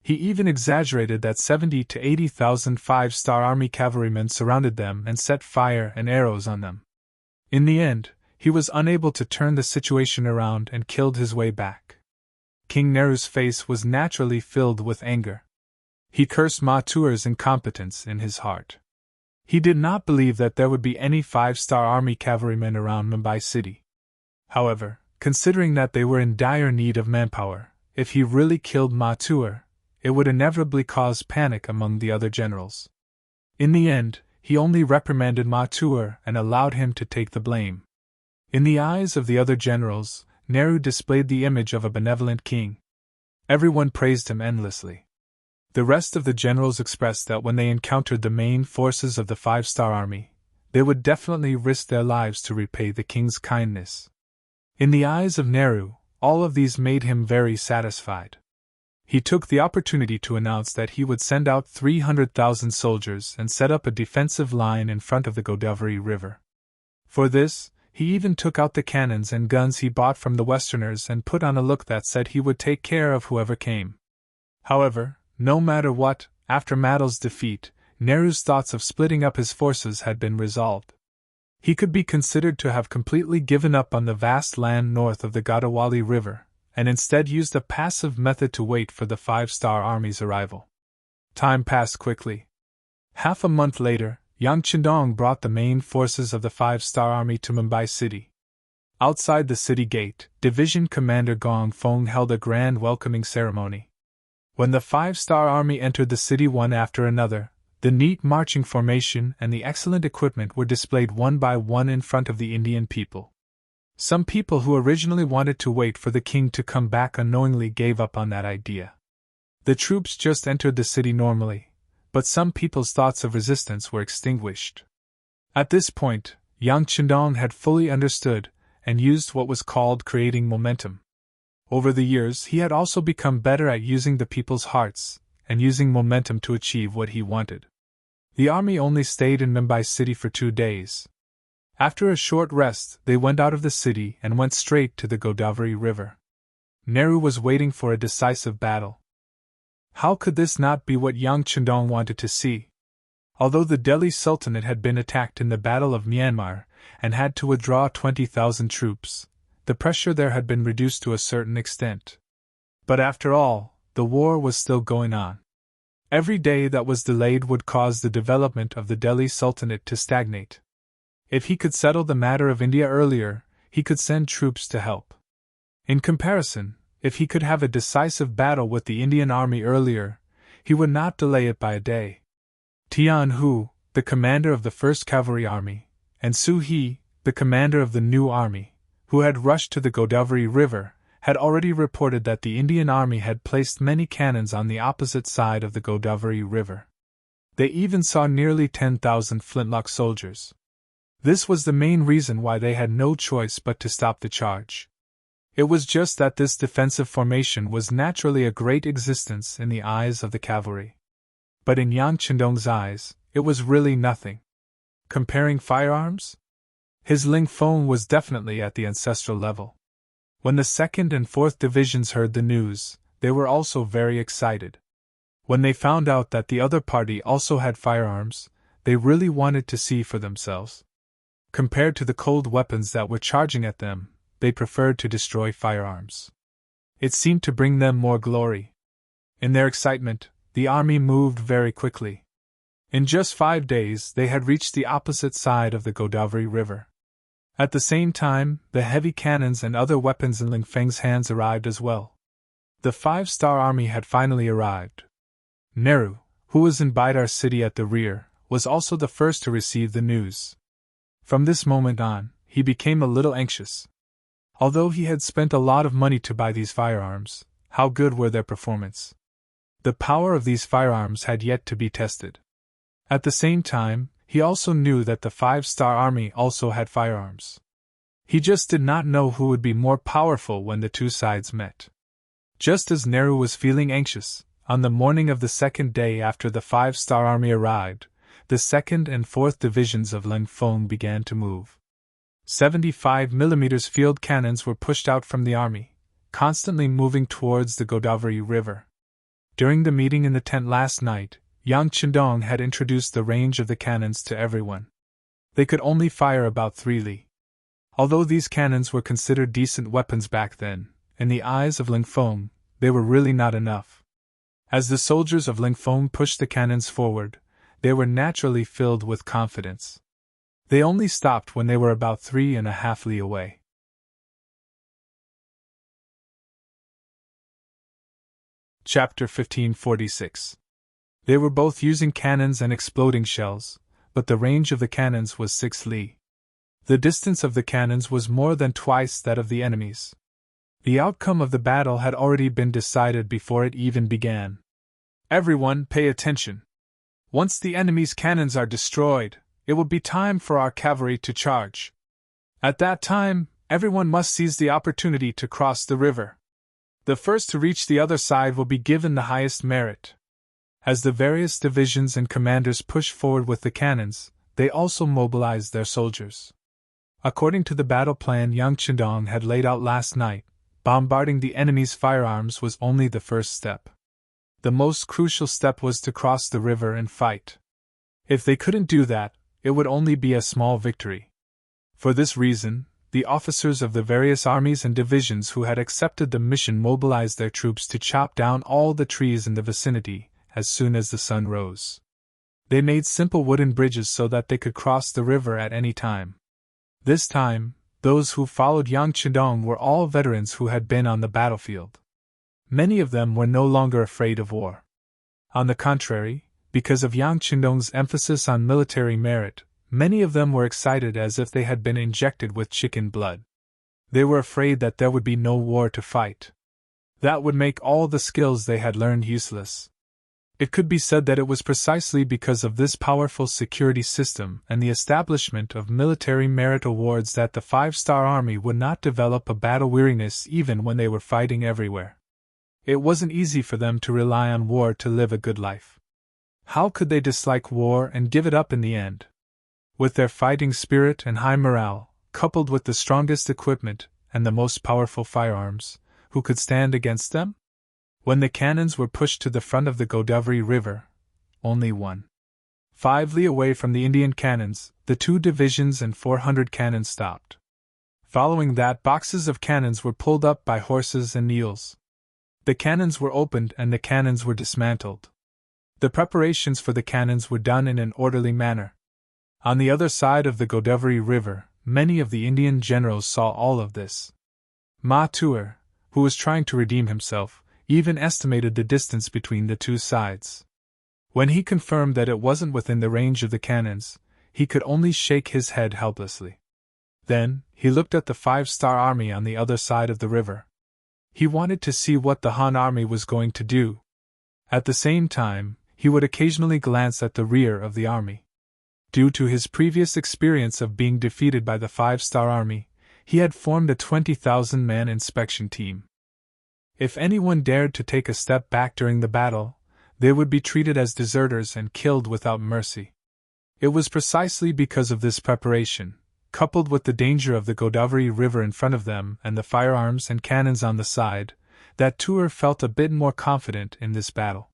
He even exaggerated that 70 to 80,000 5-star army cavalrymen surrounded them and set fire and arrows on them. In the end, he was unable to turn the situation around and killed his way back. King Nehru's face was naturally filled with anger. He cursed Mature's incompetence in his heart. He did not believe that there would be any 5-star army cavalrymen around Mumbai city. However, considering that they were in dire need of manpower, if he really killed Ma Tuer, it would inevitably cause panic among the other generals. In the end, he only reprimanded Ma Tuer and allowed him to take the blame. In the eyes of the other generals, Nehru displayed the image of a benevolent king. Everyone praised him endlessly. The rest of the generals expressed that when they encountered the main forces of the Five-Star Army, they would definitely risk their lives to repay the king's kindness. In the eyes of Nehru, all of these made him very satisfied. He took the opportunity to announce that he would send out 300,000 soldiers and set up a defensive line in front of the Godavari River. For this, he even took out the cannons and guns he bought from the Westerners and put on a look that said he would take care of whoever came. However, no matter what, after Madal's defeat, Nehru's thoughts of splitting up his forces had been resolved. He could be considered to have completely given up on the vast land north of the Godavari River, and instead used a passive method to wait for the Five-Star Army's arrival. Time passed quickly. Half a month later, Yang Chendong brought the main forces of the Five-Star Army to Mumbai city. Outside the city gate, Division Commander Gong Fong held a grand welcoming ceremony. When the Five-Star Army entered the city one after another, the neat marching formation and the excellent equipment were displayed one by one in front of the Indian people. Some people who originally wanted to wait for the king to come back unknowingly gave up on that idea. The troops just entered the city normally, but some people's thoughts of resistance were extinguished. At this point, Yang Chendong had fully understood and used what was called creating momentum. Over the years, he had also become better at using the people's hearts and using momentum to achieve what he wanted. The army only stayed in Mumbai city for 2 days. After a short rest, they went out of the city and went straight to the Godavari River. Nehru was waiting for a decisive battle. How could this not be what Yang Chendong wanted to see? Although the Delhi Sultanate had been attacked in the Battle of Myanmar and had to withdraw 20,000 troops, the pressure there had been reduced to a certain extent. But after all, the war was still going on. Every day that was delayed would cause the development of the Delhi Sultanate to stagnate. If he could settle the matter of India earlier, he could send troops to help. In comparison, if he could have a decisive battle with the Indian army earlier, he would not delay it by a day. Tian Hu, the commander of the 1st Cavalry Army, and Su He, the commander of the new army, who had rushed to the Godavari River, had already reported that the Indian army had placed many cannons on the opposite side of the Godavari River. They even saw nearly 10,000 flintlock soldiers. This was the main reason why they had no choice but to stop the charge. It was just that this defensive formation was naturally a great existence in the eyes of the cavalry. But in Yang Chendong's eyes, it was really nothing. Comparing firearms? His Ling Fong was definitely at the ancestral level. When the 2nd and 4th Divisions heard the news, they were also very excited. When they found out that the other party also had firearms, they really wanted to see for themselves. Compared to the cold weapons that were charging at them, they preferred to destroy firearms. It seemed to bring them more glory. In their excitement, the army moved very quickly. In just 5 days, they had reached the opposite side of the Godavari River. At the same time, the heavy cannons and other weapons in Ling Feng's hands arrived as well. The Five-Star Army had finally arrived. Nehru, who was in Bidar city at the rear, was also the first to receive the news. From this moment on, he became a little anxious. Although he had spent a lot of money to buy these firearms, how good were their performance? The power of these firearms had yet to be tested. At the same time, he also knew that the Five-Star Army also had firearms. He just did not know who would be more powerful when the two sides met. Just as Nehru was feeling anxious, on the morning of the 2nd day after the Five-Star Army arrived, the 2nd and 4th Divisions of Ling Fong began to move. 75mm field cannons were pushed out from the army, constantly moving towards the Godavari River. During the meeting in the tent last night, Yang Chendong had introduced the range of the cannons to everyone. They could only fire about 3 li. Although these cannons were considered decent weapons back then, in the eyes of Ling Fong, they were really not enough. As the soldiers of Ling Fong pushed the cannons forward, they were naturally filled with confidence. They only stopped when they were about 3.5 li away. Chapter 1546. They were both using cannons and exploding shells, but the range of the cannons was 6 li. The distance of the cannons was more than twice that of the enemy's. The outcome of the battle had already been decided before it even began. Everyone, pay attention. Once the enemy's cannons are destroyed, it will be time for our cavalry to charge. At that time, everyone must seize the opportunity to cross the river. The first to reach the other side will be given the highest merit. As the various divisions and commanders pushed forward with the cannons, they also mobilized their soldiers. According to the battle plan Yang Chindong had laid out last night, bombarding the enemy's firearms was only the first step. The most crucial step was to cross the river and fight. If they couldn't do that, it would only be a small victory. For this reason, the officers of the various armies and divisions who had accepted the mission mobilized their troops to chop down all the trees in the vicinity as soon as the sun rose. They made simple wooden bridges so that they could cross the river at any time. This time, those who followed Yang Chindong were all veterans who had been on the battlefield. Many of them were no longer afraid of war. On the contrary, because of Yang Chindong's emphasis on military merit, many of them were excited as if they had been injected with chicken blood. They were afraid that there would be no war to fight. That would make all the skills they had learned useless. It could be said that it was precisely because of this powerful security system and the establishment of military merit awards that the 5-star army would not develop a battle weariness even when they were fighting everywhere. It wasn't easy for them to rely on war to live a good life. How could they dislike war and give it up in the end? With their fighting spirit and high morale, coupled with the strongest equipment and the most powerful firearms, who could stand against them? When the cannons were pushed to the front of the Godavari River, only 1.5 li away from the Indian cannons, the 2 divisions and 400 cannons stopped. Following that, boxes of cannons were pulled up by horses and mules. The cannons were opened and the cannons were dismantled. The preparations for the cannons were done in an orderly manner. On the other side of the Godavari River, many of the Indian generals saw all of this. Ma Tuer, who was trying to redeem himself, even estimated the distance between the two sides. When he confirmed that it wasn't within the range of the cannons, he could only shake his head helplessly. Then, he looked at the 5-star army on the other side of the river. He wanted to see what the Han army was going to do. At the same time, he would occasionally glance at the rear of the army. Due to his previous experience of being defeated by the 5-star army, he had formed a 20,000-man inspection team. If anyone dared to take a step back during the battle, they would be treated as deserters and killed without mercy. It was precisely because of this preparation, coupled with the danger of the Godavari River in front of them and the firearms and cannons on the side, that Tuer felt a bit more confident in this battle.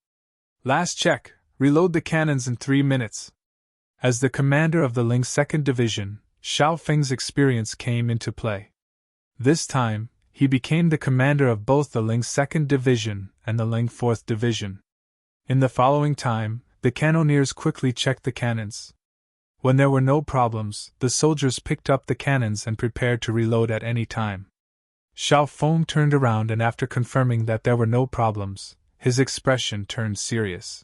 Last check, reload the cannons in 3 minutes. As the commander of the Ling 2nd Division, Xiao Feng's experience came into play. This time, he became the commander of both the Ling 2nd Division and the Ling 4th Division. In the following time, the cannoneers quickly checked the cannons. When there were no problems, the soldiers picked up the cannons and prepared to reload at any time. Xiao Feng turned around and after confirming that there were no problems, his expression turned serious.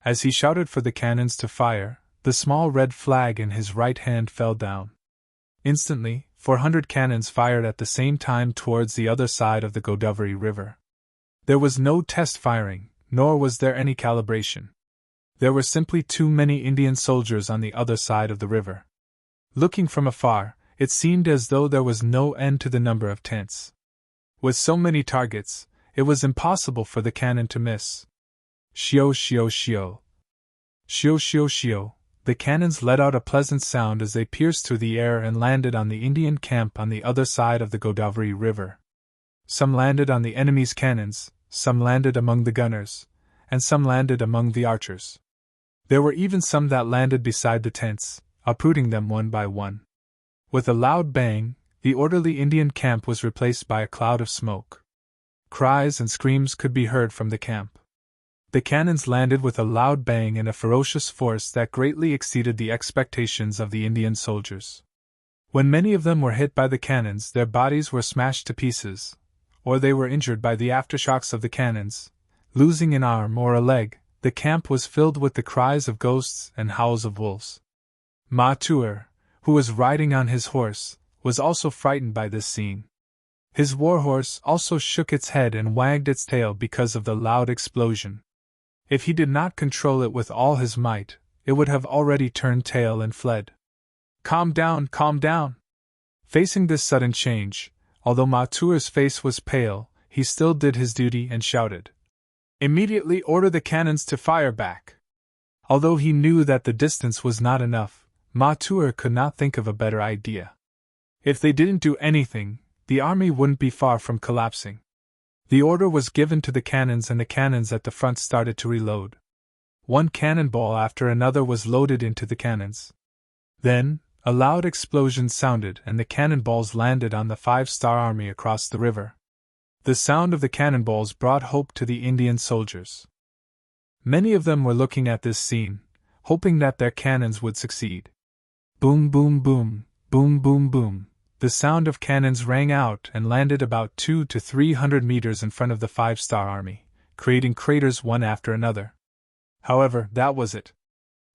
As he shouted for the cannons to fire, the small red flag in his right hand fell down. Instantly, 400 cannons fired at the same time towards the other side of the Godavari River. There was no test firing, nor was there any calibration. There were simply too many Indian soldiers on the other side of the river. Looking from afar, it seemed as though there was no end to the number of tents. With so many targets, it was impossible for the cannon to miss. Shio shio shio. Shio shio shio. The cannons let out a pleasant sound as they pierced through the air and landed on the Indian camp on the other side of the Godavari River. Some landed on the enemy's cannons, some landed among the gunners, and some landed among the archers. There were even some that landed beside the tents, uprooting them one by one. With a loud bang, the orderly Indian camp was replaced by a cloud of smoke. Cries and screams could be heard from the camp. The cannons landed with a loud bang in a ferocious force that greatly exceeded the expectations of the Indian soldiers. When many of them were hit by the cannons, their bodies were smashed to pieces, or they were injured by the aftershocks of the cannons, Losing an arm or a leg, the camp was filled with the cries of ghosts and howls of wolves. Ma Tuer, who was riding on his horse, was also frightened by this scene. His warhorse also shook its head and wagged its tail because of the loud explosion. If he did not control it with all his might, it would have already turned tail and fled. Calm down, calm down! Facing this sudden change, although Ma Tuer's face was pale, he still did his duty and shouted, "Immediately order the cannons to fire back!" Although he knew that the distance was not enough, Ma Tuer could not think of a better idea. If they didn't do anything, the army wouldn't be far from collapsing. The order was given to the cannons and the cannons at the front started to reload. One cannonball after another was loaded into the cannons. Then, a loud explosion sounded and the cannonballs landed on the 5-star army across the river. The sound of the cannonballs brought hope to the Indian soldiers. Many of them were looking at this scene, hoping that their cannons would succeed. Boom, boom, boom, boom, boom, boom. The sound of cannons rang out and landed about 200 to 300 meters in front of the 5-star army, creating craters one after another. However, that was it.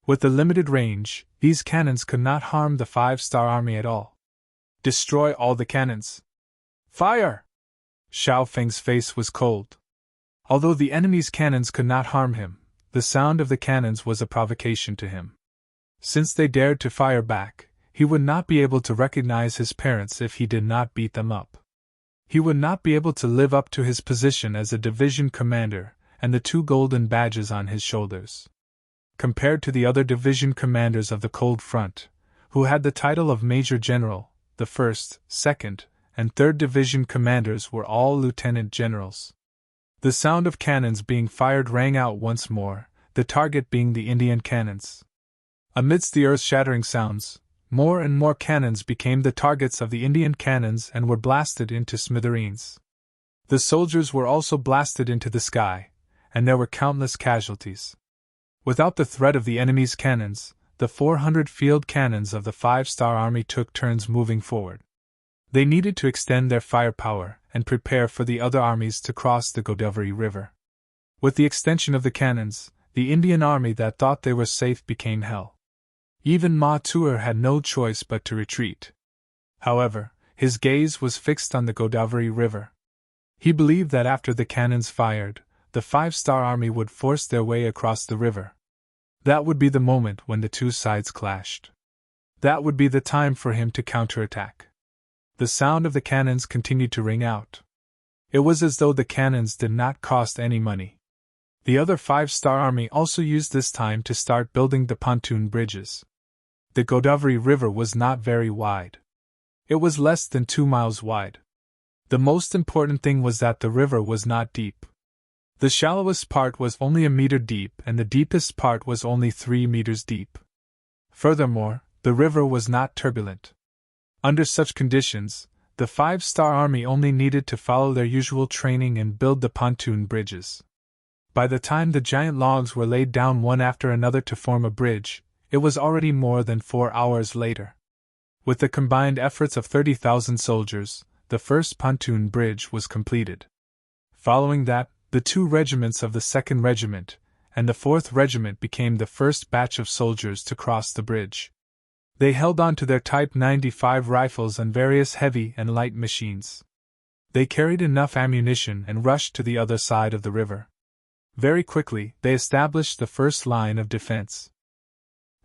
With the limited range, these cannons could not harm the 5-star army at all. Destroy all the cannons! Fire! Xiao Feng's face was cold. Although the enemy's cannons could not harm him, the sound of the cannons was a provocation to him. Since they dared to fire back, he would not be able to recognize his parents if he did not beat them up. He would not be able to live up to his position as a division commander and the 2 golden badges on his shoulders. Compared to the other division commanders of the Cold Front, who had the title of Major General, the 1st, 2nd, and 3rd Division commanders were all lieutenant generals. The sound of cannons being fired rang out once more, the target being the Indian cannons. Amidst the earth-shattering sounds, more and more cannons became the targets of the Indian cannons and were blasted into smithereens. The soldiers were also blasted into the sky, and there were countless casualties. Without the threat of the enemy's cannons, the 400 field cannons of the 5-star army took turns moving forward. They needed to extend their firepower and prepare for the other armies to cross the Godavari River. With the extension of the cannons, the Indian army that thought they were safe became hell. Even Ma Tuer had no choice but to retreat. However, his gaze was fixed on the Godavari River. He believed that after the cannons fired, the 5-star army would force their way across the river. That would be the moment when the 2 sides clashed. That would be the time for him to counterattack. The sound of the cannons continued to ring out. It was as though the cannons did not cost any money. The other 5-star army also used this time to start building the pontoon bridges. The Godavari River was not very wide. It was less than 2 miles wide. The most important thing was that the river was not deep. The shallowest part was only a meter deep and the deepest part was only 3 meters deep. Furthermore, the river was not turbulent. Under such conditions, the 5-star army only needed to follow their usual training and build the pontoon bridges. By the time the giant logs were laid down one after another to form a bridge, it was already more than 4 hours later. With the combined efforts of 30,000 soldiers, the first pontoon bridge was completed. Following that, the 2 regiments of the 2nd Regiment and the 4th Regiment became the first batch of soldiers to cross the bridge. They held on to their Type 95 rifles and various heavy and light machines. They carried enough ammunition and rushed to the other side of the river. Very quickly, they established the first line of defense.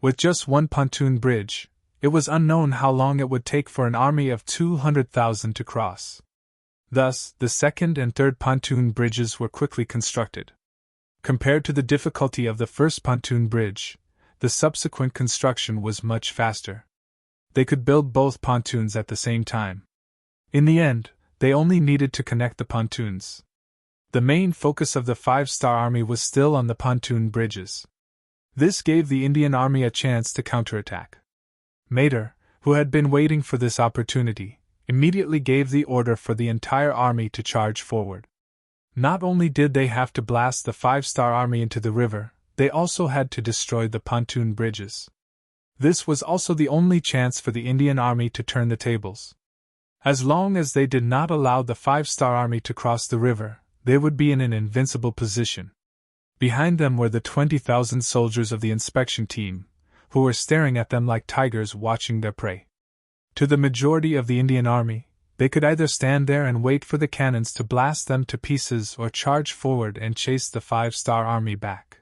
With just one pontoon bridge, it was unknown how long it would take for an army of 200,000 to cross. Thus, the 2nd and 3rd pontoon bridges were quickly constructed. Compared to the difficulty of the first pontoon bridge, the subsequent construction was much faster. They could build both pontoons at the same time. In the end, they only needed to connect the pontoons. The main focus of the 5-star army was still on the pontoon bridges. This gave the Indian army a chance to counterattack. Mater, who had been waiting for this opportunity, immediately gave the order for the entire army to charge forward. Not only did they have to blast the 5-star army into the river, they also had to destroy the pontoon bridges. This was also the only chance for the Indian army to turn the tables. As long as they did not allow the 5-star army to cross the river, they would be in an invincible position. Behind them were the 20,000 soldiers of the inspection team, who were staring at them like tigers watching their prey. To the majority of the Indian army, they could either stand there and wait for the cannons to blast them to pieces or charge forward and chase the 5-star army back.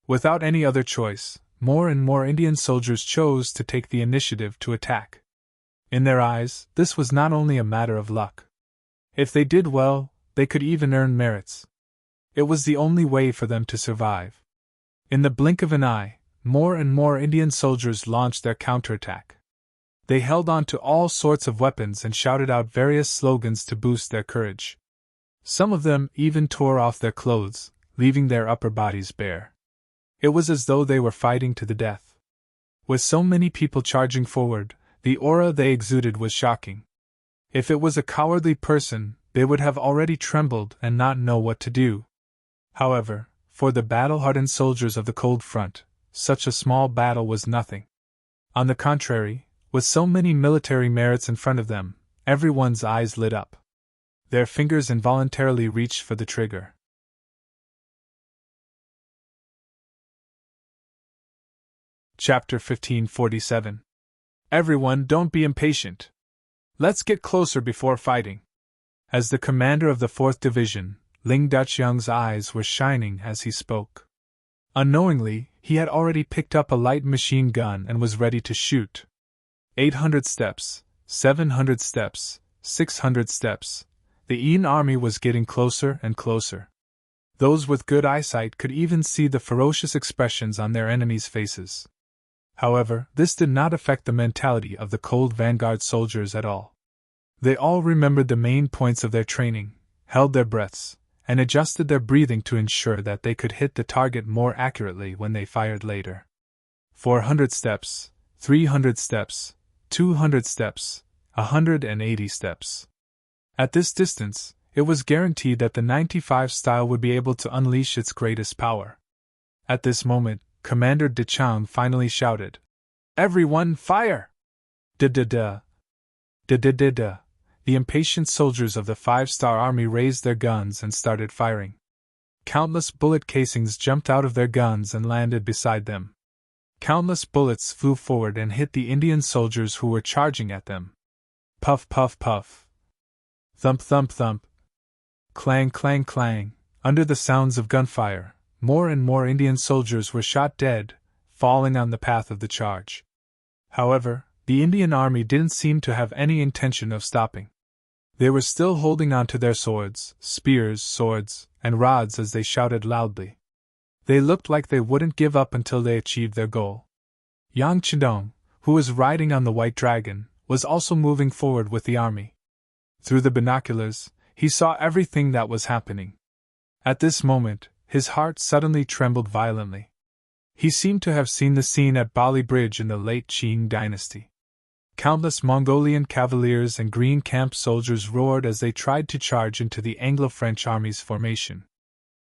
Without any other choice, more and more Indian soldiers chose to take the initiative to attack. In their eyes, this was not only a matter of luck. If they did well, they could even earn merits. It was the only way for them to survive. In the blink of an eye, more and more Indian soldiers launched their counterattack. They held on to all sorts of weapons and shouted out various slogans to boost their courage. Some of them even tore off their clothes, leaving their upper bodies bare. It was as though they were fighting to the death. With so many people charging forward, the aura they exuded was shocking. If it was a cowardly person, they would have already trembled and not know what to do. However, for the battle-hardened soldiers of the cold front, such a small battle was nothing. On the contrary, with so many military merits in front of them, everyone's eyes lit up. Their fingers involuntarily reached for the trigger. Chapter 1547. Everyone, don't be impatient. Let's get closer before fighting. As the commander of the 4th Division, Ling Dachyoung's eyes were shining as he spoke. Unknowingly, he had already picked up a light machine gun and was ready to shoot. 800 steps, 700 steps, 600 steps. The Yin army was getting closer and closer. Those with good eyesight could even see the ferocious expressions on their enemies' faces. However, this did not affect the mentality of the cold vanguard soldiers at all. They all remembered the main points of their training, held their breaths, and adjusted their breathing to ensure that they could hit the target more accurately when they fired later. 400 steps, 300 steps, 200 steps, 180 steps. At this distance, it was guaranteed that the 95 style would be able to unleash its greatest power. At this moment, Commander Dachang finally shouted, "Everyone, fire!" Da-da-da. Da-da-da-da. The impatient soldiers of the 5-star army raised their guns and started firing. Countless bullet casings jumped out of their guns and landed beside them. Countless bullets flew forward and hit the Indian soldiers who were charging at them. Puff, puff, puff. Thump, thump, thump. Clang, clang, clang. Under the sounds of gunfire, more and more Indian soldiers were shot dead, falling on the path of the charge. However, the Indian army didn't seem to have any intention of stopping. They were still holding on to their swords, spears, swords, and rods as they shouted loudly. They looked like they wouldn't give up until they achieved their goal. Yang Chidong, who was riding on the white dragon, was also moving forward with the army. Through the binoculars, he saw everything that was happening. At this moment, his heart suddenly trembled violently. He seemed to have seen the scene at Bali Bridge in the late Qing dynasty. Countless Mongolian cavaliers and green camp soldiers roared as they tried to charge into the Anglo-French army's formation.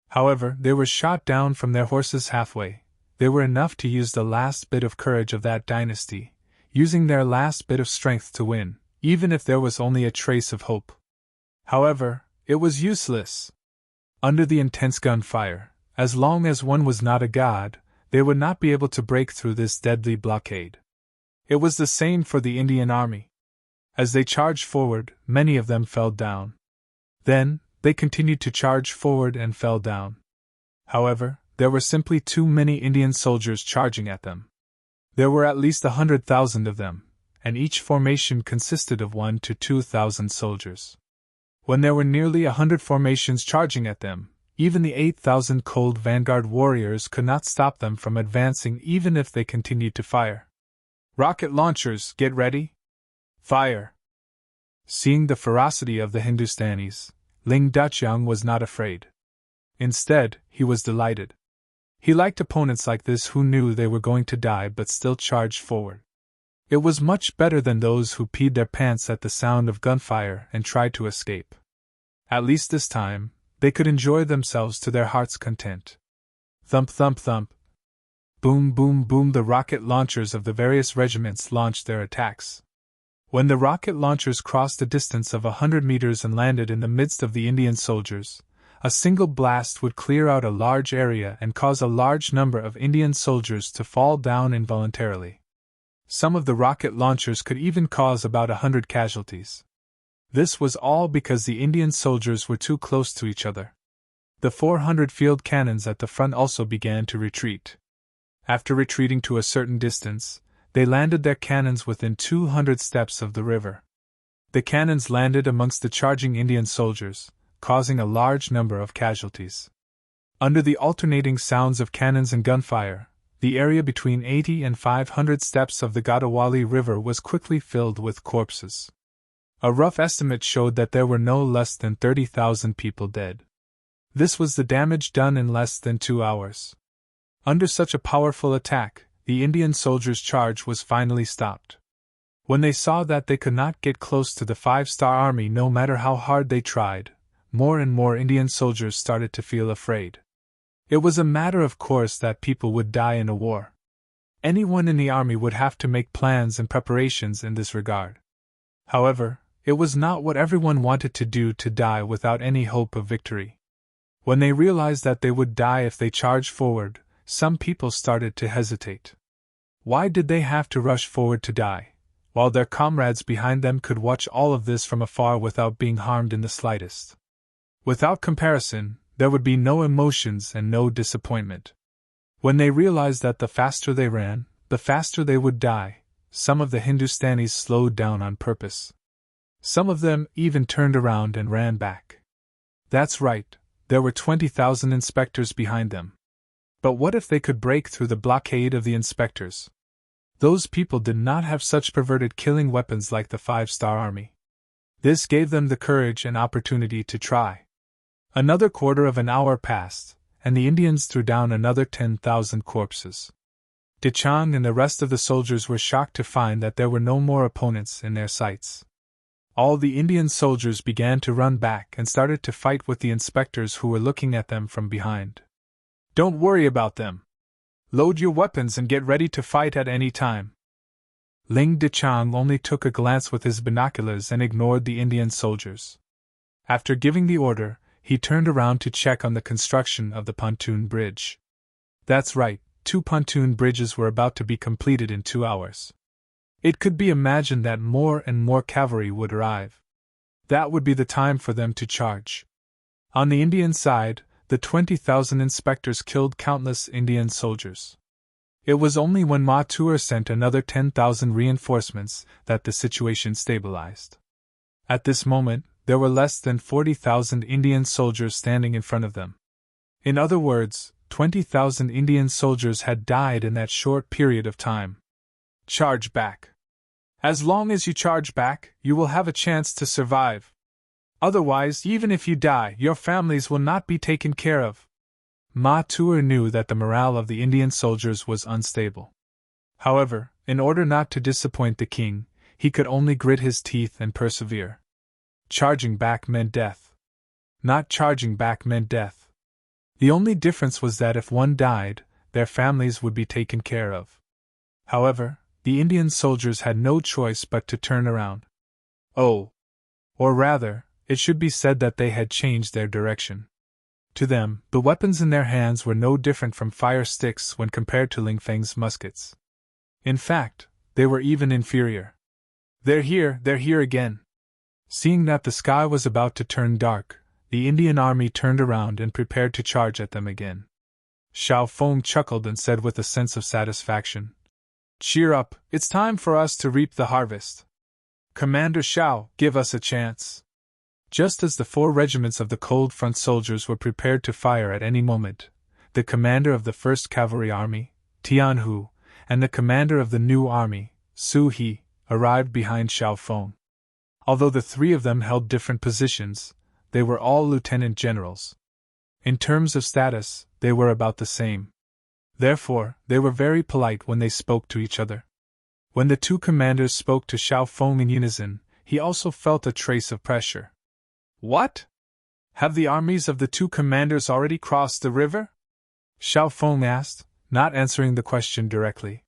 However, they were shot down from their horses halfway. They were enough to use the last bit of courage of that dynasty, using their last bit of strength to win, even if there was only a trace of hope. However, it was useless. Under the intense gunfire, as long as one was not a god, they would not be able to break through this deadly blockade. It was the same for the Indian army. As they charged forward, many of them fell down. Then, they continued to charge forward and fell down. However, there were simply too many Indian soldiers charging at them. There were at least 100,000 of them, and each formation consisted of 1,000 to 2,000 soldiers. When there were nearly 100 formations charging at them, even the 8,000 cold vanguard warriors could not stop them from advancing even if they continued to fire. "Rocket launchers, get ready! Fire!" Seeing the ferocity of the Hindustanis, Ling Dachyoung was not afraid. Instead, he was delighted. He liked opponents like this who knew they were going to die but still charged forward. It was much better than those who peed their pants at the sound of gunfire and tried to escape. At least this time, they could enjoy themselves to their heart's content. Thump, thump, thump. Boom, boom, boom. The rocket launchers of the various regiments launched their attacks. When the rocket launchers crossed a distance of 100 meters and landed in the midst of the Indian soldiers, a single blast would clear out a large area and cause a large number of Indian soldiers to fall down involuntarily. Some of the rocket launchers could even cause about 100 casualties. This was all because the Indian soldiers were too close to each other. The 400 field cannons at the front also began to retreat. After retreating to a certain distance, they landed their cannons within 200 steps of the river. The cannons landed amongst the charging Indian soldiers, causing a large number of casualties. Under the alternating sounds of cannons and gunfire, the area between 80 and 500 steps of the Godawali River was quickly filled with corpses. A rough estimate showed that there were no less than 30,000 people dead. This was the damage done in less than 2 hours. Under such a powerful attack, the Indian soldiers' charge was finally stopped. When they saw that they could not get close to the 5-star army no matter how hard they tried, more and more Indian soldiers started to feel afraid. It was a matter of course that people would die in a war. Anyone in the army would have to make plans and preparations in this regard. However, it was not what everyone wanted to do to die without any hope of victory. When they realized that they would die if they charged forward, some people started to hesitate. Why did they have to rush forward to die, while their comrades behind them could watch all of this from afar without being harmed in the slightest? Without comparison, there would be no emotions and no disappointment. When they realized that the faster they ran, the faster they would die, some of the Hindustanis slowed down on purpose. Some of them even turned around and ran back. That's right, there were 20,000 inspectors behind them. But what if they could break through the blockade of the inspectors? Those people did not have such perverted killing weapons like the 5-star army. This gave them the courage and opportunity to try. Another quarter of an hour passed, and the Indians threw down another 10,000 corpses. Dechang and the rest of the soldiers were shocked to find that there were no more opponents in their sights. All the Indian soldiers began to run back and started to fight with the inspectors who were looking at them from behind. Don't worry about them. Load your weapons and get ready to fight at any time. Ling Dechang only took a glance with his binoculars and ignored the Indian soldiers. After giving the order, he turned around to check on the construction of the pontoon bridge. That's right, 2 pontoon bridges were about to be completed in 2 hours. It could be imagined that more and more cavalry would arrive. That would be the time for them to charge. On the Indian side, the 20,000 inspectors killed countless Indian soldiers. It was only when Mathur sent another 10,000 reinforcements that the situation stabilized. At this moment, there were less than 40,000 Indian soldiers standing in front of them. In other words, 20,000 Indian soldiers had died in that short period of time. Charge back. As long as you charge back, you will have a chance to survive. Otherwise, even if you die, your families will not be taken care of. Mathur knew that the morale of the Indian soldiers was unstable. However, in order not to disappoint the king, he could only grit his teeth and persevere. Charging back meant death. Not charging back meant death. The only difference was that if one died, their families would be taken care of. However, the Indian soldiers had no choice but to turn around. Oh! Or rather, it should be said that they had changed their direction. To them, the weapons in their hands were no different from fire sticks when compared to Ling Feng's muskets. In fact, they were even inferior. They're here again. Seeing that the sky was about to turn dark, the Indian army turned around and prepared to charge at them again. Xiao Feng chuckled and said with a sense of satisfaction, "Cheer up, it's time for us to reap the harvest. Commander Xiao, give us a chance." Just as the 4 regiments of the Cold Front soldiers were prepared to fire at any moment, the commander of the 1st Cavalry Army, Tian Hu, and the commander of the new army, Su He, arrived behind Xiao Feng. Although the 3 of them held different positions, they were all lieutenant generals. In terms of status, they were about the same. Therefore, they were very polite when they spoke to each other. When the 2 commanders spoke to Xiao Feng in unison, he also felt a trace of pressure. What? Have the armies of the 2 commanders already crossed the river? Xiao Feng asked, not answering the question directly.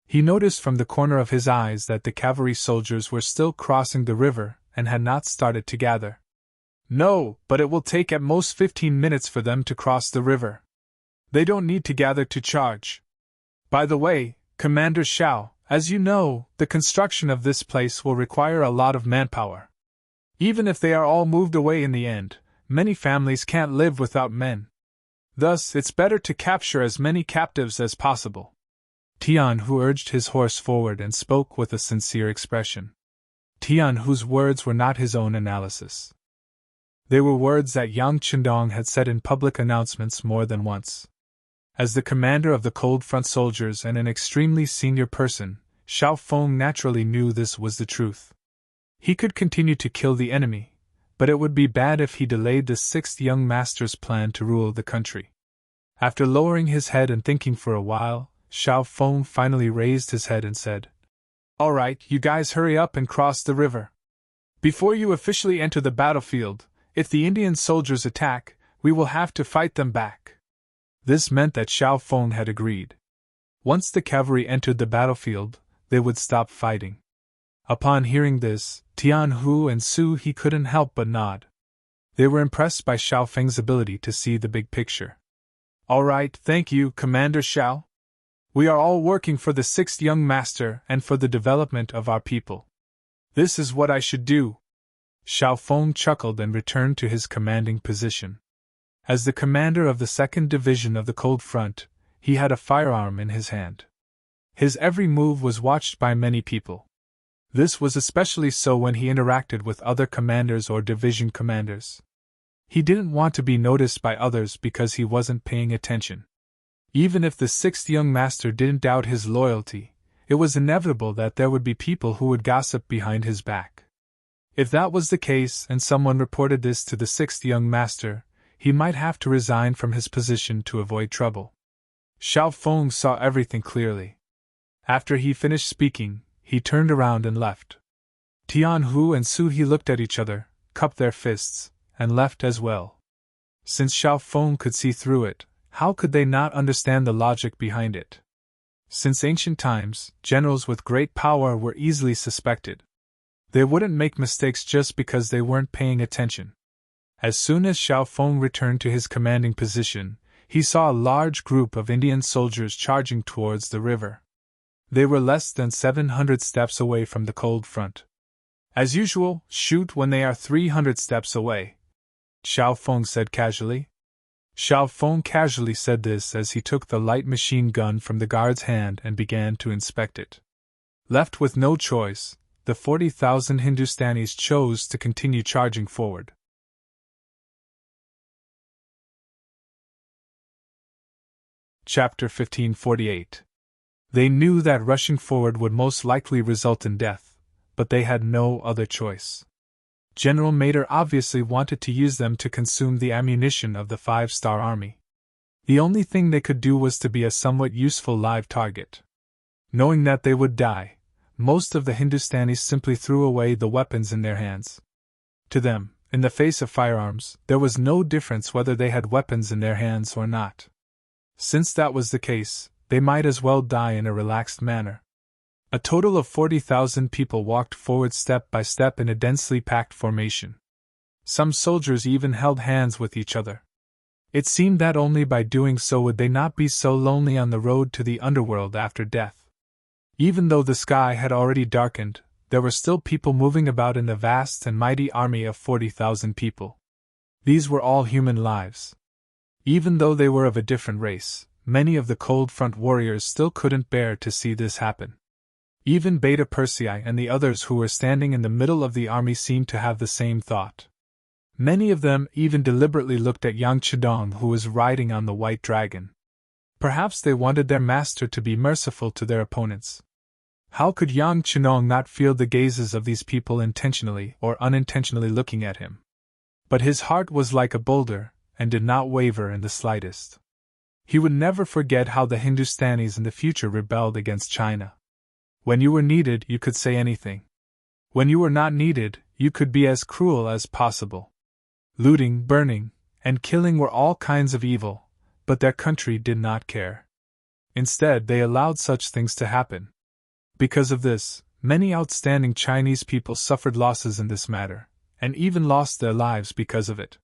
He noticed from the corner of his eyes that the cavalry soldiers were still crossing the river and had not started to gather. No, but it will take at most 15 minutes for them to cross the river. They don't need to gather to charge. By the way, Commander Xiao, as you know, the construction of this place will require a lot of manpower. Even if they are all moved away in the end, many families can't live without men. Thus, it's better to capture as many captives as possible. Tianhu urged his horse forward and spoke with a sincere expression. Tianhu's words were not his own analysis. They were words that Yang Chendong had said in public announcements more than once. As the commander of the Cold Front soldiers and an extremely senior person, Xiao Feng naturally knew this was the truth. He could continue to kill the enemy, but it would be bad if he delayed the sixth young master's plan to rule the country. After lowering his head and thinking for a while, Xiao Feng finally raised his head and said, "All right, you guys hurry up and cross the river. Before you officially enter the battlefield, if the Indian soldiers attack, we will have to fight them back." This meant that Xiao Feng had agreed. Once the cavalry entered the battlefield, they would stop fighting. Upon hearing this, Tianhu and Su He couldn't help but nod. They were impressed by Xiao Feng's ability to see the big picture. "All right, thank you, Commander Xiao. We are all working for the sixth young master and for the development of our people. This is what I should do." Xiao Feng chuckled and returned to his commanding position. As the commander of the 2nd Division of the Cold Front, he had a firearm in his hand. His every move was watched by many people. This was especially so when he interacted with other commanders or division commanders. He didn't want to be noticed by others because he wasn't paying attention. Even if the 6th young master didn't doubt his loyalty, it was inevitable that there would be people who would gossip behind his back. If that was the case and someone reported this to the 6th young master, he might have to resign from his position to avoid trouble. Xiao Feng saw everything clearly. After he finished speaking, he turned around and left. Tianhu and Su He looked at each other, cupped their fists, and left as well. Since Xiao Feng could see through it, how could they not understand the logic behind it? Since ancient times, generals with great power were easily suspected. They wouldn't make mistakes just because they weren't paying attention. As soon as Xiao Feng returned to his commanding position, he saw a large group of Indian soldiers charging towards the river. They were less than 700 steps away from the Cold Front. "As usual, shoot when they are 300 steps away," Xiao Feng said casually. Xiao Feng casually said this as he took the light machine gun from the guard's hand and began to inspect it. Left with no choice, the 40,000 Hindustanis chose to continue charging forward. Chapter 1548. They knew that rushing forward would most likely result in death, but they had no other choice. General Mater obviously wanted to use them to consume the ammunition of the 5-star army. The only thing they could do was to be a somewhat useful live target. Knowing that they would die, most of the Hindustanis simply threw away the weapons in their hands. To them, in the face of firearms, there was no difference whether they had weapons in their hands or not. Since that was the case, they might as well die in a relaxed manner. A total of 40,000 people walked forward step by step in a densely packed formation. Some soldiers even held hands with each other. It seemed that only by doing so would they not be so lonely on the road to the underworld after death. Even though the sky had already darkened, there were still people moving about in the vast and mighty army of 40,000 people. These were all human lives. Even though they were of a different race, many of the Cold Front warriors still couldn't bear to see this happen. Even Beta Persei and the others who were standing in the middle of the army seemed to have the same thought. Many of them even deliberately looked at Yang Chidong, who was riding on the white dragon. Perhaps they wanted their master to be merciful to their opponents. How could Yang Chidong not feel the gazes of these people intentionally or unintentionally looking at him? But his heart was like a boulder, and did not waver in the slightest. He would never forget how the Hindustanis in the future rebelled against China. When you were needed, you could say anything. When you were not needed, you could be as cruel as possible. Looting, burning, and killing were all kinds of evil, but their country did not care. Instead, they allowed such things to happen. Because of this, many outstanding Chinese people suffered losses in this matter, and even lost their lives because of it.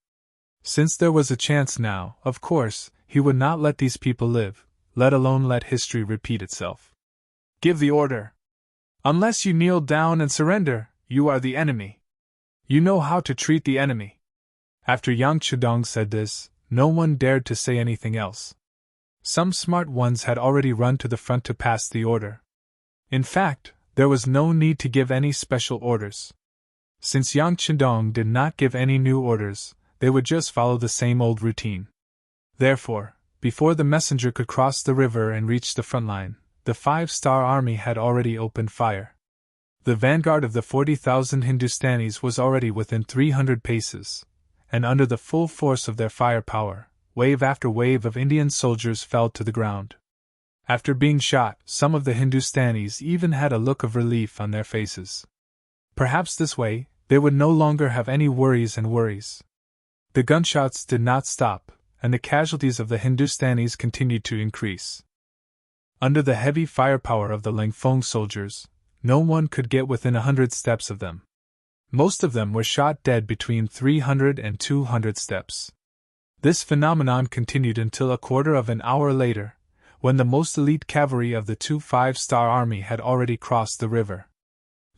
Since there was a chance now, of course, he would not let these people live, let alone let history repeat itself. Give the order! Unless you kneel down and surrender, you are the enemy. You know how to treat the enemy. After Yang Chudong said this, no one dared to say anything else. Some smart ones had already run to the front to pass the order. In fact, there was no need to give any special orders. Since Yang Chudong did not give any new orders, they would just follow the same old routine. Therefore, before the messenger could cross the river and reach the front line, the 5-star army had already opened fire. The vanguard of the 40,000 Hindustanis was already within 300 paces, and under the full force of their firepower, wave after wave of Indian soldiers fell to the ground. After being shot, some of the Hindustanis even had a look of relief on their faces. Perhaps this way, they would no longer have any worries. The gunshots did not stop, and the casualties of the Hindustanis continued to increase. Under the heavy firepower of the Langfeng soldiers, no one could get within 100 steps of them. Most of them were shot dead between 300 and 200 steps. This phenomenon continued until a quarter of an hour later, when the most elite cavalry of the 5-star army had already crossed the river.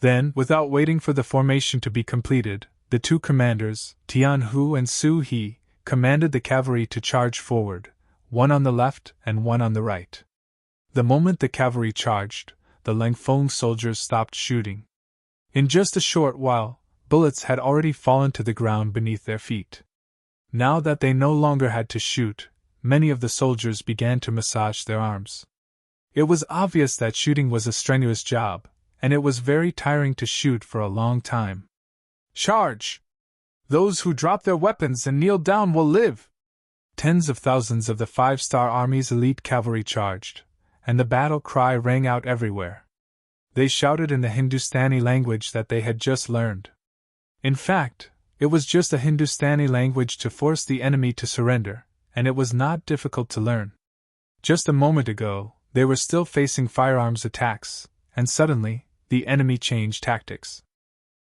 Then, without waiting for the formation to be completed, the two commanders, Tian Hu and Su He, commanded the cavalry to charge forward, one on the left and one on the right. The moment the cavalry charged, the Langfeng soldiers stopped shooting. In just a short while, bullets had already fallen to the ground beneath their feet. Now that they no longer had to shoot, many of the soldiers began to massage their arms. It was obvious that shooting was a strenuous job, and it was very tiring to shoot for a long time. Charge! Those who drop their weapons and kneel down will live! Tens of thousands of the 5-star army's elite cavalry charged, and the battle cry rang out everywhere. They shouted in the Hindustani language that they had just learned. In fact, it was just a Hindustani language to force the enemy to surrender, and it was not difficult to learn. Just a moment ago, they were still facing firearms attacks, and suddenly, the enemy changed tactics.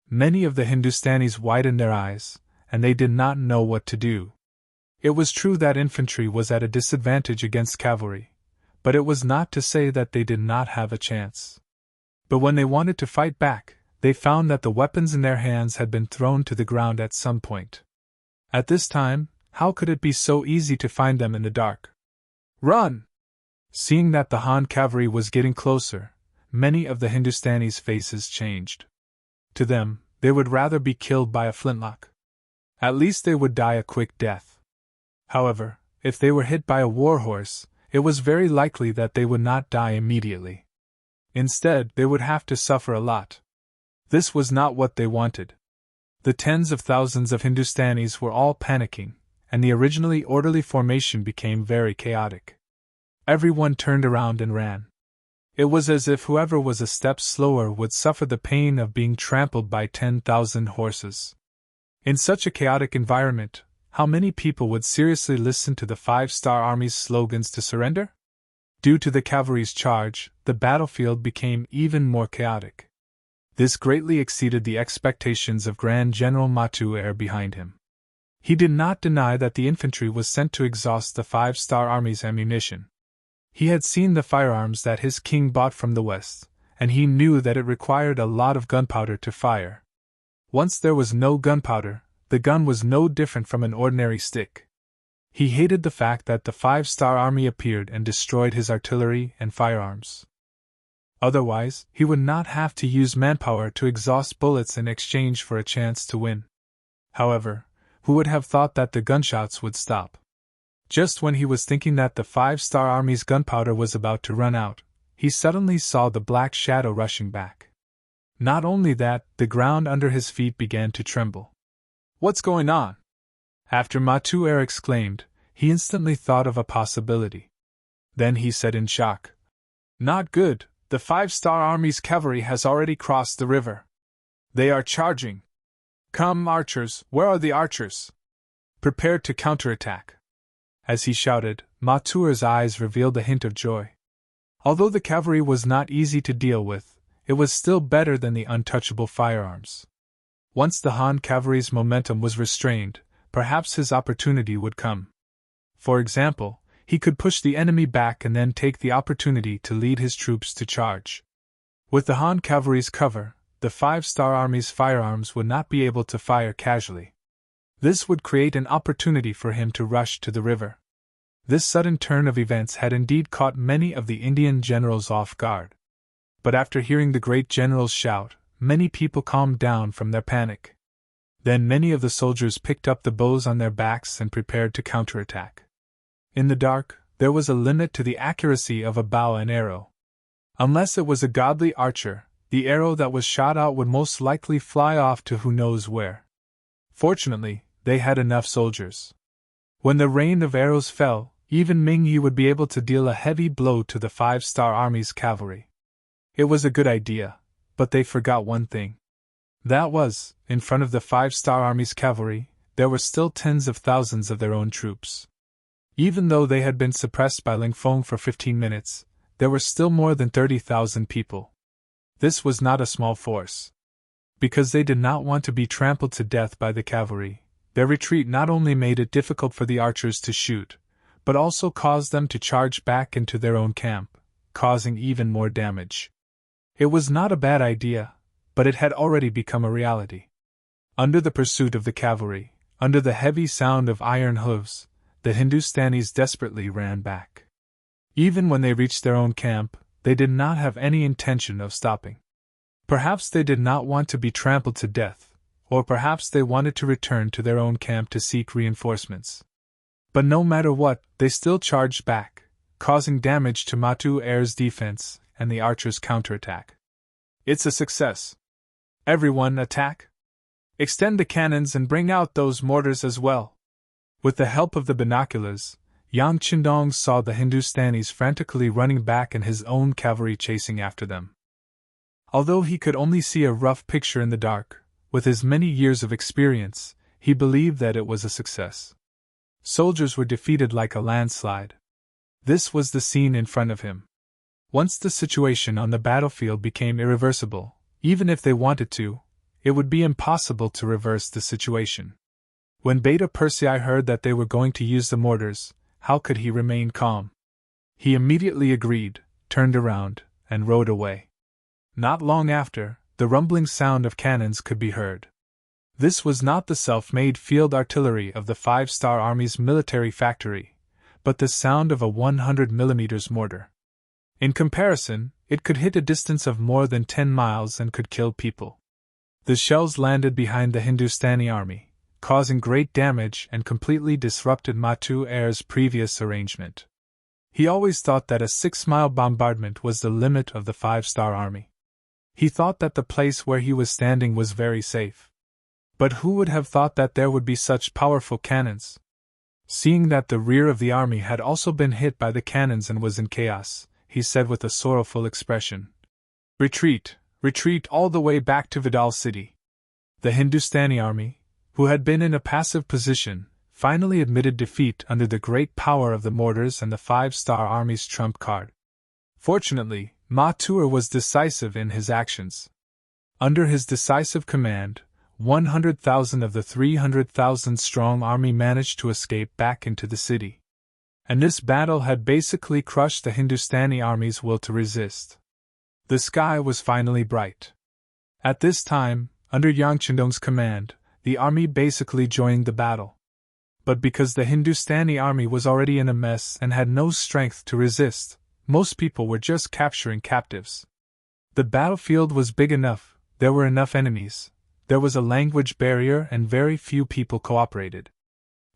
Many of the Hindustanis widened their eyes, and they did not know what to do. It was true that infantry was at a disadvantage against cavalry, but it was not to say that they did not have a chance. But when they wanted to fight back, they found that the weapons in their hands had been thrown to the ground at some point. At this time, how could it be so easy to find them in the dark? Run! Seeing that the Han cavalry was getting closer, many of the Hindustanis' faces changed. To them, they would rather be killed by a flintlock. At least they would die a quick death. However, if they were hit by a warhorse, it was very likely that they would not die immediately. Instead, they would have to suffer a lot. This was not what they wanted. The tens of thousands of Hindustanis were all panicking, and the originally orderly formation became very chaotic. Everyone turned around and ran. It was as if whoever was a step slower would suffer the pain of being trampled by 10,000 horses. In such a chaotic environment, how many people would seriously listen to the 5-star army's slogans to surrender? Due to the cavalry's charge, the battlefield became even more chaotic. This greatly exceeded the expectations of Grand General Matuer behind him. He did not deny that the infantry was sent to exhaust the 5-star army's ammunition. He had seen the firearms that his king bought from the west, and he knew that it required a lot of gunpowder to fire. Once there was no gunpowder, the gun was no different from an ordinary stick. He hated the fact that the 5-star army appeared and destroyed his artillery and firearms. Otherwise, he would not have to use manpower to exhaust bullets in exchange for a chance to win. However, who would have thought that the gunshots would stop? Just when he was thinking that the 5-star army's gunpowder was about to run out, he suddenly saw the black shadow rushing back. Not only that, the ground under his feet began to tremble. What's going on? After Matuer exclaimed, he instantly thought of a possibility. Then he said in shock, "Not good, the 5-star army's cavalry has already crossed the river. They are charging. Come, archers, where are the archers? Prepare to counterattack." As he shouted, Matuer's eyes revealed a hint of joy. Although the cavalry was not easy to deal with, it was still better than the untouchable firearms. Once the Han cavalry's momentum was restrained, perhaps his opportunity would come. For example, he could push the enemy back and then take the opportunity to lead his troops to charge. With the Han cavalry's cover, the Five-Star Army's firearms would not be able to fire casually. This would create an opportunity for him to rush to the river. This sudden turn of events had indeed caught many of the Indian generals off guard. But after hearing the great general's shout, many people calmed down from their panic. Then many of the soldiers picked up the bows on their backs and prepared to counterattack. In the dark, there was a limit to the accuracy of a bow and arrow. Unless it was a godly archer, the arrow that was shot out would most likely fly off to who knows where. Fortunately, they had enough soldiers. When the rain of arrows fell, even Ming would be able to deal a heavy blow to the Five-Star Army's cavalry. It was a good idea, but they forgot one thing. That was, in front of the Five-Star Army's cavalry, there were still tens of thousands of their own troops. Even though they had been suppressed by Ling Feng for 15 minutes, there were still more than 30,000 people. This was not a small force. Because they did not want to be trampled to death by the cavalry, their retreat not only made it difficult for the archers to shoot, but also caused them to charge back into their own camp, causing even more damage. It was not a bad idea, but it had already become a reality. Under the pursuit of the cavalry, under the heavy sound of iron hooves, the Hindustanis desperately ran back. Even when they reached their own camp, they did not have any intention of stopping. Perhaps they did not want to be trampled to death, or perhaps they wanted to return to their own camp to seek reinforcements. But no matter what, they still charged back, causing damage to Matu Air's defense and the archers' counterattack. It's a success. Everyone attack! Extend the cannons and bring out those mortars as well. With the help of the binoculars, Yang Qindong saw the Hindustanis frantically running back and his own cavalry chasing after them. Although he could only see a rough picture in the dark, with his many years of experience, he believed that it was a success. Soldiers were defeated like a landslide. This was the scene in front of him. Once the situation on the battlefield became irreversible, even if they wanted to, it would be impossible to reverse the situation. When Beta Persei heard that they were going to use the mortars, how could he remain calm? He immediately agreed, turned around, and rode away. Not long after, the rumbling sound of cannons could be heard. This was not the self-made field artillery of the Five-Star Army's military factory, but the sound of a 100mm mortar. In comparison, it could hit a distance of more than 10 miles and could kill people. The shells landed behind the Hindustani army, causing great damage and completely disrupted Matu Air's previous arrangement. He always thought that a 6-mile bombardment was the limit of the Five-Star Army. He thought that the place where he was standing was very safe. But who would have thought that there would be such powerful cannons? Seeing that the rear of the army had also been hit by the cannons and was in chaos, he said with a sorrowful expression, "Retreat, retreat all the way back to Vidal City." The Hindustani army, who had been in a passive position, finally admitted defeat under the great power of the mortars and the Five-Star Army's trump card. Fortunately, Ma Tuer was decisive in his actions. Under his decisive command, 100,000 of the 300,000-strong army managed to escape back into the city. And this battle had basically crushed the Hindustani army's will to resist. The sky was finally bright. At this time, under Yang Qindong's command, the army basically joined the battle. But because the Hindustani army was already in a mess and had no strength to resist, most people were just capturing captives. The battlefield was big enough, there were enough enemies, there was a language barrier and very few people cooperated.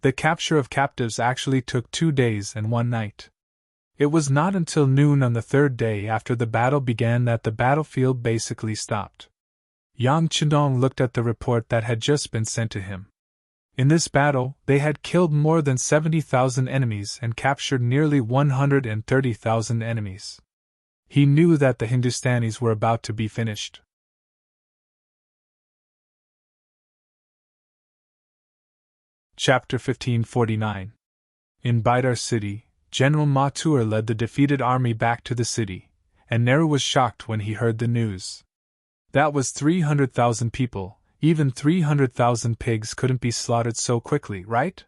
The capture of captives actually took 2 days and 1 night. It was not until noon on the 3rd day after the battle began that the battlefield basically stopped. Yang Qindong looked at the report that had just been sent to him. In this battle, they had killed more than 70,000 enemies and captured nearly 130,000 enemies. He knew that the Hindustanis were about to be finished. Chapter 1549. In Bidar city, General Ma Tuer led the defeated army back to the city, and Nehru was shocked when he heard the news. That was 300,000 people, even 300,000 pigs couldn't be slaughtered so quickly, right?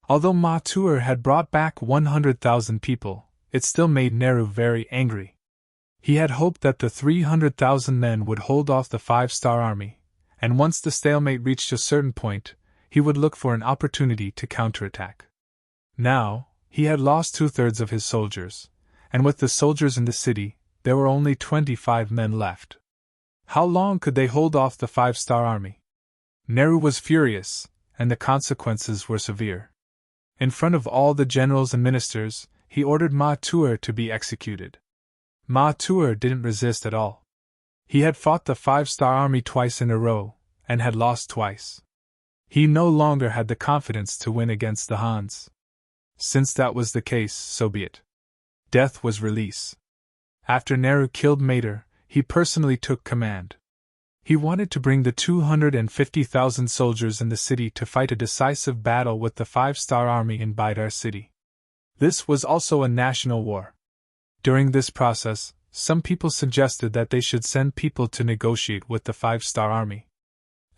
Although Ma Tuer had brought back 100,000 people, it still made Nehru very angry. He had hoped that the 300,000 men would hold off the five-star army, and once the stalemate reached a certain point, he would look for an opportunity to counterattack. Now, he had lost two-thirds of his soldiers, and with the soldiers in the city, there were only 25 men left. How long could they hold off the five-star army? Nehru was furious, and the consequences were severe. In front of all the generals and ministers, he ordered Ma Tuer to be executed. Ma Tuer didn't resist at all. He had fought the five-star army twice in a row, and had lost twice. He no longer had the confidence to win against the Hans. Since that was the case, so be it. Death was release. After Nehru killed Mater, he personally took command. He wanted to bring the 250,000 soldiers in the city to fight a decisive battle with the five-star army in Bidar city. This was also a national war. During this process, some people suggested that they should send people to negotiate with the five-star army.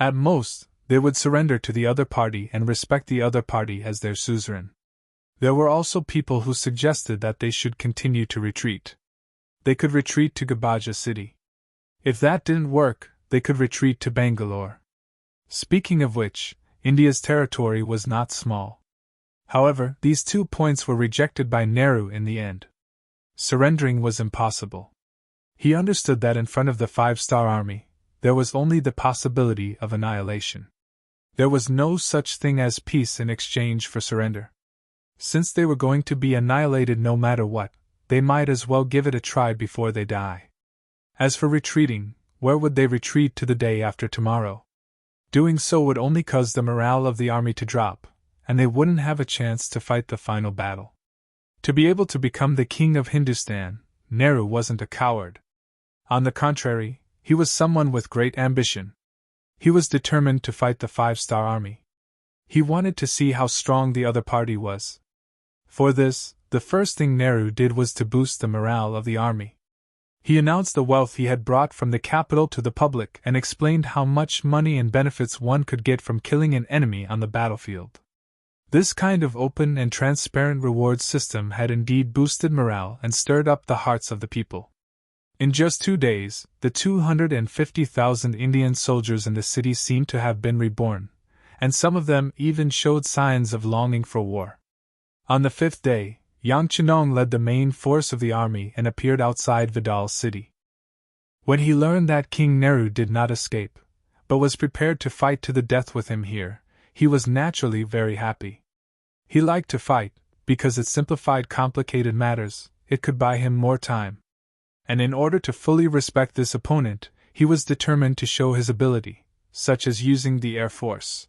At most, they would surrender to the other party and respect the other party as their suzerain. There were also people who suggested that they should continue to retreat. They could retreat to Gabaja city. If that didn't work, they could retreat to Bangalore. Speaking of which, India's territory was not small. However, these 2 points were rejected by Nehru in the end. Surrendering was impossible. He understood that in front of the five-star army, there was only the possibility of annihilation. There was no such thing as peace in exchange for surrender. Since they were going to be annihilated no matter what, they might as well give it a try before they die. As for retreating, where would they retreat to the day after tomorrow? Doing so would only cause the morale of the army to drop, and they wouldn't have a chance to fight the final battle. To be able to become the king of Hindustan, Nehru wasn't a coward. On the contrary, he was someone with great ambition. He was determined to fight the five-star army. He wanted to see how strong the other party was. For this, the first thing Nehru did was to boost the morale of the army. He announced the wealth he had brought from the capital to the public and explained how much money and benefits one could get from killing an enemy on the battlefield. This kind of open and transparent reward system had indeed boosted morale and stirred up the hearts of the people. In just 2 days, the 250,000 Indian soldiers in the city seemed to have been reborn, and some of them even showed signs of longing for war. On the 5th day, Yang Chinong led the main force of the army and appeared outside Vidal city. When he learned that King Nehru did not escape, but was prepared to fight to the death with him here, he was naturally very happy. He liked to fight, because it simplified complicated matters, it could buy him more time. And in order to fully respect this opponent, he was determined to show his ability, such as using the air force.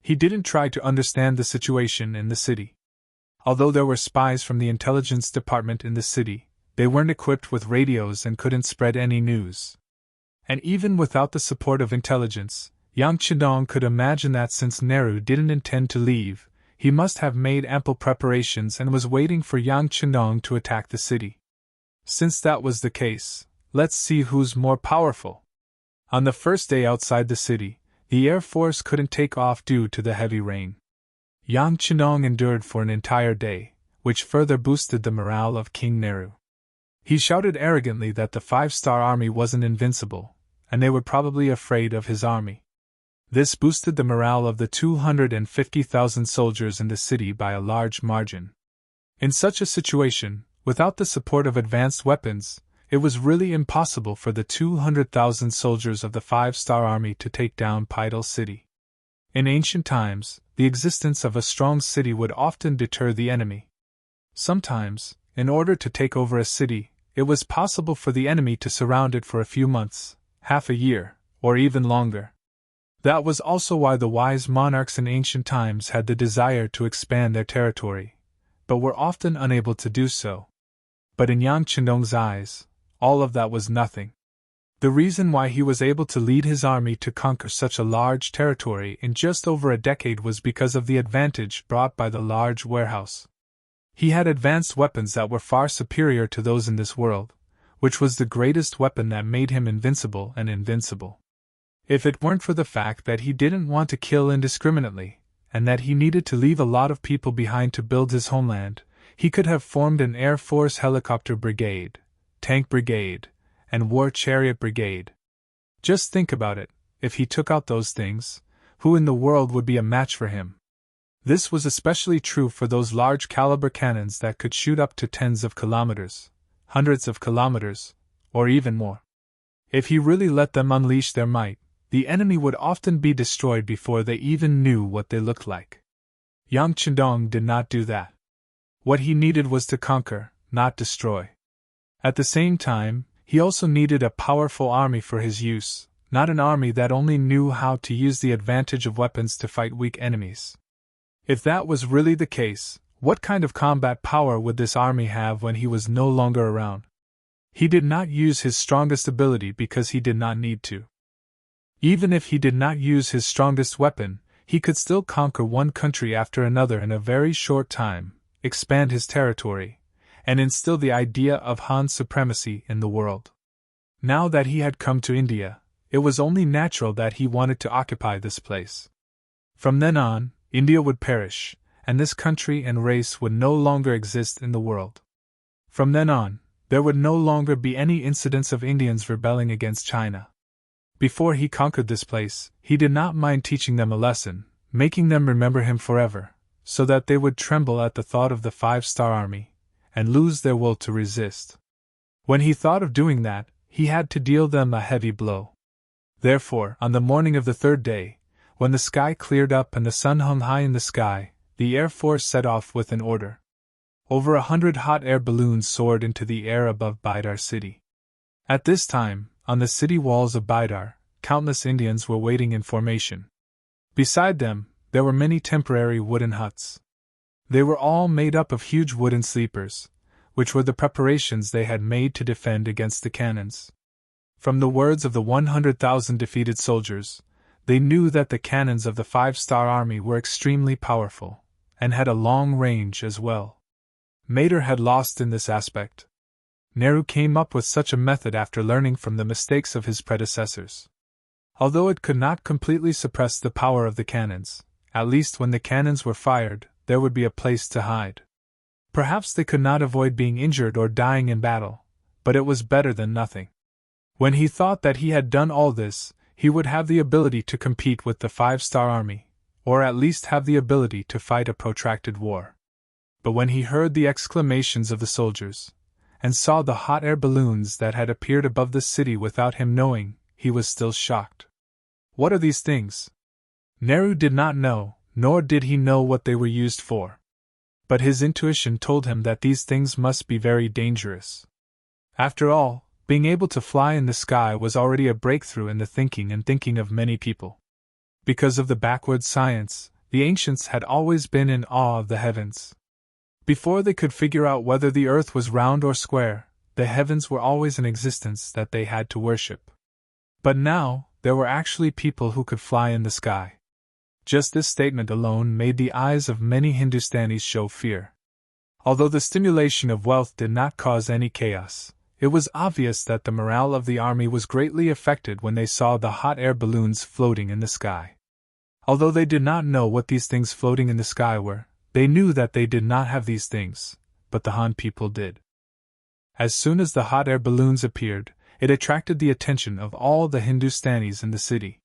He didn't try to understand the situation in the city. Although there were spies from the intelligence department in the city, they weren't equipped with radios and couldn't spread any news. And even without the support of intelligence, Yang Chinong could imagine that since Nehru didn't intend to leave, he must have made ample preparations and was waiting for Yang Chinong to attack the city. Since that was the case, let's see who's more powerful. On the first day outside the city, the Air Force couldn't take off due to the heavy rain. Yang Chinong endured for an entire day, which further boosted the morale of King Nehru. He shouted arrogantly that the five-star army wasn't invincible, and they were probably afraid of his army. This boosted the morale of the 250,000 soldiers in the city by a large margin. In such a situation, without the support of advanced weapons, it was really impossible for the 200,000 soldiers of the five-star army to take down Paidal city. In ancient times, the existence of a strong city would often deter the enemy. Sometimes, in order to take over a city, it was possible for the enemy to surround it for a few months, half a year, or even longer. That was also why the wise monarchs in ancient times had the desire to expand their territory, but were often unable to do so. But in Yang Chinong's eyes, all of that was nothing. The reason why he was able to lead his army to conquer such a large territory in just over a decade was because of the advantage brought by the large warehouse. He had advanced weapons that were far superior to those in this world, which was the greatest weapon that made him invincible and invincible. If it weren't for the fact that he didn't want to kill indiscriminately, and that he needed to leave a lot of people behind to build his homeland, he could have formed an Air Force helicopter brigade, tank brigade, and war chariot brigade. Just think about it, if he took out those things, who in the world would be a match for him? This was especially true for those large caliber cannons that could shoot up to tens of kilometers, hundreds of kilometers, or even more. If he really let them unleash their might, the enemy would often be destroyed before they even knew what they looked like. Yang Chindong did not do that. What he needed was to conquer, not destroy. At the same time, he also needed a powerful army for his use, not an army that only knew how to use the advantage of weapons to fight weak enemies. If that was really the case, what kind of combat power would this army have when he was no longer around? He did not use his strongest ability because he did not need to. Even if he did not use his strongest weapon, he could still conquer one country after another in a very short time, expand his territory, and instill the idea of Han supremacy in the world. Now that he had come to India, it was only natural that he wanted to occupy this place. From then on, India would perish, and this country and race would no longer exist in the world. From then on, there would no longer be any incidents of Indians rebelling against China. Before he conquered this place, he did not mind teaching them a lesson, making them remember him forever, so that they would tremble at the thought of the 5-star army, and lose their will to resist. When he thought of doing that, he had to deal them a heavy blow. Therefore, on the morning of the third day, when the sky cleared up and the sun hung high in the sky, the Air Force set off with an order. Over 100 hot air balloons soared into the air above Bidar city. At this time, on the city walls of Bidar, countless Indians were waiting in formation. Beside them, there were many temporary wooden huts. They were all made up of huge wooden sleepers, which were the preparations they had made to defend against the cannons. From the words of the 100,000 defeated soldiers, they knew that the cannons of the 5-star army were extremely powerful, and had a long range as well. Mater had lost in this aspect. Nehru came up with such a method after learning from the mistakes of his predecessors. Although it could not completely suppress the power of the cannons, at least when the cannons were fired, there would be a place to hide. Perhaps they could not avoid being injured or dying in battle, but it was better than nothing. When he thought that he had done all this, he would have the ability to compete with the 5-star army, or at least have the ability to fight a protracted war. But when he heard the exclamations of the soldiers, and saw the hot air balloons that had appeared above the city without him knowing, he was still shocked. What are these things? Nehru did not know, nor did he know what they were used for. But his intuition told him that these things must be very dangerous. After all, being able to fly in the sky was already a breakthrough in the thinking of many people. Because of the backward science, the ancients had always been in awe of the heavens. Before they could figure out whether the earth was round or square, the heavens were always in existence that they had to worship. But now, there were actually people who could fly in the sky. Just this statement alone made the eyes of many Hindustanis show fear. Although the stimulation of wealth did not cause any chaos, it was obvious that the morale of the army was greatly affected when they saw the hot air balloons floating in the sky. Although they did not know what these things floating in the sky were, they knew that they did not have these things, but the Han people did. As soon as the hot air balloons appeared, it attracted the attention of all the Hindustanis in the city.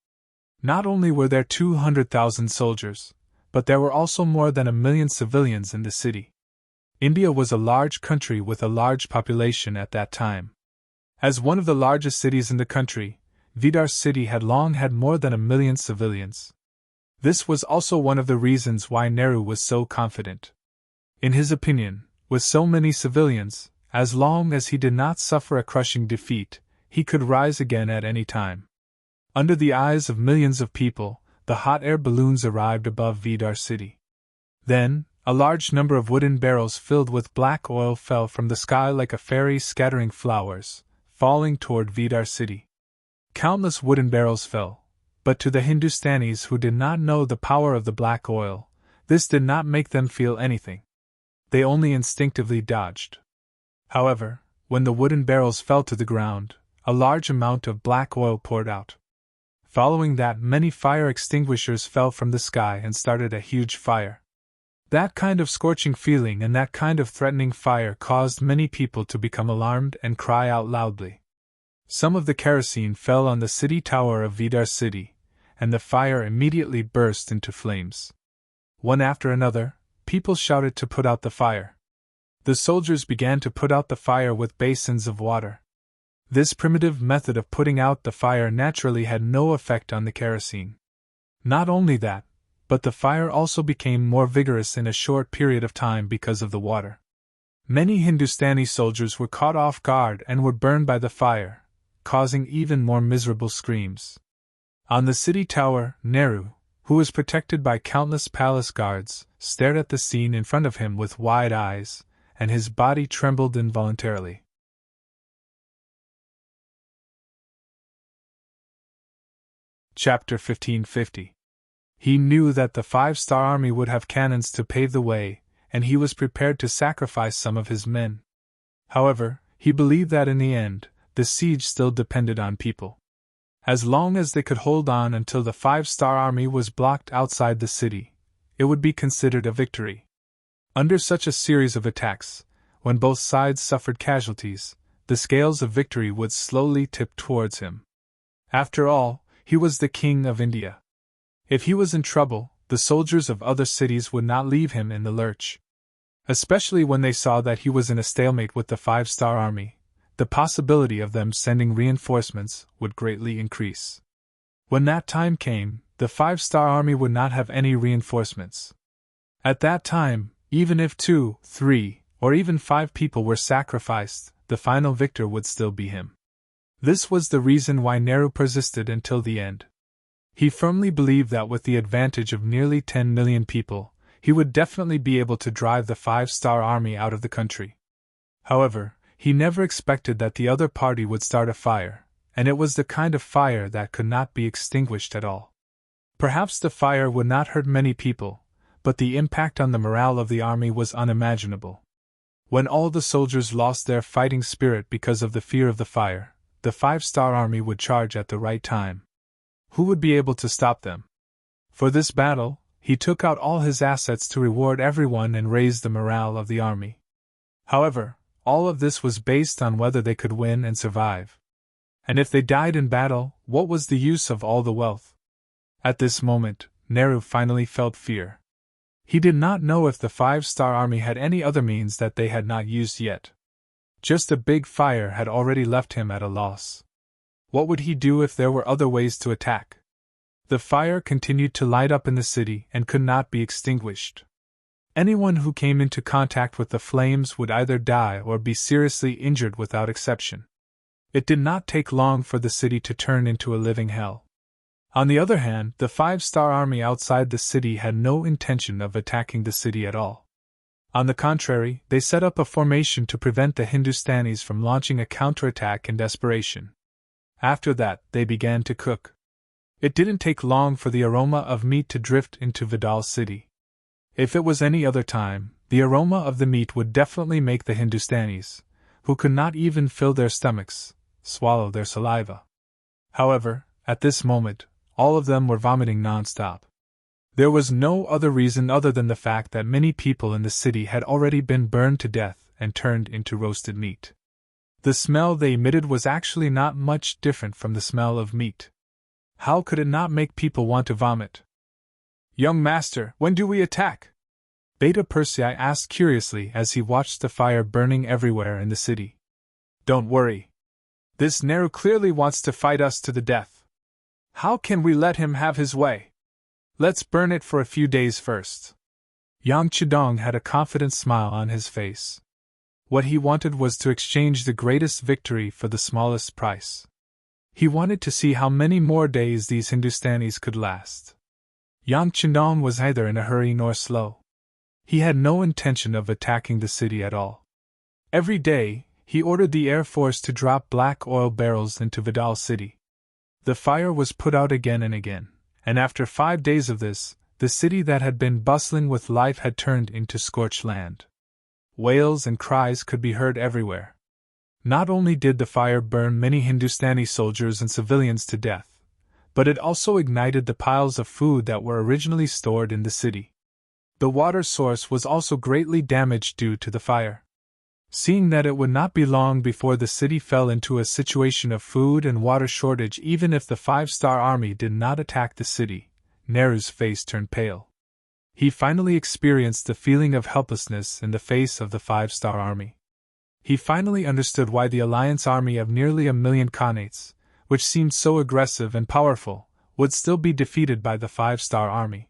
Not only were there 200,000 soldiers, but there were also more than 1 million civilians in the city. India was a large country with a large population at that time. As one of the largest cities in the country, Bidar city had long had more than 1 million civilians. This was also one of the reasons why Nehru was so confident. In his opinion, with so many civilians, as long as he did not suffer a crushing defeat, he could rise again at any time. Under the eyes of millions of people, the hot air balloons arrived above Bidar city. Then, a large number of wooden barrels filled with black oil fell from the sky like a fairy scattering flowers, falling toward Bidar city. Countless wooden barrels fell, but to the Hindustanis who did not know the power of the black oil, this did not make them feel anything. They only instinctively dodged. However, when the wooden barrels fell to the ground, a large amount of black oil poured out. Following that, many fire extinguishers fell from the sky and started a huge fire. That kind of scorching feeling and that kind of threatening fire caused many people to become alarmed and cry out loudly. Some of the kerosene fell on the city tower of Vidar city, and the fire immediately burst into flames. One after another, people shouted to put out the fire. The soldiers began to put out the fire with basins of water. This primitive method of putting out the fire naturally had no effect on the kerosene. Not only that, but the fire also became more vigorous in a short period of time because of the water. Many Hindustani soldiers were caught off guard and were burned by the fire, causing even more miserable screams. On the city tower, Nehru, who was protected by countless palace guards, stared at the scene in front of him with wide eyes, and his body trembled involuntarily. Chapter 1550. He knew that the 5-star army would have cannons to pave the way, and he was prepared to sacrifice some of his men. However, he believed that in the end, the siege still depended on people. As long as they could hold on until the 5-star army was blocked outside the city, it would be considered a victory. Under such a series of attacks, when both sides suffered casualties, the scales of victory would slowly tip towards him. After all, he was the king of India. If he was in trouble, the soldiers of other cities would not leave him in the lurch. Especially when they saw that he was in a stalemate with the 5-star army, the possibility of them sending reinforcements would greatly increase. When that time came, the 5-star army would not have any reinforcements. At that time, even if 2, 3, or even 5 people were sacrificed, the final victor would still be him. This was the reason why Nehru persisted until the end. He firmly believed that with the advantage of nearly 10 million people, he would definitely be able to drive the 5-star army out of the country. However, he never expected that the other party would start a fire, and it was the kind of fire that could not be extinguished at all. Perhaps the fire would not hurt many people, but the impact on the morale of the army was unimaginable. When all the soldiers lost their fighting spirit because of the fear of the fire, the 5-star army would charge at the right time. Who would be able to stop them? For this battle, he took out all his assets to reward everyone and raise the morale of the army. However, all of this was based on whether they could win and survive. And if they died in battle, what was the use of all the wealth? At this moment, Nehru finally felt fear. He did not know if the 5-star army had any other means that they had not used yet. Just a big fire had already left him at a loss. What would he do if there were other ways to attack? The fire continued to light up in the city and could not be extinguished. Anyone who came into contact with the flames would either die or be seriously injured without exception. It did not take long for the city to turn into a living hell. On the other hand, the 5-star army outside the city had no intention of attacking the city at all. On the contrary, they set up a formation to prevent the Hindustanis from launching a counterattack in desperation. After that, they began to cook. It didn't take long for the aroma of meat to drift into Vidal city. If it was any other time, the aroma of the meat would definitely make the Hindustanis, who could not even fill their stomachs, swallow their saliva. However, at this moment, all of them were vomiting non-stop. There was no other reason other than the fact that many people in the city had already been burned to death and turned into roasted meat. The smell they emitted was actually not much different from the smell of meat. How could it not make people want to vomit? "Young master, when do we attack?" Beta Persei asked curiously as he watched the fire burning everywhere in the city. "Don't worry. This Nehru clearly wants to fight us to the death. How can we let him have his way? Let's burn it for a few days first." Yang Chidong had a confident smile on his face. What he wanted was to exchange the greatest victory for the smallest price. He wanted to see how many more days these Hindustanis could last. Yang Chidong was neither in a hurry nor slow. He had no intention of attacking the city at all. Every day, he ordered the Air Force to drop black oil barrels into Vidal city. The fire was put out again and again, and after 5 days of this, the city that had been bustling with life had turned into scorched land. Wails and cries could be heard everywhere. Not only did the fire burn many Hindustani soldiers and civilians to death, but it also ignited the piles of food that were originally stored in the city. The water source was also greatly damaged due to the fire. Seeing that it would not be long before the city fell into a situation of food and water shortage even if the 5-star army did not attack the city, Neru's face turned pale. He finally experienced the feeling of helplessness in the face of the 5-star army. He finally understood why the Alliance army of nearly 1,000,000 Khanates, which seemed so aggressive and powerful, would still be defeated by the 5-star army.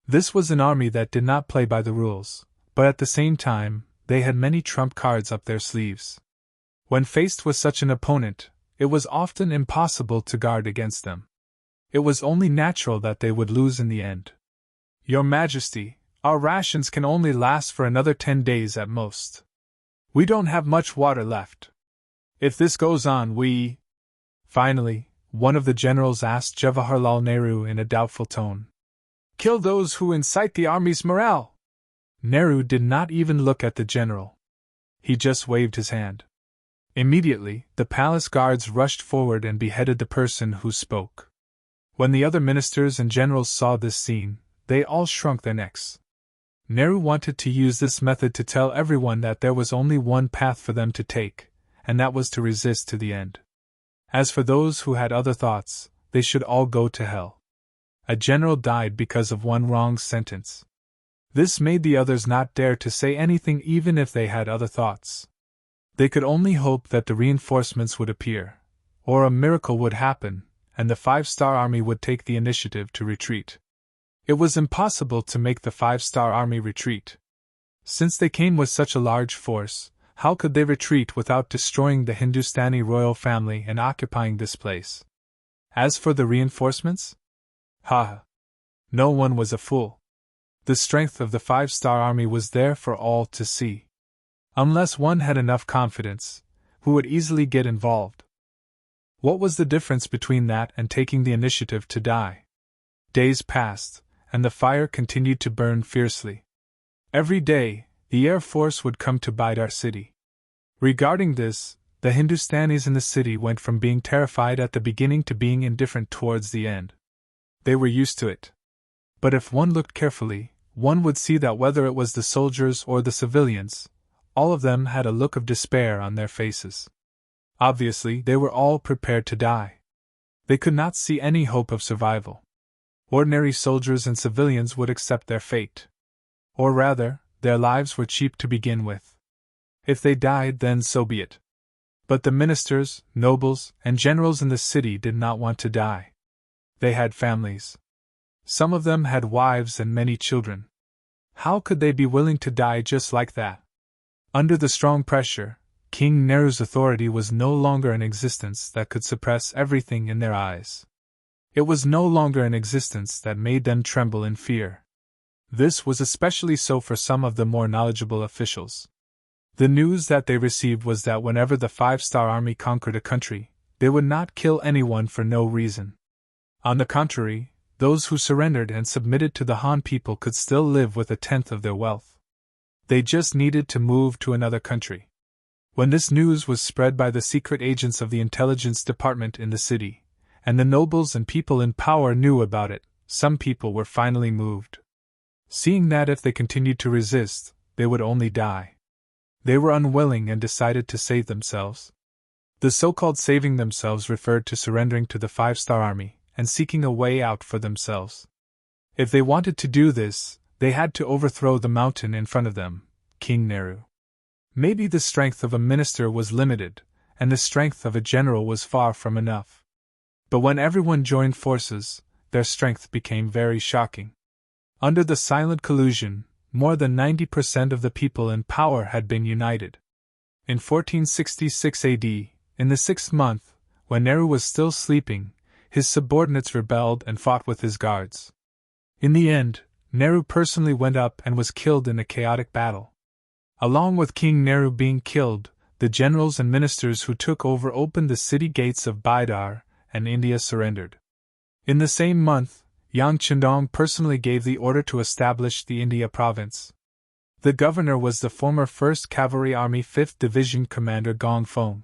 This was an army that did not play by the rules, but at the same time, they had many trump cards up their sleeves. When faced with such an opponent, it was often impossible to guard against them. It was only natural that they would lose in the end. "Your Majesty, our rations can only last for another 10 days at most. We don't have much water left. If this goes on, we—" Finally, one of the generals asked Jawaharlal Nehru in a doubtful tone. "Kill those who incite the army's morale." Nehru did not even look at the general. He just waved his hand. Immediately, the palace guards rushed forward and beheaded the person who spoke. When the other ministers and generals saw this scene, they all shrunk their necks. Nehru wanted to use this method to tell everyone that there was only one path for them to take, and that was to resist to the end. As for those who had other thoughts, they should all go to hell. A general died because of one wrong sentence. This made the others not dare to say anything even if they had other thoughts. They could only hope that the reinforcements would appear, or a miracle would happen, and the 5-star army would take the initiative to retreat. It was impossible to make the 5-star army retreat. Since they came with such a large force, how could they retreat without destroying the Hindustani royal family and occupying this place? As for the reinforcements? No one was a fool. The strength of the 5-star army was there for all to see. Unless one had enough confidence, who would easily get involved. What was the difference between that and taking the initiative to die? Days passed, and the fire continued to burn fiercely. Every day, the Air Force would come to Bidar city. Regarding this, the Hindustanis in the city went from being terrified at the beginning to being indifferent towards the end. They were used to it. But if one looked carefully, one would see that whether it was the soldiers or the civilians, all of them had a look of despair on their faces. Obviously, they were all prepared to die. They could not see any hope of survival. Ordinary soldiers and civilians would accept their fate. Or rather, their lives were cheap to begin with. If they died, then so be it. But the ministers, nobles, and generals in the city did not want to die. They had families. Some of them had wives and many children. How could they be willing to die just like that? Under the strong pressure, King Nehru's authority was no longer an existence that could suppress everything in their eyes. It was no longer an existence that made them tremble in fear. This was especially so for some of the more knowledgeable officials. The news that they received was that whenever the 5-star army conquered a country, they would not kill anyone for no reason. On the contrary, those who surrendered and submitted to the Han people could still live with 1/10 of their wealth. They just needed to move to another country. When this news was spread by the secret agents of the intelligence department in the city, and the nobles and people in power knew about it, some people were finally moved. Seeing that if they continued to resist, they would only die. They were unwilling and decided to save themselves. The so-called saving themselves referred to surrendering to the 5-star army and seeking a way out for themselves. If they wanted to do this, they had to overthrow the mountain in front of them, King Nehru. Maybe the strength of a minister was limited, and the strength of a general was far from enough. But when everyone joined forces, their strength became very shocking. Under the silent collusion, more than 90% of the people in power had been united. In 1466 AD, in the 6th month, when Nehru was still sleeping, his subordinates rebelled and fought with his guards. In the end, Nehru personally went up and was killed in a chaotic battle. Along with King Nehru being killed, the generals and ministers who took over opened the city gates of Bidar, and India surrendered. In the same month, Yang Chandong personally gave the order to establish the India province. The governor was the former 1st Cavalry Army 5th Division Commander Gong Fong.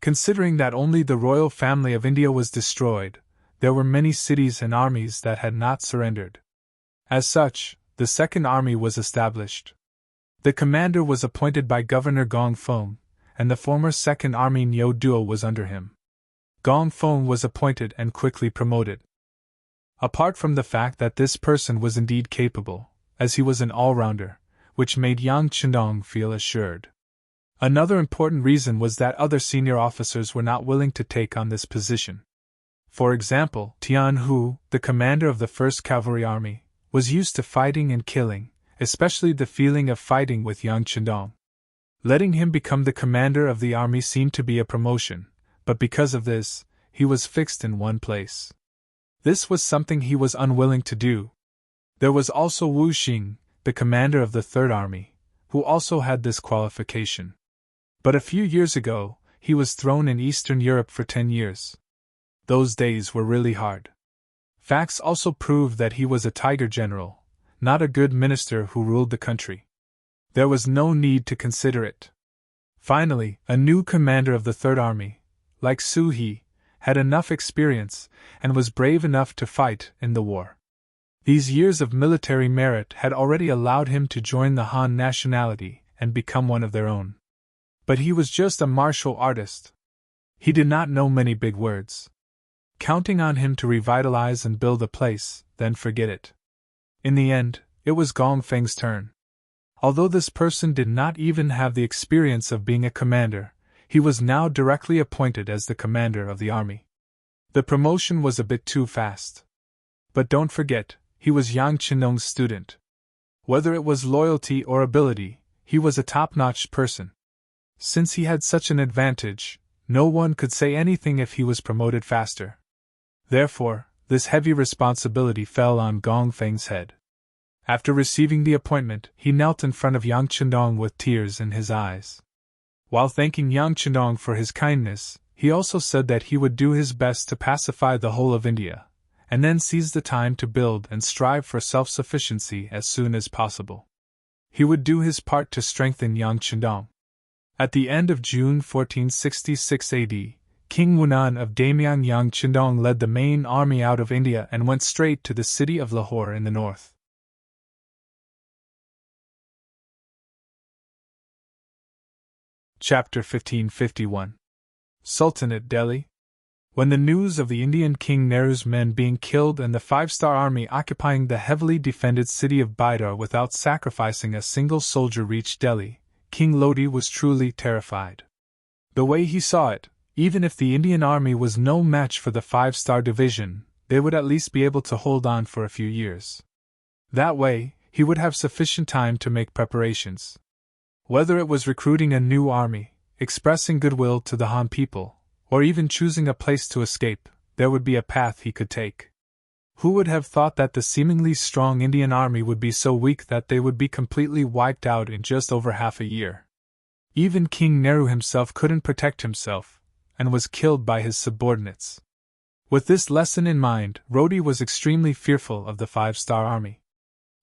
Considering that only the royal family of India was destroyed, there were many cities and armies that had not surrendered. As such, the Second Army was established. The commander was appointed by Governor Gong Feng, and the former Second Army Niu Duo was under him. Gong Feng was appointed and quickly promoted. Apart from the fact that this person was indeed capable, as he was an all-rounder, which made Yang Chendong feel assured. Another important reason was that other senior officers were not willing to take on this position. For example, Tian Hu, the commander of the 1st Cavalry Army, was used to fighting and killing, especially the feeling of fighting with Yang Chendong. Letting him become the commander of the army seemed to be a promotion, but because of this, he was fixed in one place. This was something he was unwilling to do. There was also Wu Xing, the commander of the 3rd Army, who also had this qualification. But a few years ago, he was thrown in Eastern Europe for 10 years. Those days were really hard. Facts also proved that he was a tiger general, not a good minister who ruled the country. There was no need to consider it. Finally, a new commander of the 3rd Army, like Su He, had enough experience and was brave enough to fight in the war. These years of military merit had already allowed him to join the Han nationality and become one of their own. But he was just a martial artist. He did not know many big words. Counting on him to revitalize and build a place, then forget it. In the end, it was Gong Feng's turn. Although this person did not even have the experience of being a commander, he was now directly appointed as the commander of the army. The promotion was a bit too fast. But don't forget, he was Yang Chendong's student. Whether it was loyalty or ability, he was a top-notch person. Since he had such an advantage, no one could say anything if he was promoted faster. Therefore, this heavy responsibility fell on Gong Feng's head. After receiving the appointment, he knelt in front of Yang Chendong with tears in his eyes. While thanking Yang Chendong for his kindness, he also said that he would do his best to pacify the whole of India, and then seize the time to build and strive for self-sufficiency as soon as possible. He would do his part to strengthen Yang Chendong. At the end of June 1466 AD, King Wunan of Damyang Yang Chendong led the main army out of India and went straight to the city of Lahore in the north. Chapter 1551. Sultanate Delhi. When the news of the Indian King Nehru's men being killed and the 5-star army occupying the heavily defended city of Bidar without sacrificing a single soldier reached Delhi, King Lodi was truly terrified. The way he saw it, even if the Indian army was no match for the 5-star division, they would at least be able to hold on for a few years. That way, he would have sufficient time to make preparations. Whether it was recruiting a new army, expressing goodwill to the Han people, or even choosing a place to escape, there would be a path he could take. Who would have thought that the seemingly strong Indian army would be so weak that they would be completely wiped out in just over half a year? Even King Nehru himself couldn't protect himself, and was killed by his subordinates. With this lesson in mind, Rodi was extremely fearful of the 5-star army.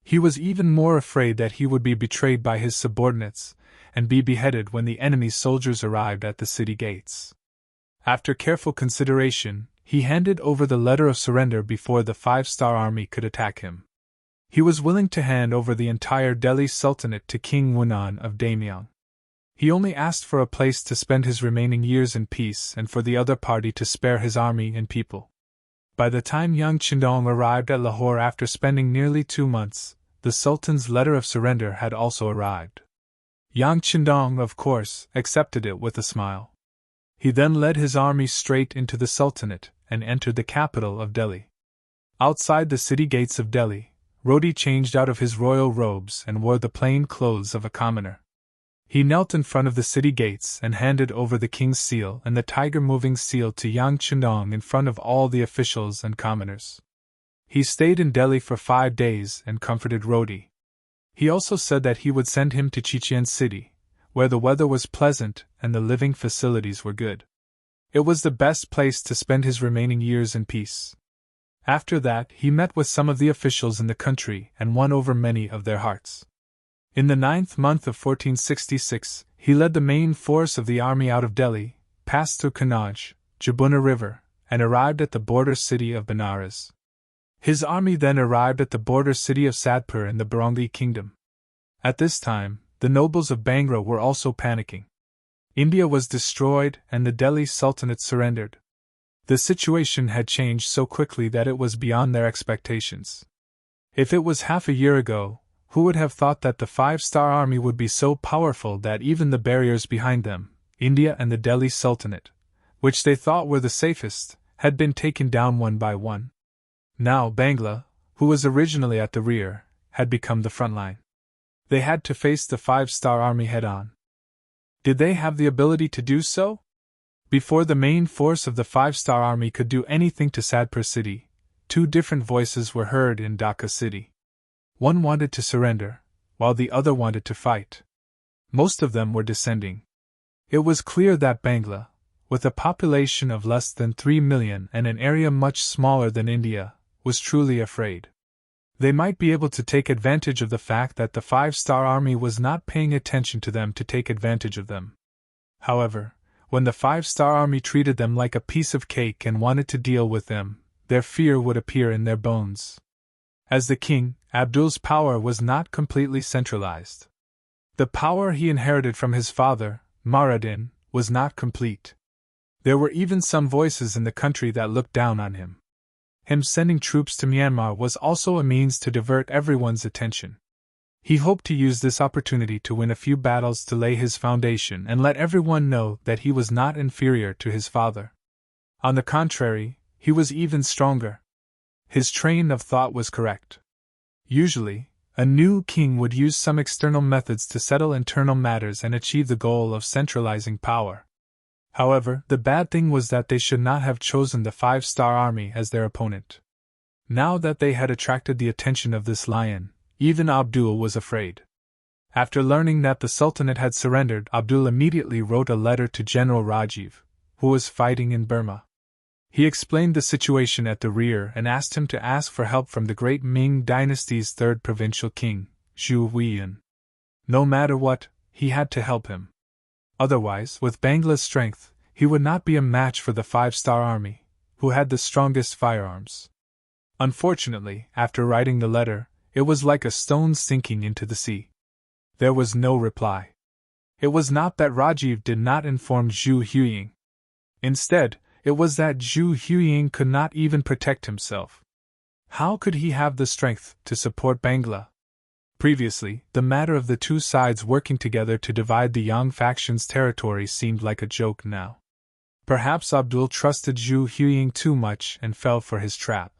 He was even more afraid that he would be betrayed by his subordinates, and be beheaded when the enemy's soldiers arrived at the city gates. After careful consideration, he handed over the letter of surrender before the 5-star army could attack him. He was willing to hand over the entire Delhi Sultanate to King Wunan of Damyang. He only asked for a place to spend his remaining years in peace and for the other party to spare his army and people. By the time Yang Chendong arrived at Lahore after spending nearly 2 months, the Sultan's letter of surrender had also arrived. Yang Chendong, of course, accepted it with a smile. He then led his army straight into the Sultanate and entered the capital of Delhi. Outside the city gates of Delhi, Rodi changed out of his royal robes and wore the plain clothes of a commoner. He knelt in front of the city gates and handed over the king's seal and the tiger-moving seal to Yang Chendong in front of all the officials and commoners. He stayed in Delhi for 5 days and comforted Rodi. He also said that he would send him to Chichen City, where the weather was pleasant and the living facilities were good. It was the best place to spend his remaining years in peace. After that, he met with some of the officials in the country and won over many of their hearts. In the 9th month of 1466, he led the main force of the army out of Delhi, passed through Kannauj, Jabuna River, and arrived at the border city of Benares. His army then arrived at the border city of Sadpur in the Barangi kingdom. At this time, the nobles of Bangra were also panicking. India was destroyed and the Delhi Sultanate surrendered. The situation had changed so quickly that it was beyond their expectations. If it was half a year ago, who would have thought that the five-star army would be so powerful that even the barriers behind them, India and the Delhi Sultanate, which they thought were the safest, had been taken down one by one. Now Bangla, who was originally at the rear, had become the front line. They had to face the five-star army head-on. Did they have the ability to do so? Before the main force of the five-star army could do anything to Sadpur city, two different voices were heard in Dhaka city. One wanted to surrender, while the other wanted to fight. Most of them were descending. It was clear that Bangla, with a population of less than 3 million and an area much smaller than India, was truly afraid. They might be able to take advantage of the fact that the five-star army was not paying attention to them to take advantage of them. However, when the five-star army treated them like a piece of cake and wanted to deal with them, their fear would appear in their bones. As the king, Abdul's power was not completely centralized. The power he inherited from his father, Muradin, was not complete. There were even some voices in the country that looked down on him. Him sending troops to Myanmar was also a means to divert everyone's attention. He hoped to use this opportunity to win a few battles to lay his foundation and let everyone know that he was not inferior to his father. On the contrary, he was even stronger. His train of thought was correct. Usually, a new king would use some external methods to settle internal matters and achieve the goal of centralizing power. However, the bad thing was that they should not have chosen the five-star army as their opponent. Now that they had attracted the attention of this lion, even Abdul was afraid. After learning that the Sultanate had surrendered, Abdul immediately wrote a letter to General Rajiv, who was fighting in Burma. He explained the situation at the rear and asked him to ask for help from the great Ming dynasty's third provincial king, Zhu Huiyan. No matter what, he had to help him. Otherwise, with Bangla's strength, he would not be a match for the five-star army, who had the strongest firearms. Unfortunately, after writing the letter, it was like a stone sinking into the sea. There was no reply. It was not that Rajiv did not inform Zhu Huiying. Instead, it was that Zhu Huiying could not even protect himself. How could he have the strength to support Bangla? Previously, the matter of the two sides working together to divide the Yang faction's territory seemed like a joke now. Perhaps Abdul trusted Zhu Huiying too much and fell for his trap.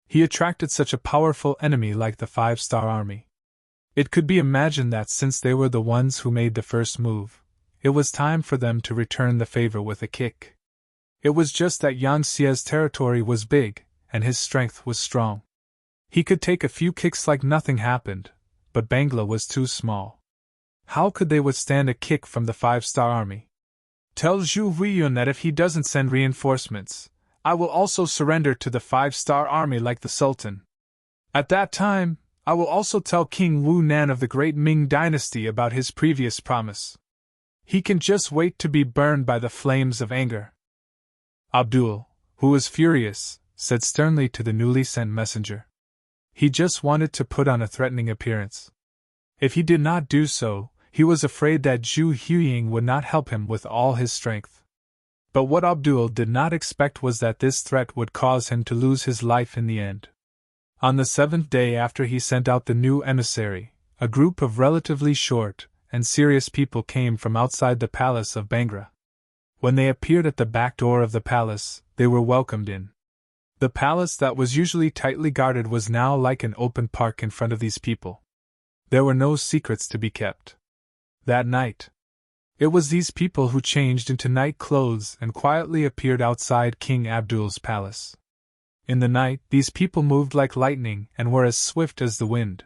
He attracted such a powerful enemy like the five-star army. It could be imagined that since they were the ones who made the first move, it was time for them to return the favor with a kick. It was just that Yang Xia's territory was big, and his strength was strong. He could take a few kicks like nothing happened, but Bangla was too small. How could they withstand a kick from the five-star army? Tell Zhu Huiyun that if he doesn't send reinforcements, I will also surrender to the five-star army like the Sultan. At that time, I will also tell King Wu Nan of the great Ming dynasty about his previous promise. He can just wait to be burned by the flames of anger. Abdul, who was furious, said sternly to the newly sent messenger. He just wanted to put on a threatening appearance. If he did not do so, he was afraid that Zhu Huiying would not help him with all his strength. But what Abdul did not expect was that this threat would cause him to lose his life in the end. On the 7th day after he sent out the new emissary, a group of relatively short and serious people came from outside the palace of Bangra. When they appeared at the back door of the palace, they were welcomed in. The palace that was usually tightly guarded was now like an open park in front of these people. There were no secrets to be kept. That night, it was these people who changed into night clothes and quietly appeared outside King Abdul's palace. In the night, these people moved like lightning and were as swift as the wind.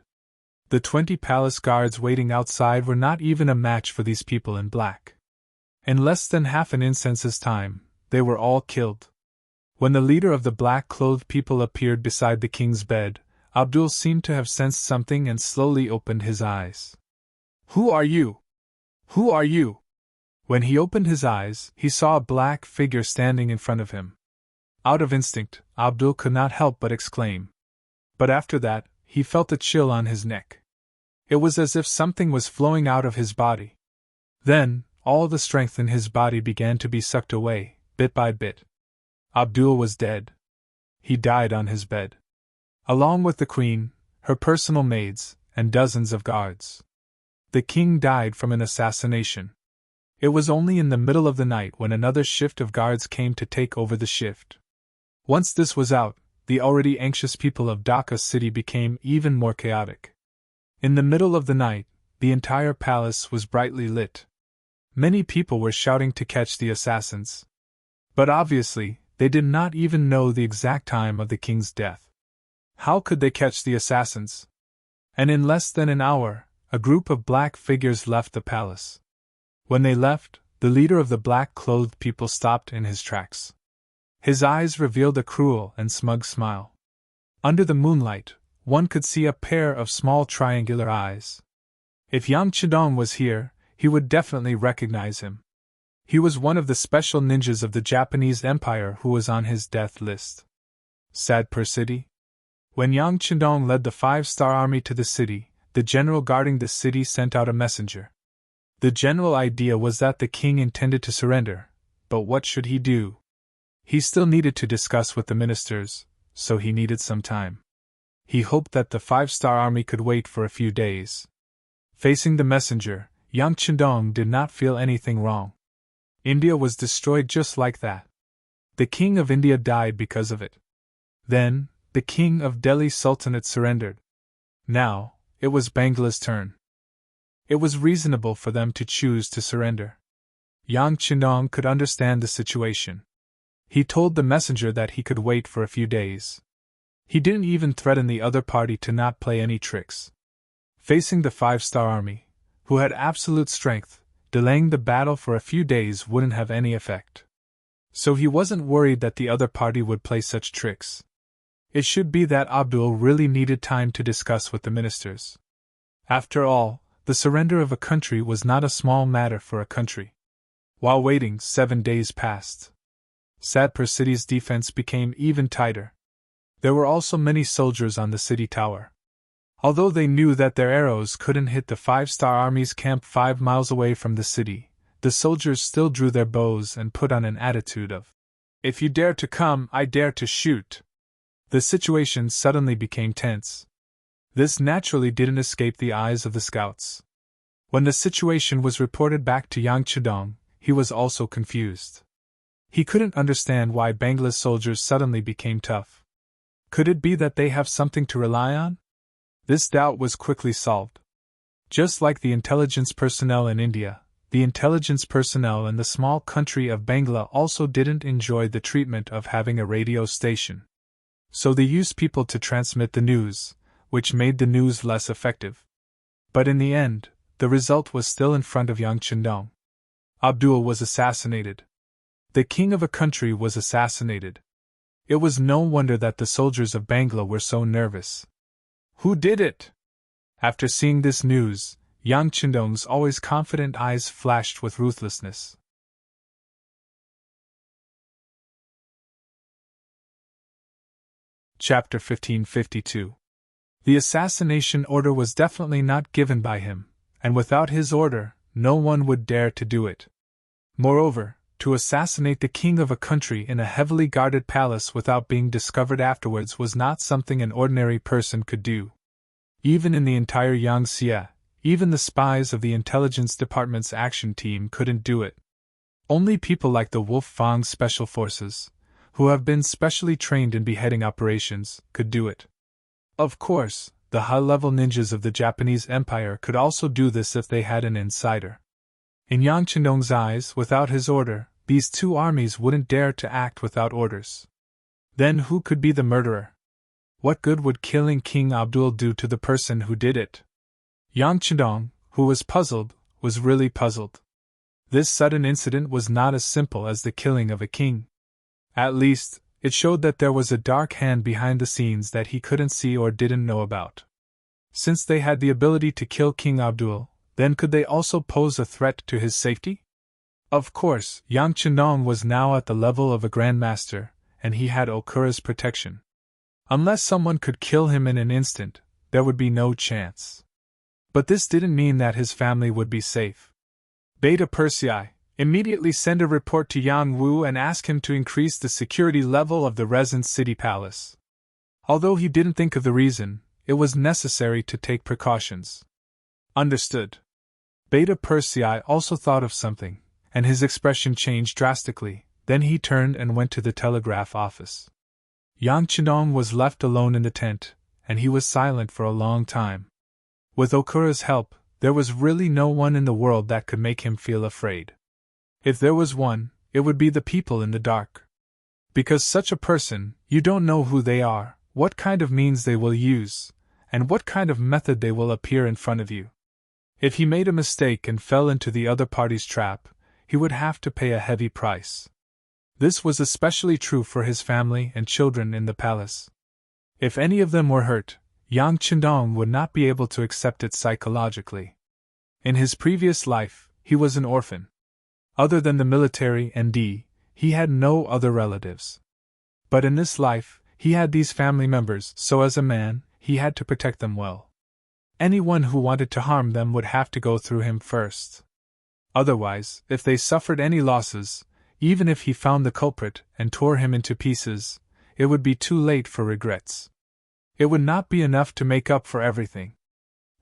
The 20 palace guards waiting outside were not even a match for these people in black. In less than half an instant's time, they were all killed. When the leader of the black-clothed people appeared beside the king's bed, Abdul seemed to have sensed something and slowly opened his eyes. "Who are you? Who are you?" When he opened his eyes, he saw a black figure standing in front of him. Out of instinct, Abdul could not help but exclaim. But after that, he felt a chill on his neck. It was as if something was flowing out of his body. Then, all the strength in his body began to be sucked away, bit by bit. Abdul was dead. He died on his bed. Along with the queen, her personal maids, and dozens of guards. The king died from an assassination. It was only in the middle of the night when another shift of guards came to take over the shift. Once this was out, the already anxious people of Dhaka city became even more chaotic. In the middle of the night, the entire palace was brightly lit. Many people were shouting to catch the assassins. But obviously, they did not even know the exact time of the king's death. How could they catch the assassins? And in less than an hour, a group of black figures left the palace. When they left, the leader of the black-clothed people stopped in his tracks. His eyes revealed a cruel and smug smile. Under the moonlight, one could see a pair of small triangular eyes. If Yang Chidong was here, he would definitely recognize him. He was one of the special ninjas of the Japanese Empire who was on his death list. Sadpur city? When Yang Chidong led the 5-star army to the city, the general guarding the city sent out a messenger. The general idea was that the king intended to surrender, but what should he do? He still needed to discuss with the ministers, so he needed some time. He hoped that the 5-star army could wait for a few days. Facing the messenger, Yang Chidong did not feel anything wrong. India was destroyed just like that. The king of India died because of it. Then, the king of Delhi Sultanate surrendered. Now, it was Bangla's turn. It was reasonable for them to choose to surrender. Yang Chidong could understand the situation. He told the messenger that he could wait for a few days. He didn't even threaten the other party to not play any tricks. Facing the 5-star army, who had absolute strength, delaying the battle for a few days wouldn't have any effect. So he wasn't worried that the other party would play such tricks. It should be that Abdul really needed time to discuss with the ministers. After all, the surrender of a country was not a small matter for a country. While waiting, 7 days passed. Sadpur city's defense became even tighter. There were also many soldiers on the city tower. Although they knew that their arrows couldn't hit the 5-star army's camp 5 miles away from the city, the soldiers still drew their bows and put on an attitude of, "If you dare to come, I dare to shoot." The situation suddenly became tense. This naturally didn't escape the eyes of the scouts. When the situation was reported back to Yang Chidong, he was also confused. He couldn't understand why Bangla's soldiers suddenly became tough. Could it be that they have something to rely on? This doubt was quickly solved. Just like the intelligence personnel in India, the intelligence personnel in the small country of Bangla also didn't enjoy the treatment of having a radio station. So they used people to transmit the news, which made the news less effective. But in the end, the result was still in front of Yang Chidong. Abdul was assassinated. The king of a country was assassinated. It was no wonder that the soldiers of Bangla were so nervous. Who did it? After seeing this news, Yang Chidong's always confident eyes flashed with ruthlessness. Chapter 1552. The assassination order was definitely not given by him, and without his order, no one would dare to do it. Moreover, to assassinate the king of a country in a heavily guarded palace without being discovered afterwards was not something an ordinary person could do. Even in the entire Yangtze, even the spies of the intelligence department's action team couldn't do it. Only people like the Wolf Fang Special Forces, who have been specially trained in beheading operations, could do it. Of course, the high-level ninjas of the Japanese Empire could also do this if they had an insider. In Yang Chidong's eyes, without his order, these two armies wouldn't dare to act without orders. Then who could be the murderer? What good would killing King Abdul do to the person who did it? Yang Chidong, who was puzzled, was really puzzled. This sudden incident was not as simple as the killing of a king. At least, it showed that there was a dark hand behind the scenes that he couldn't see or didn't know about. Since they had the ability to kill King Abdul, then could they also pose a threat to his safety? Of course, Yang Chidong was now at the level of a grandmaster, and he had Okura's protection. Unless someone could kill him in an instant, there would be no chance. But this didn't mean that his family would be safe. Beta Persei immediately sent a report to Yang Wu and asked him to increase the security level of the Resin City Palace. Although he didn't think of the reason, it was necessary to take precautions. Understood. Beta Persei also thought of something, and his expression changed drastically. Then he turned and went to the telegraph office. Yang Chenong was left alone in the tent, and he was silent for a long time. With Okura's help, there was really no one in the world that could make him feel afraid. If there was one, it would be the people in the dark. Because such a person, you don't know who they are, what kind of means they will use, and what kind of method they will appear in front of you. If he made a mistake and fell into the other party's trap, he would have to pay a heavy price. This was especially true for his family and children in the palace. If any of them were hurt, Yang Chendong would not be able to accept it psychologically. In his previous life, he was an orphan. Other than the military and he had no other relatives. But in this life, he had these family members, so as a man, he had to protect them well. Anyone who wanted to harm them would have to go through him first. Otherwise, if they suffered any losses, even if he found the culprit and tore him into pieces, it would be too late for regrets. It would not be enough to make up for everything.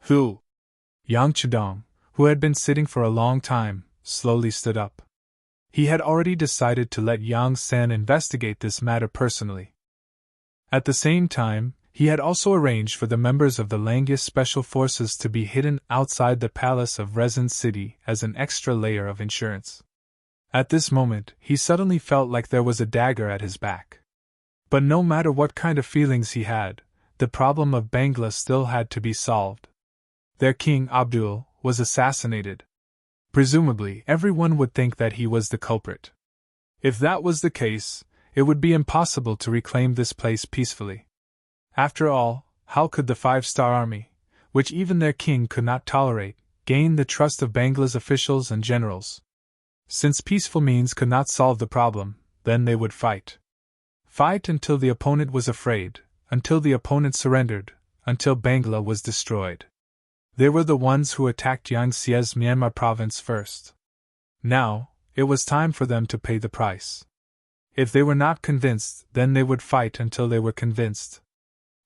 Who? Yang Chedong, who had been sitting for a long time, slowly stood up. He had already decided to let Yang San investigate this matter personally. At the same time, he had also arranged for the members of the Langius Special Forces to be hidden outside the palace of Resin City as an extra layer of insurance. At this moment, he suddenly felt like there was a dagger at his back. But no matter what kind of feelings he had, the problem of Bangla still had to be solved. Their king, Abdul, was assassinated. Presumably, everyone would think that he was the culprit. If that was the case, it would be impossible to reclaim this place peacefully. After all, how could the five-star army, which even their king could not tolerate, gain the trust of Bangla's officials and generals? Since peaceful means could not solve the problem, then they would fight. Fight until the opponent was afraid, until the opponent surrendered, until Bangla was destroyed. They were the ones who attacked Yangtze's Myanmar province first. Now, it was time for them to pay the price. If they were not convinced, then they would fight until they were convinced.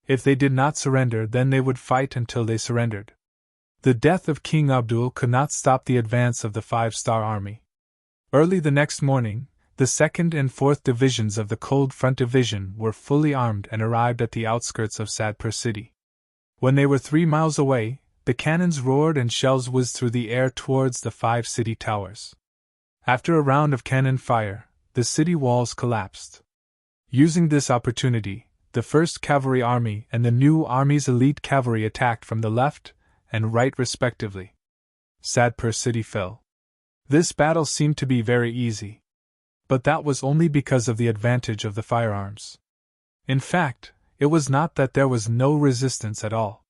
If they did not surrender, then they would fight until they surrendered. The death of King Abdul could not stop the advance of the five-star army. Early the next morning, the 2nd and 4th Divisions of the Cold Front Division were fully armed and arrived at the outskirts of Sadpur city. When they were 3 miles away, the cannons roared and shells whizzed through the air towards the 5 city towers. After a round of cannon fire, the city walls collapsed. Using this opportunity, the 1st Cavalry Army and the new Army's elite cavalry attacked from the left and right respectively. Sadpur city fell. This battle seemed to be very easy. But that was only because of the advantage of the firearms. In fact, it was not that there was no resistance at all.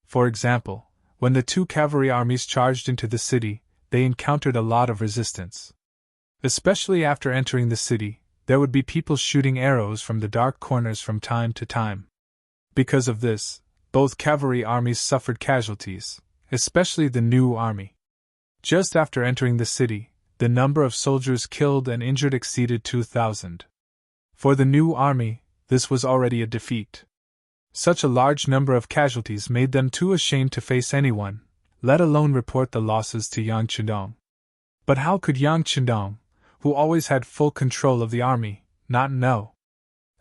For example, when the 2 cavalry armies charged into the city, they encountered a lot of resistance. Especially after entering the city, there would be people shooting arrows from the dark corners from time to time. Because of this, both cavalry armies suffered casualties, especially the new army. Just after entering the city, the number of soldiers killed and injured exceeded 2,000. For the new army, this was already a defeat. Such a large number of casualties made them too ashamed to face anyone, let alone report the losses to Yang Chendong. But how could Yang Chendong, who always had full control of the army, not know?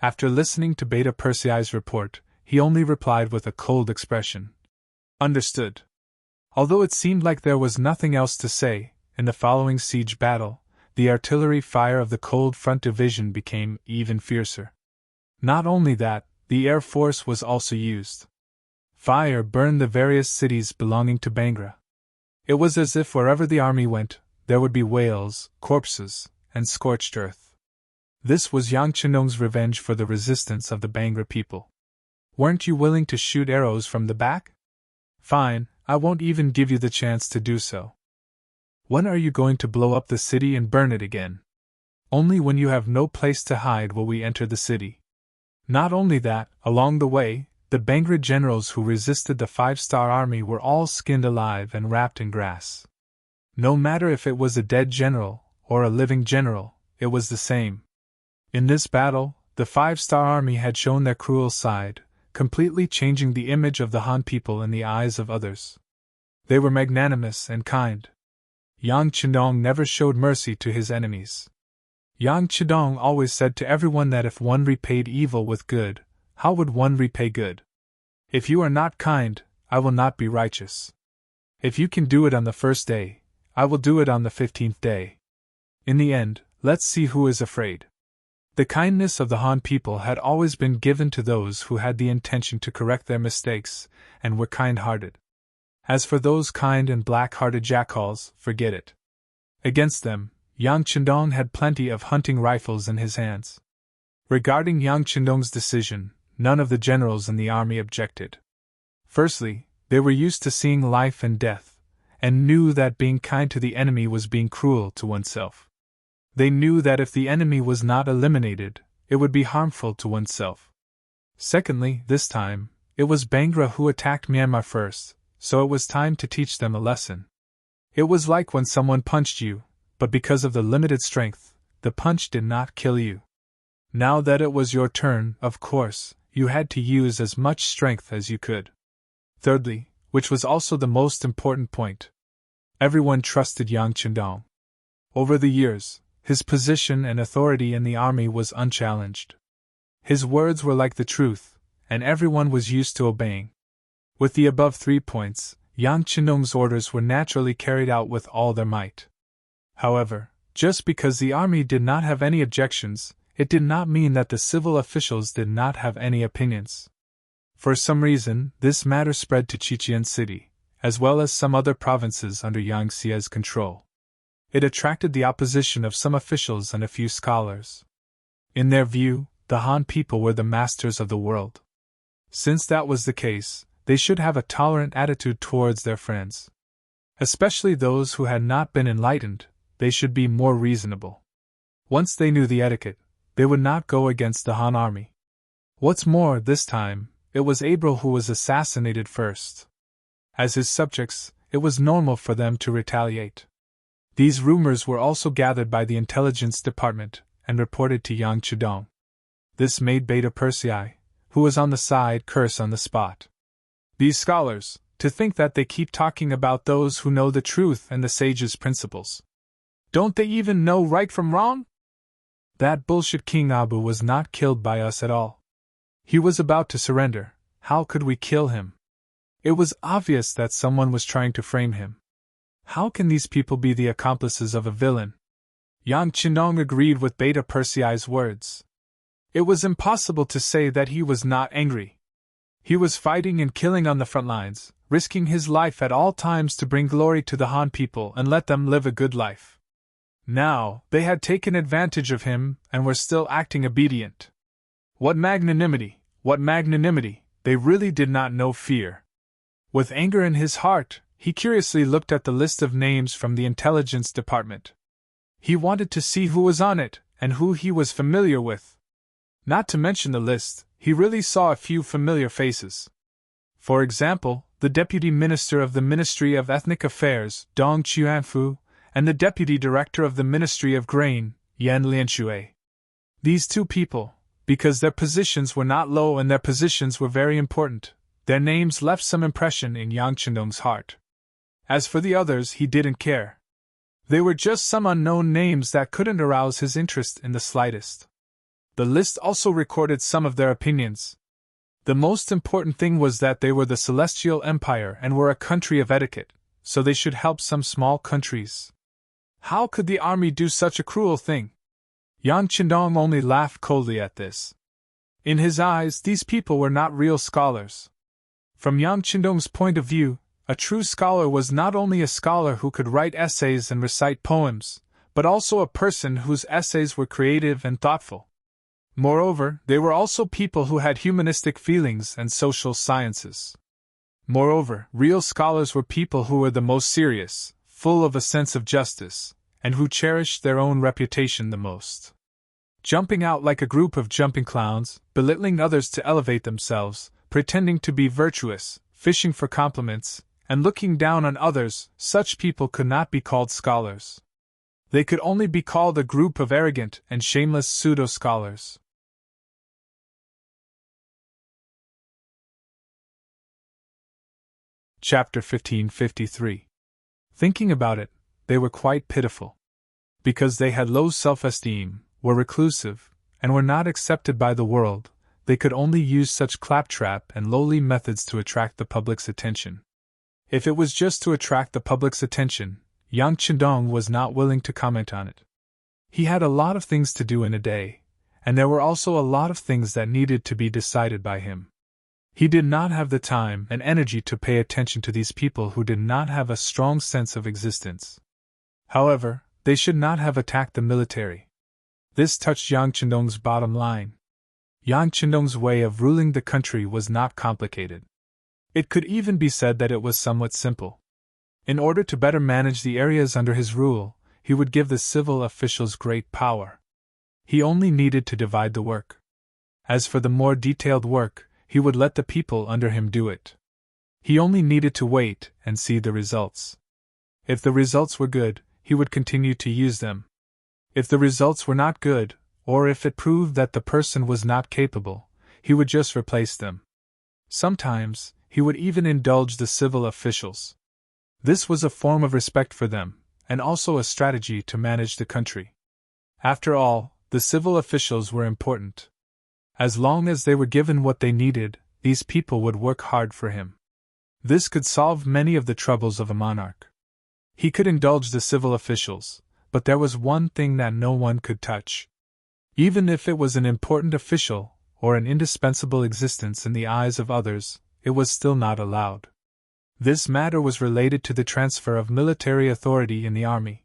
After listening to Beta Persei's report, he only replied with a cold expression. Understood. Although it seemed like there was nothing else to say, in the following siege battle, the artillery fire of the Cold Front Division became even fiercer. Not only that, the Air Force was also used. Fire burned the various cities belonging to Bangra. It was as if wherever the army went, there would be wails, corpses, and scorched earth. This was Yang Chenong's revenge for the resistance of the Bangra people. Weren't you willing to shoot arrows from the back? Fine, I won't even give you the chance to do so. When are you going to blow up the city and burn it again? Only when you have no place to hide will we enter the city. Not only that, along the way, the Bangra generals who resisted the 5-star army were all skinned alive and wrapped in grass. No matter if it was a dead general or a living general, it was the same. In this battle, the 5-star army had shown their cruel side, completely changing the image of the Han people in the eyes of others. They were magnanimous and kind. Yang Chindong never showed mercy to his enemies. Yang Chindong always said to everyone that if one repaid evil with good, how would one repay good? If you are not kind, I will not be righteous. If you can do it on the first day, I will do it on the 15th day. In the end, let's see who is afraid. The kindness of the Han people had always been given to those who had the intention to correct their mistakes and were kind-hearted. As for those kind and black-hearted jackals, forget it. Against them, Yang Chindong had plenty of hunting rifles in his hands. Regarding Yang Chindong's decision, none of the generals in the army objected. Firstly, they were used to seeing life and death, and knew that being kind to the enemy was being cruel to oneself. They knew that if the enemy was not eliminated, it would be harmful to oneself. Secondly, this time, it was Bangra who attacked Myanmar first, so it was time to teach them a lesson. It was like when someone punched you, but because of the limited strength, the punch did not kill you. Now that it was your turn, of course, you had to use as much strength as you could. Thirdly, which was also the most important point, everyone trusted Yang Chindong. Over the years, his position and authority in the army was unchallenged. His words were like the truth, and everyone was used to obeying. With the above 3 points, Yang Chindong's orders were naturally carried out with all their might. However, just because the army did not have any objections, it did not mean that the civil officials did not have any opinions. For some reason, this matter spread to Chichen City, as well as some other provinces under Yang Xie's control. It attracted the opposition of some officials and a few scholars. In their view, the Han people were the masters of the world. Since that was the case, they should have a tolerant attitude towards their friends. Especially those who had not been enlightened, they should be more reasonable. Once they knew the etiquette, they would not go against the Han army. What's more, this time, it was April who was assassinated first. As his subjects, it was normal for them to retaliate. These rumors were also gathered by the intelligence department and reported to Yang Chindong. This made Beta Persei, who was on the side, curse on the spot. These scholars, to think that they keep talking about those who know the truth and the sage's principles. Don't they even know right from wrong? That bullshit King Abu was not killed by us at all. He was about to surrender. How could we kill him? It was obvious that someone was trying to frame him. How can these people be the accomplices of a villain? Yang Chindong agreed with Beta Persei's words. It was impossible to say that he was not angry. He was fighting and killing on the front lines, risking his life at all times to bring glory to the Han people and let them live a good life. Now, they had taken advantage of him and were still acting obedient. What magnanimity, what magnanimity, they really did not know fear. With anger in his heart, he curiously looked at the list of names from the intelligence department. He wanted to see who was on it and who he was familiar with. Not to mention the list, he really saw a few familiar faces. For example, the Deputy Minister of the Ministry of Ethnic Affairs, Dong Chuanfu, and the Deputy Director of the Ministry of Grain, Yan Lianxue. These two people, because their positions were not low and their positions were very important, their names left some impression in Yang Chindong's heart. As for the others, he didn't care. They were just some unknown names that couldn't arouse his interest in the slightest. The list also recorded some of their opinions. The most important thing was that they were the Celestial Empire and were a country of etiquette, so they should help some small countries. How could the army do such a cruel thing? Yang Chindong only laughed coldly at this. In his eyes, these people were not real scholars. From Yang Chindong's point of view, a true scholar was not only a scholar who could write essays and recite poems, but also a person whose essays were creative and thoughtful. Moreover, they were also people who had humanistic feelings and social sciences. Moreover, real scholars were people who were the most serious, full of a sense of justice, and who cherished their own reputation the most. Jumping out like a group of jumping clowns, belittling others to elevate themselves, pretending to be virtuous, fishing for compliments, and looking down on others, such people could not be called scholars. They could only be called a group of arrogant and shameless pseudo-scholars. Chapter 1553. Thinking about it, they were quite pitiful. Because they had low self-esteem, were reclusive, and were not accepted by the world, they could only use such claptrap and lowly methods to attract the public's attention. If it was just to attract the public's attention, Yang Qindong was not willing to comment on it. He had a lot of things to do in a day, and there were also a lot of things that needed to be decided by him. He did not have the time and energy to pay attention to these people who did not have a strong sense of existence. However, they should not have attacked the military. This touched Yang Qindong's bottom line. Yang Qindong's way of ruling the country was not complicated. It could even be said that it was somewhat simple. In order to better manage the areas under his rule, he would give the civil officials great power. He only needed to divide the work. As for the more detailed work, he would let the people under him do it. He only needed to wait and see the results. If the results were good, he would continue to use them. If the results were not good, or if it proved that the person was not capable, he would just replace them. Sometimes, he would even indulge the civil officials. This was a form of respect for them, and also a strategy to manage the country. After all, the civil officials were important. As long as they were given what they needed, these people would work hard for him. This could solve many of the troubles of a monarch. He could indulge the civil officials, but there was one thing that no one could touch. Even if it was an important official, or an indispensable existence in the eyes of others, it was still not allowed. This matter was related to the transfer of military authority in the army.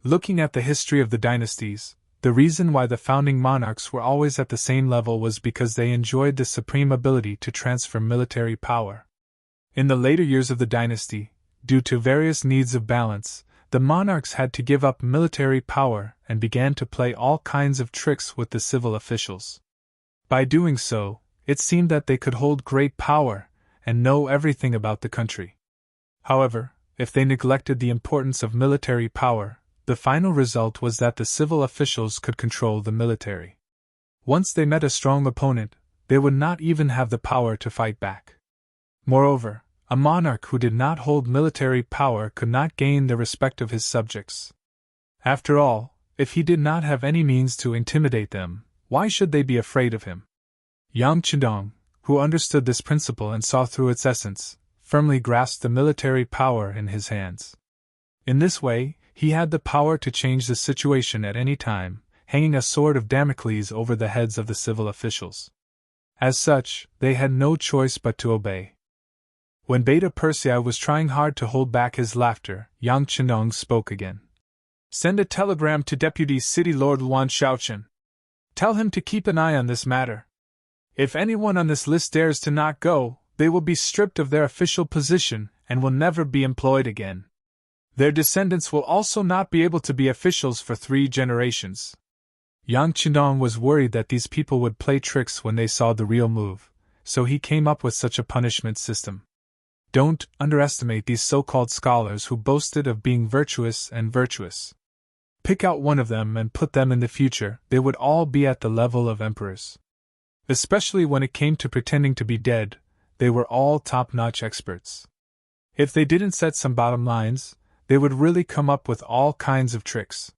Looking at the history of the dynasties, the reason why the founding monarchs were always at the same level was because they enjoyed the supreme ability to transfer military power. In the later years of the dynasty, due to various needs of balance, the monarchs had to give up military power and began to play all kinds of tricks with the civil officials. By doing so, it seemed that they could hold great power and know everything about the country. However, if they neglected the importance of military power, the final result was that the civil officials could control the military. Once they met a strong opponent, they would not even have the power to fight back. Moreover, a monarch who did not hold military power could not gain the respect of his subjects. After all, if he did not have any means to intimidate them, why should they be afraid of him? Yang Qindong, who understood this principle and saw through its essence, firmly grasped the military power in his hands. In this way, he had the power to change the situation at any time, hanging a sword of Damocles over the heads of the civil officials. As such, they had no choice but to obey. When Beta Persei was trying hard to hold back his laughter, Yang Qindong spoke again. "Send a telegram to Deputy City Lord Luan Shaochen. Tell him to keep an eye on this matter. If anyone on this list dares to not go, they will be stripped of their official position and will never be employed again. Their descendants will also not be able to be officials for 3 generations." Yang Qindong was worried that these people would play tricks when they saw the real move, so he came up with such a punishment system. Don't underestimate these so-called scholars who boasted of being virtuous and virtuous. Pick out one of them and put them in the future, they would all be at the level of emperors. Especially when it came to pretending to be dead, they were all top-notch experts. If they didn't set some bottom lines, they would really come up with all kinds of tricks.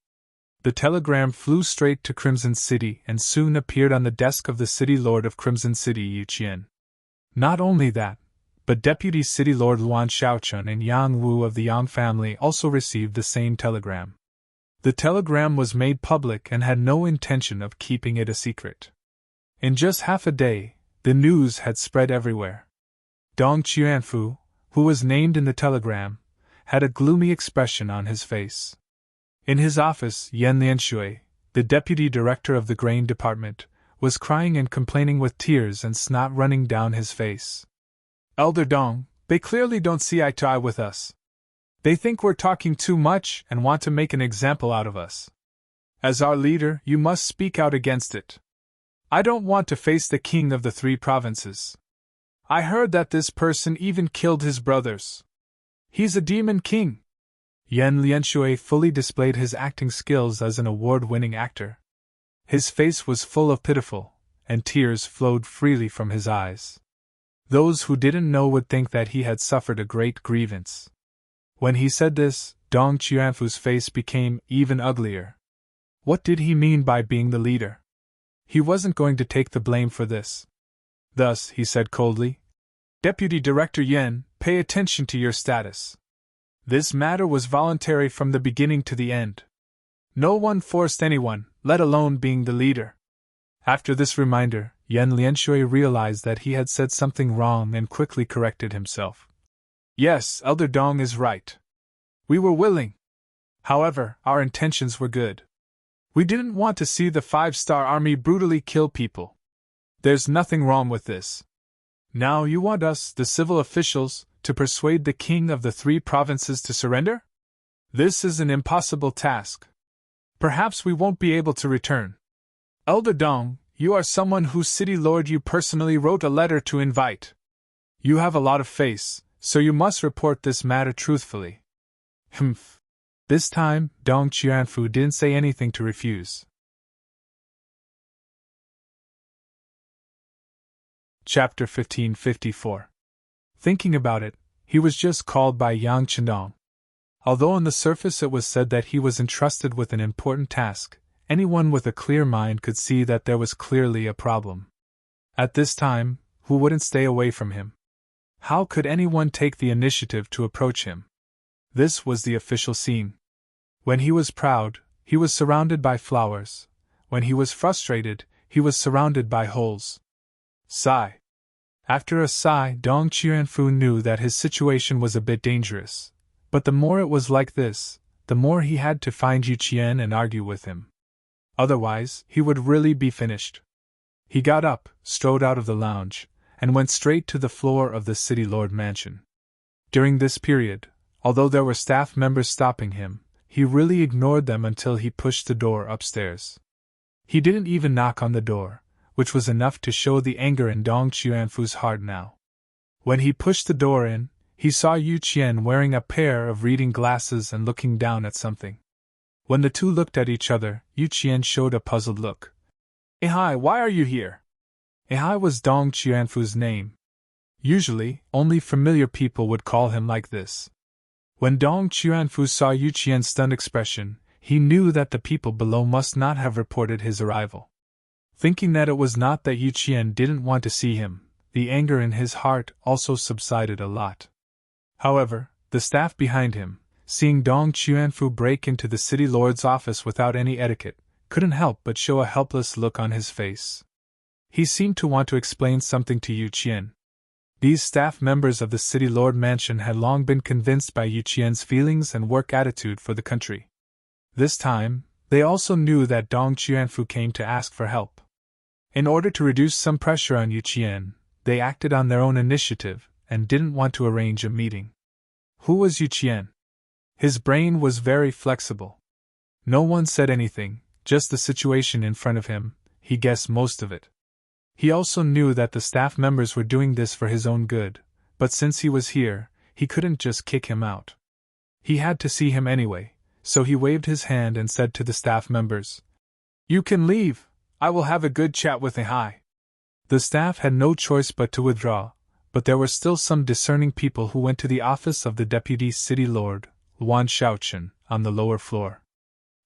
The telegram flew straight to Crimson City and soon appeared on the desk of the City Lord of Crimson City, Yu Qian. Not only that, but Deputy City Lord Luan Shaochun and Yang Wu of the Yang family also received the same telegram. The telegram was made public and had no intention of keeping it a secret. In just half a day, the news had spread everywhere. Dong Qianfu, who was named in the telegram, had a gloomy expression on his face. In his office, Yan Lianshui, the deputy director of the grain department, was crying and complaining with tears and snot running down his face. "Elder Dong, they clearly don't see eye to eye with us. They think we're talking too much and want to make an example out of us. As our leader, you must speak out against it. I don't want to face the king of the 3 provinces. I heard that this person even killed his brothers. He's a demon king. Yan Lianshui fully displayed his acting skills as an award-winning actor. His face was full of pitiful, and tears flowed freely from his eyes. Those who didn't know would think that he had suffered a great grievance. When he said this, Dong Qianfu's face became even uglier. What did he mean by being the leader? He wasn't going to take the blame for this. Thus, he said coldly, Deputy Director Yan, pay attention to your status. This matter was voluntary from the beginning to the end. No one forced anyone, let alone being the leader. After this reminder, Yan Lianshui realized that he had said something wrong and quickly corrected himself. Yes, Elder Dong is right. We were willing. However, our intentions were good. We didn't want to see the 5-star army brutally kill people. There's nothing wrong with this. Now you want us, the civil officials, to persuade the king of the 3 provinces to surrender? This is an impossible task. Perhaps we won't be able to return. Elder Dong, you are someone whose city lord you personally wrote a letter to invite. You have a lot of face, so you must report this matter truthfully. Humph. This time, Dong Qianfu didn't say anything to refuse. Chapter 1554. Thinking about it, he was just called by Yang Chendong. Although on the surface it was said that he was entrusted with an important task, anyone with a clear mind could see that there was clearly a problem. At this time, who wouldn't stay away from him? How could anyone take the initiative to approach him? This was the official scene. When he was proud, he was surrounded by flowers. When he was frustrated, he was surrounded by holes. Sigh. After a sigh, Dong Qianfu knew that his situation was a bit dangerous. But the more it was like this, the more he had to find Yu Qian and argue with him. Otherwise, he would really be finished. He got up, strode out of the lounge, and went straight to the floor of the city lord mansion. During this period, although there were staff members stopping him, he really ignored them until he pushed the door upstairs. He didn't even knock on the door, which was enough to show the anger in Dong Qianfu's heart now. When he pushed the door in, he saw Yu Qian wearing a pair of reading glasses and looking down at something. When the two looked at each other, Yu Qian showed a puzzled look. "Hi, why are you here?" Hi was Dong Qianfu's name. Usually, only familiar people would call him like this. When Dong Qianfu saw Yu Qian's stunned expression, he knew that the people below must not have reported his arrival. Thinking that it was not that Yu Qian didn't want to see him, the anger in his heart also subsided a lot. However, the staff behind him, seeing Dong Qianfu break into the city lord's office without any etiquette, couldn't help but show a helpless look on his face. He seemed to want to explain something to Yu Qian. These staff members of the city lord mansion had long been convinced by Yu Qian's feelings and work attitude for the country. This time, they also knew that Dong Qianfu came to ask for help. In order to reduce some pressure on Yu Qian, they acted on their own initiative and didn't want to arrange a meeting. Who was Yu Qian? His brain was very flexible. No one said anything, just the situation in front of him, he guessed most of it. He also knew that the staff members were doing this for his own good, but since he was here, he couldn't just kick him out. He had to see him anyway, so he waved his hand and said to the staff members, "You can leave, I will have a good chat with Ai." The staff had no choice but to withdraw, but there were still some discerning people who went to the office of the deputy city lord, Wan Shaochen, on the lower floor.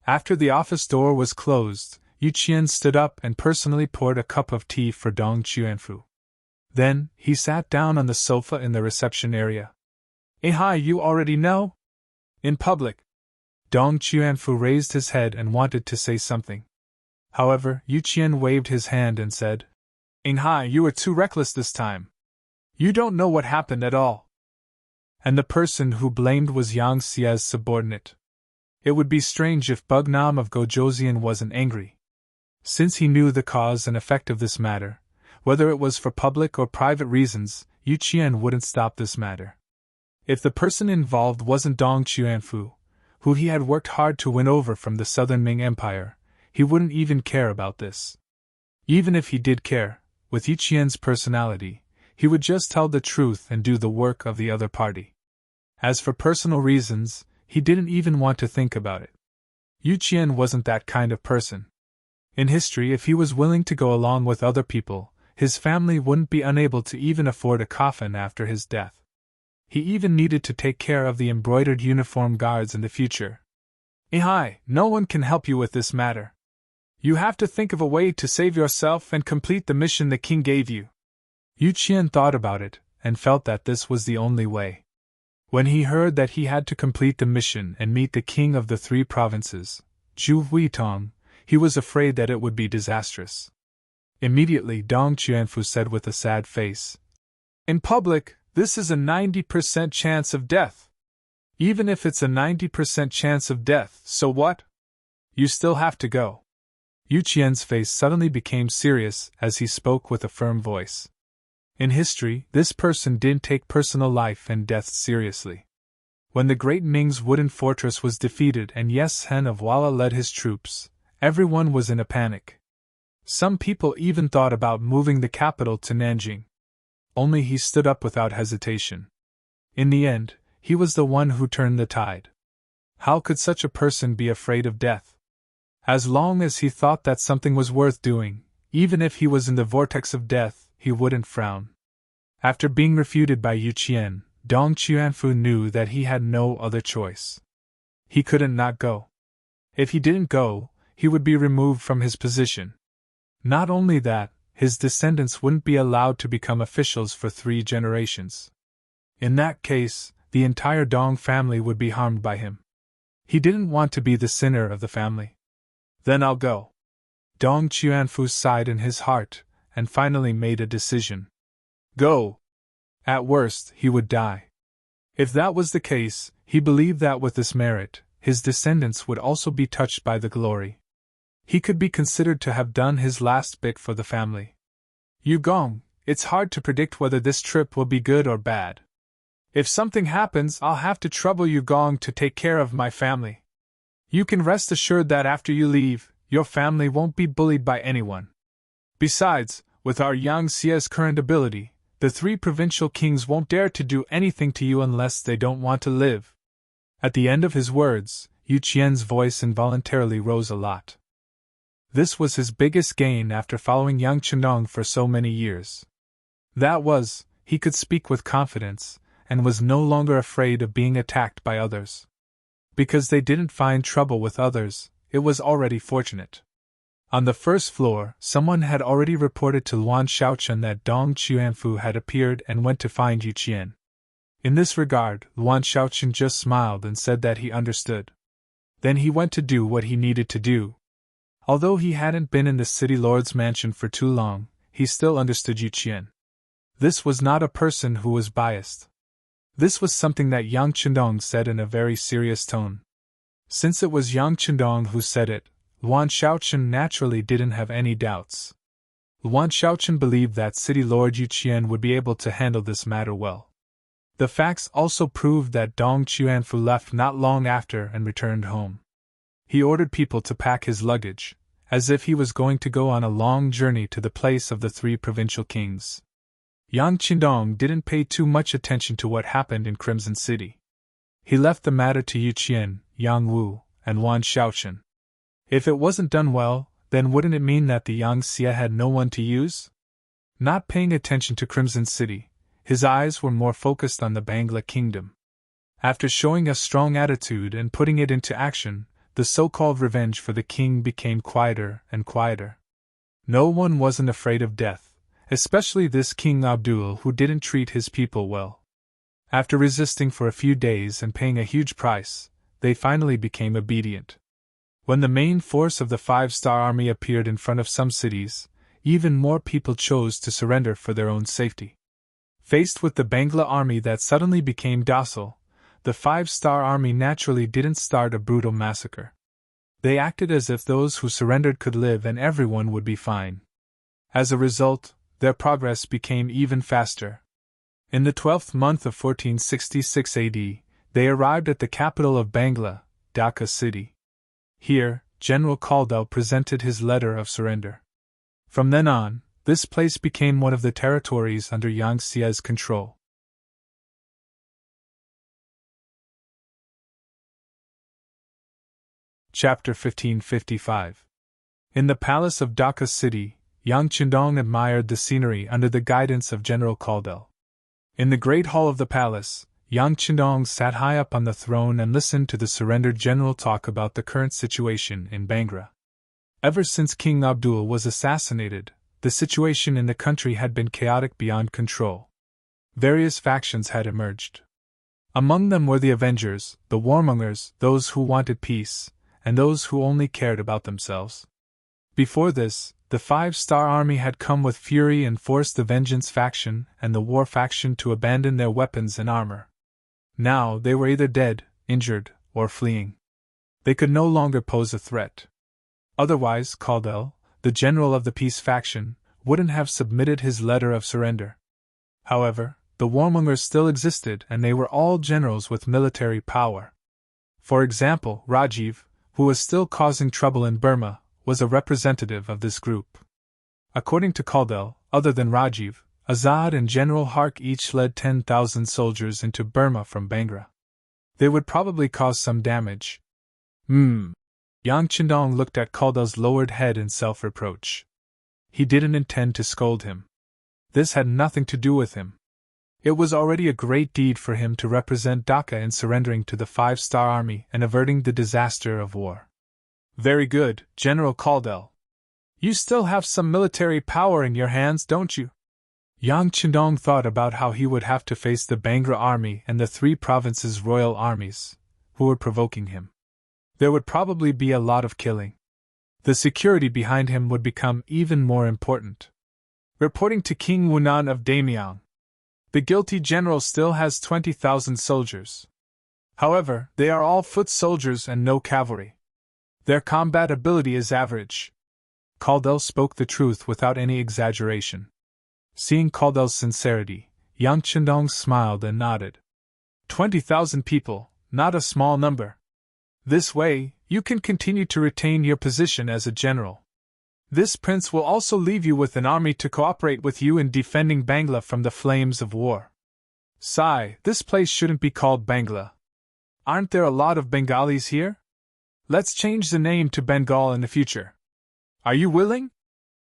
After the office door was closed, Yu Qian stood up and personally poured a cup of tea for Dong Qianfu. Then, he sat down on the sofa in the reception area. Hi, you already know? In public. Dong Qianfu raised his head and wanted to say something. However, Yu Qian waved his hand and said, Hi, you are too reckless this time. You don't know what happened at all. And the person who blamed was Yang Xie's subordinate. It would be strange if Bugnam of Gojoseon wasn't angry. Since he knew the cause and effect of this matter, whether it was for public or private reasons, Yu Qian wouldn't stop this matter. If the person involved wasn't Dong Qianfu, who he had worked hard to win over from the southern Ming Empire, he wouldn't even care about this. Even if he did care, with Yu Qian's personality, he would just tell the truth and do the work of the other party. As for personal reasons, he didn't even want to think about it. Yu Qian wasn't that kind of person. In history, if he was willing to go along with other people, his family wouldn't be unable to even afford a coffin after his death. He even needed to take care of the embroidered uniform guards in the future. Ihai, no one can help you with this matter. You have to think of a way to save yourself and complete the mission the king gave you. Yu Qian thought about it, and felt that this was the only way. When he heard that he had to complete the mission and meet the king of the 3 provinces, Zhu Huitong, he was afraid that it would be disastrous. Immediately Dong Qianfu said with a sad face, "In public, this is a 90% chance of death. Even if it's a 90% chance of death, so what? You still have to go." Yu Qian's face suddenly became serious as he spoke with a firm voice. In history, this person didn't take personal life and death seriously. When the great Ming's wooden fortress was defeated and Yes Hen of Walla led his troops, everyone was in a panic. Some people even thought about moving the capital to Nanjing. Only he stood up without hesitation. In the end, he was the one who turned the tide. How could such a person be afraid of death? As long as he thought that something was worth doing, even if he was in the vortex of death, he wouldn't frown. After being refuted by Yu Qian, Dong Qianfu knew that he had no other choice. He couldn't not go. If he didn't go, he would be removed from his position. Not only that, his descendants wouldn't be allowed to become officials for 3 generations. In that case, the entire Dong family would be harmed by him. He didn't want to be the sinner of the family. "Then I'll go." Dong Qianfu sighed in his heart, and finally made a decision. Go. At worst, he would die. If that was the case, he believed that with this merit, his descendants would also be touched by the glory. He could be considered to have done his last bit for the family. "Yu Gong, it's hard to predict whether this trip will be good or bad. If something happens, I'll have to trouble Yu Gong to take care of my family. You can rest assured that after you leave, your family won't be bullied by anyone. Besides, with our Yang Xia's current ability, the 3 provincial kings won't dare to do anything to you unless they don't want to live." At the end of his words, Yu Qian's voice involuntarily rose a lot. This was his biggest gain after following Yang Chendong for so many years. That was, he could speak with confidence, and was no longer afraid of being attacked by others. Because they didn't find trouble with others, it was already fortunate. On the first floor, someone had already reported to Luan Shaochen that Dong Qianfu had appeared and went to find Yu Qian. In this regard, Luan Shaochen just smiled and said that he understood. Then he went to do what he needed to do. Although he hadn't been in the city lord's mansion for too long, he still understood Yu Qian. This was not a person who was biased. This was something that Yang Chendong said in a very serious tone. Since it was Yang Chendong who said it, Luan Shaochen naturally didn't have any doubts. Luan Shaochen believed that City Lord Yu Qian would be able to handle this matter well. The facts also proved that Dong Qianfu left not long after and returned home. He ordered people to pack his luggage, as if he was going to go on a long journey to the place of the 3 provincial kings. Yang Chendong didn't pay too much attention to what happened in Crimson City. He left the matter to Yu Qian, Yang Wu, and Luan Shaochen. If it wasn't done well, then wouldn't it mean that the Yang Xia had no one to use? Not paying attention to Crimson City, his eyes were more focused on the Bangla kingdom. After showing a strong attitude and putting it into action, the so-called revenge for the king became quieter and quieter. No one wasn't afraid of death, especially this King Abdul who didn't treat his people well. After resisting for a few days and paying a huge price, they finally became obedient. When the main force of the 5-star army appeared in front of some cities, even more people chose to surrender for their own safety. Faced with the Bangla army that suddenly became docile, the 5-star army naturally didn't start a brutal massacre. They acted as if those who surrendered could live and everyone would be fine. As a result, their progress became even faster. In the 12th month of 1466 AD, they arrived at the capital of Bangla, Dhaka city. Here, General Caldwell presented his letter of surrender. From then on, this place became one of the territories under Yang Xia's control. Chapter 1555. In the palace of Dhaka city, Yang Chandong admired the scenery under the guidance of General Caldwell. In the great hall of the palace, Yang Chandong sat high up on the throne and listened to the surrendered general talk about the current situation in Bangra. Ever since King Abdul was assassinated, the situation in the country had been chaotic beyond control. Various factions had emerged. Among them were the Avengers, the Warmongers, those who wanted peace, and those who only cared about themselves. Before this, the Five-Star Army had come with fury and forced the Vengeance faction and the War faction to abandon their weapons and armor. Now they were either dead, injured, or fleeing. They could no longer pose a threat. Otherwise, Caldwell, the general of the Peace faction, wouldn't have submitted his letter of surrender. However, the Warmongers still existed and they were all generals with military power. For example, Rajiv, who was still causing trouble in Burma, was a representative of this group. According to Caldwell, other than Rajiv, Azad and General Hark each led 10,000 soldiers into Burma from Bangra. They would probably cause some damage. Yang Chandong looked at Caldwell's lowered head in self-reproach. He didn't intend to scold him. This had nothing to do with him. It was already a great deed for him to represent Dhaka in surrendering to the Five-Star Army and averting the disaster of war. Very good, General Caldwell. You still have some military power in your hands, don't you? Yang Chandong thought about how he would have to face the Bangra army and the three provinces' royal armies, who were provoking him. There would probably be a lot of killing. The security behind him would become even more important. Reporting to King Wunan of Damiang, the guilty general still has 20,000 soldiers. However, they are all foot soldiers and no cavalry. Their combat ability is average. Caldwell spoke the truth without any exaggeration. Seeing Caldwell's sincerity, Yang Chandong smiled and nodded. 20,000 people, not a small number. This way, you can continue to retain your position as a general. This prince will also leave you with an army to cooperate with you in defending Bangla from the flames of war. Sigh, this place shouldn't be called Bangla. Aren't there a lot of Bengalis here? Let's change the name to Bengal in the future. Are you willing?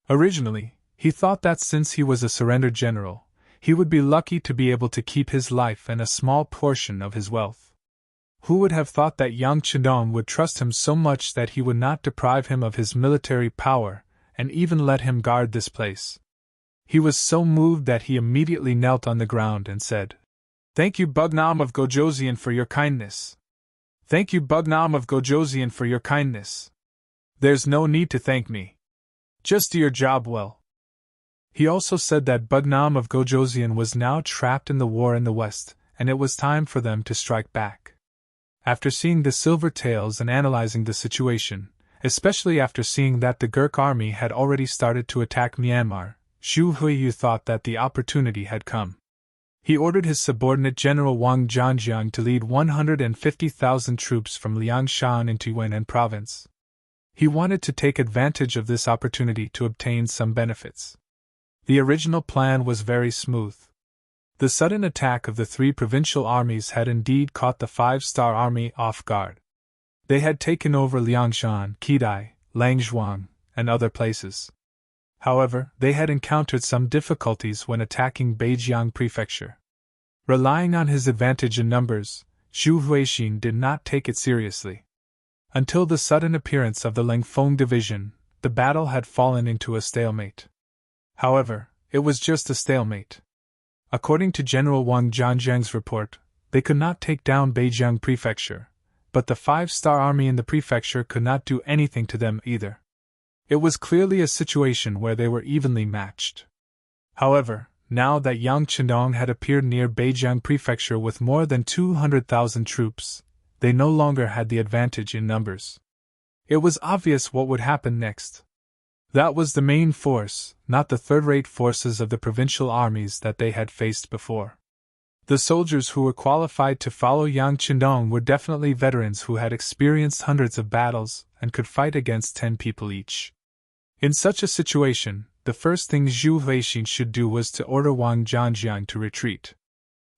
Originally, he thought that since he was a surrendered general, he would be lucky to be able to keep his life and a small portion of his wealth. Who would have thought that Yang Chandong would trust him so much that he would not deprive him of his military power and even let him guard this place? He was so moved that he immediately knelt on the ground and said, "Thank you, Bugnam of Gojosian, for your kindness. Thank you, Bugnam of Gojosian, for your kindness. There's no need to thank me. Just do your job well." He also said that Bugnam of Gojosian was now trapped in the war in the west, and it was time for them to strike back. After seeing the silver tails and analyzing the situation, especially after seeing that the Gurkha army had already started to attack Myanmar, Xu Huiyu thought that the opportunity had come. He ordered his subordinate General Wang Zhanjiang to lead 150,000 troops from Liangshan into Yunnan province. He wanted to take advantage of this opportunity to obtain some benefits. The original plan was very smooth. The sudden attack of the three provincial armies had indeed caught the Five-Star Army off guard. They had taken over Liangshan, Kidai, Langzhuang, and other places. However, they had encountered some difficulties when attacking Beijiang Prefecture. Relying on his advantage in numbers, Xu Huixin did not take it seriously. Until the sudden appearance of the Lengfeng division, the battle had fallen into a stalemate. However, it was just a stalemate. According to General Wang Zhanjiang's report, they could not take down Beijiang Prefecture, but the Five-Star Army in the prefecture could not do anything to them either. It was clearly a situation where they were evenly matched. However, now that Yang Chandong had appeared near Beijiang Prefecture with more than 200,000 troops, they no longer had the advantage in numbers. It was obvious what would happen next. That was the main force, not the third-rate forces of the provincial armies that they had faced before. The soldiers who were qualified to follow Yang Chendong were definitely veterans who had experienced hundreds of battles and could fight against 10 people each. In such a situation, the first thing Zhu Huixin should do was to order Wang Zhangjiang to retreat.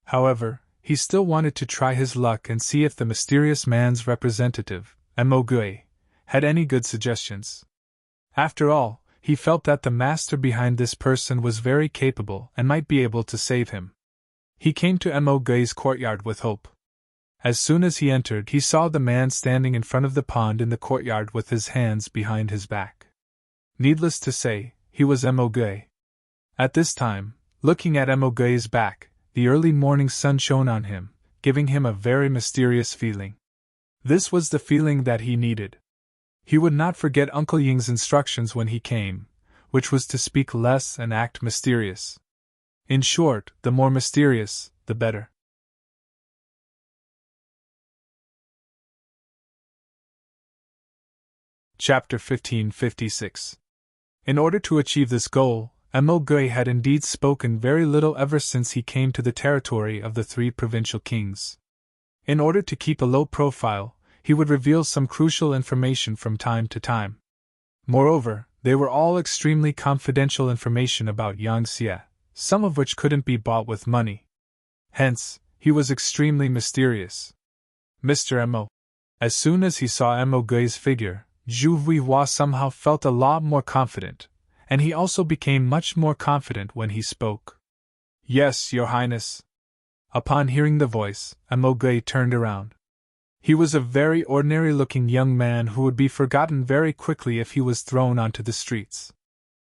However, he still wanted to try his luck and see if the mysterious man's representative, Mo Gui, had any good suggestions. After all, he felt that the master behind this person was very capable and might be able to save him. He came to Mo Gui's courtyard with hope. As soon as he entered, he saw the man standing in front of the pond in the courtyard with his hands behind his back. Needless to say, he was Mo Gui. At this time, looking at Mo Gui's back, the early morning sun shone on him, giving him a very mysterious feeling. This was the feeling that he needed. He would not forget Uncle Ying's instructions when he came, which was to speak less and act mysterious. In short, the more mysterious, the better. Chapter 1556. In order to achieve this goal, Mo Gui had indeed spoken very little ever since he came to the territory of the 3 provincial kings. In order to keep a low profile, he would reveal some crucial information from time to time. Moreover, they were all extremely confidential information about Yang Xie, some of which couldn't be bought with money. Hence, he was extremely mysterious. Mr. Mo. As soon as he saw Mo Gui's figure, Zhu Huihua somehow felt a lot more confident, and he also became much more confident when he spoke. Yes, Your Highness. Upon hearing the voice, Mo Gui turned around. He was a very ordinary-looking young man who would be forgotten very quickly if he was thrown onto the streets.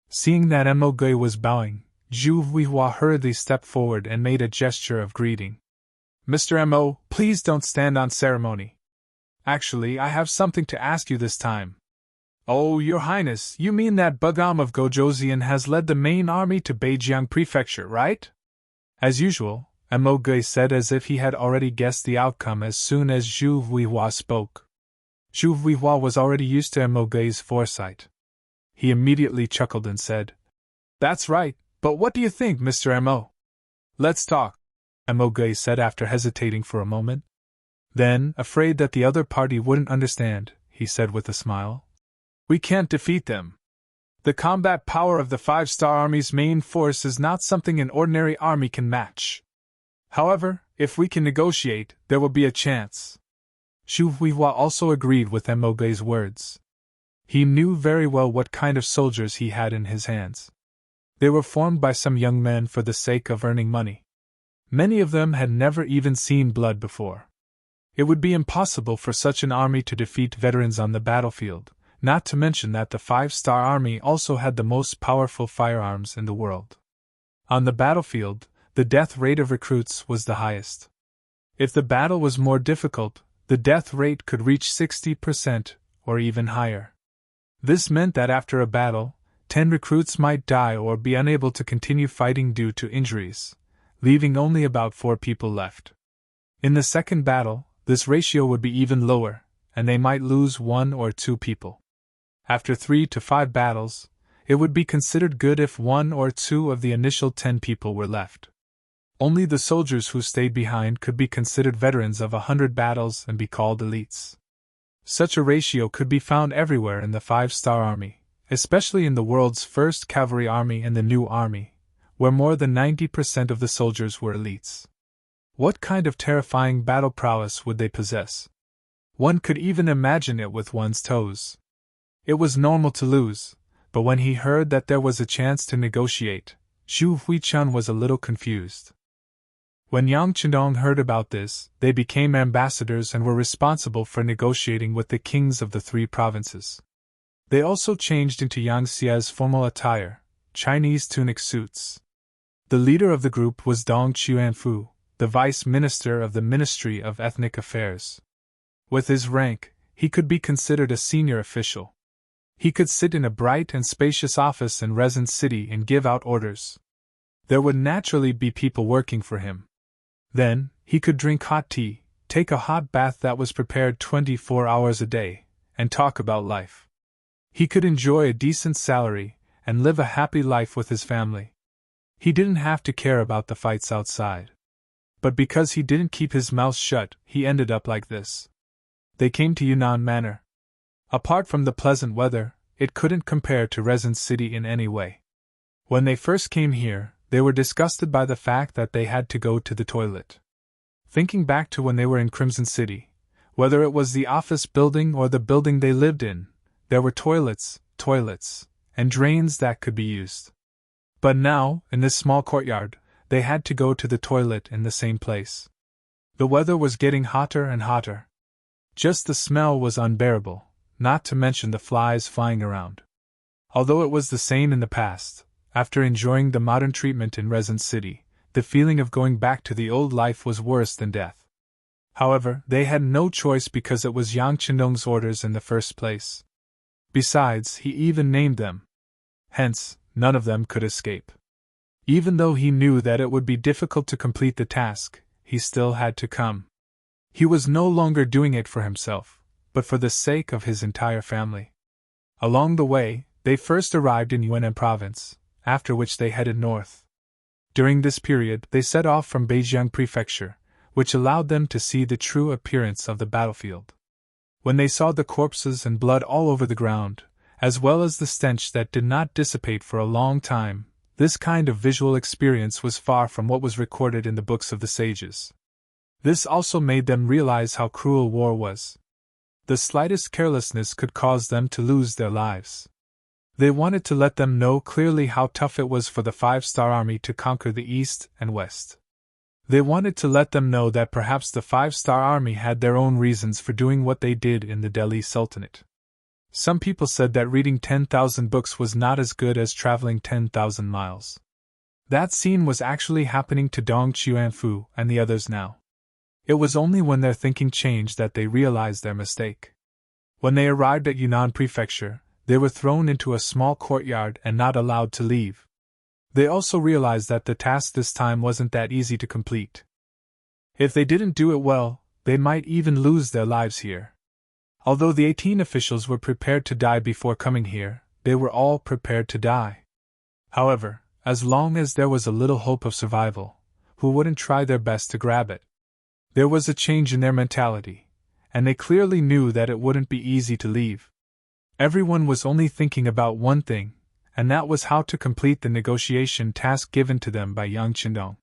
Seeing that Mo Gui was bowing, Zhu Huihua hurriedly stepped forward and made a gesture of greeting. Mr. Mo, please don't stand on ceremony. Actually, I have something to ask you this time. Oh, Your Highness, you mean that Bugam of Gojoseon has led the main army to Beijiang Prefecture, right? As usual, Mo Gui said as if he had already guessed the outcome as soon as Zhu Huihua spoke. Zhu Huihua was already used to Mo Gui's foresight. He immediately chuckled and said, That's right, but what do you think, Mr. Mo? Let's talk, Mo Gui said after hesitating for a moment. Then, afraid that the other party wouldn't understand, he said with a smile, We can't defeat them. The combat power of the 5-star army's main force is not something an ordinary army can match. However, if we can negotiate, there will be a chance. Zhu Huihua also agreed with Mo Gui's words. He knew very well what kind of soldiers he had in his hands. They were formed by some young men for the sake of earning money. Many of them had never even seen blood before. It would be impossible for such an army to defeat veterans on the battlefield, not to mention that the 5-star army also had the most powerful firearms in the world. On the battlefield, the death rate of recruits was the highest. If the battle was more difficult, the death rate could reach 60% or even higher. This meant that after a battle, 10 recruits might die or be unable to continue fighting due to injuries, leaving only about 4 people left. In the second battle, this ratio would be even lower, and they might lose 1 or 2 people. After 3 to 5 battles, it would be considered good if 1 or 2 of the initial 10 people were left. Only the soldiers who stayed behind could be considered veterans of 100 battles and be called elites. Such a ratio could be found everywhere in the 5-star army, especially in the world's first cavalry army and the new army, where more than 90% of the soldiers were elites. What kind of terrifying battle prowess would they possess? One could even imagine it with one's toes. It was normal to lose, but when he heard that there was a chance to negotiate, Zhu Huichun was a little confused. When Yang Chendong heard about this, they became ambassadors and were responsible for negotiating with the kings of the 3 provinces. They also changed into Yang Xie's formal attire, Chinese tunic suits. The leader of the group was Dong Chuanfu, the vice minister of the Ministry of Ethnic Affairs. With his rank, he could be considered a senior official. He could sit in a bright and spacious office in Resin City and give out orders. There would naturally be people working for him. Then, he could drink hot tea, take a hot bath that was prepared 24 hours a day, and talk about life. He could enjoy a decent salary and live a happy life with his family. He didn't have to care about the fights outside. But because he didn't keep his mouth shut, he ended up like this. They came to Yunnan Manor. Apart from the pleasant weather, it couldn't compare to Resin City in any way. When they first came here, they were disgusted by the fact that they had to go to the toilet. Thinking back to when they were in Crimson City, whether it was the office building or the building they lived in, there were toilets, and drains that could be used. But now, in this small courtyard, they had to go to the toilet in the same place. The weather was getting hotter and hotter. Just the smell was unbearable, not to mention the flies flying around. Although it was the same in the past, after enjoying the modern treatment in Resin City, the feeling of going back to the old life was worse than death. However, they had no choice because it was Yang Qindong's orders in the first place. Besides, he even named them. Hence, none of them could escape. Even though he knew that it would be difficult to complete the task, he still had to come. He was no longer doing it for himself, but for the sake of his entire family. Along the way, they first arrived in Yunnan Province, after which they headed north. During this period, they set off from Beijiang Prefecture, which allowed them to see the true appearance of the battlefield. When they saw the corpses and blood all over the ground, as well as the stench that did not dissipate for a long time, this kind of visual experience was far from what was recorded in the books of the sages. This also made them realize how cruel war was. The slightest carelessness could cause them to lose their lives. They wanted to let them know clearly how tough it was for the Five-Star Army to conquer the East and West. They wanted to let them know that perhaps the Five-Star Army had their own reasons for doing what they did in the Delhi Sultanate. Some people said that reading 10,000 books was not as good as traveling 10,000 miles. That scene was actually happening to Dong Chuanfu and the others now. It was only when their thinking changed that they realized their mistake. When they arrived at Yunnan Prefecture, they were thrown into a small courtyard and not allowed to leave. They also realized that the task this time wasn't that easy to complete. If they didn't do it well, they might even lose their lives here. Although the 18 officials were prepared to die before coming here, they were all prepared to die. However, as long as there was a little hope of survival, who wouldn't try their best to grab it? There was a change in their mentality, and they clearly knew that it wouldn't be easy to leave. Everyone was only thinking about one thing, and that was how to complete the negotiation task given to them by Yang Qindong.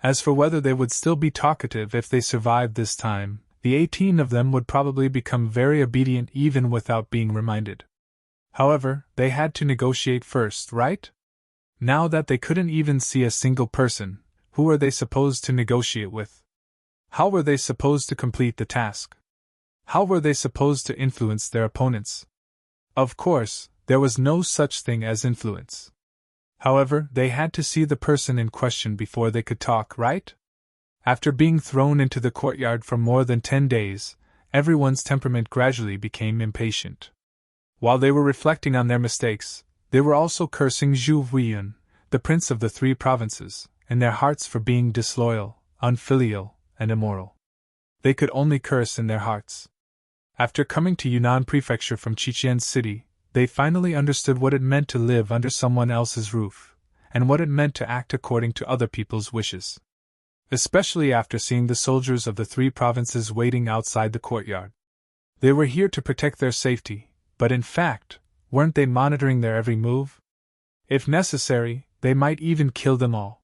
As for whether they would still be talkative if they survived this time, the 18 of them would probably become very obedient even without being reminded. However, they had to negotiate first, right? Now that they couldn't even see a single person, who were they supposed to negotiate with? How were they supposed to complete the task? How were they supposed to influence their opponents? Of course, there was no such thing as influence. However, they had to see the person in question before they could talk, right? After being thrown into the courtyard for more than 10 days, everyone's temperament gradually became impatient. While they were reflecting on their mistakes, they were also cursing Zhu Huiyun, the prince of the 3 provinces, in their hearts for being disloyal, unfilial, and immoral. They could only curse in their hearts. After coming to Yunnan Prefecture from Qiqian City, they finally understood what it meant to live under someone else's roof, and what it meant to act according to other people's wishes. Especially after seeing the soldiers of the 3 provinces waiting outside the courtyard. They were here to protect their safety, but in fact, weren't they monitoring their every move? If necessary, they might even kill them all.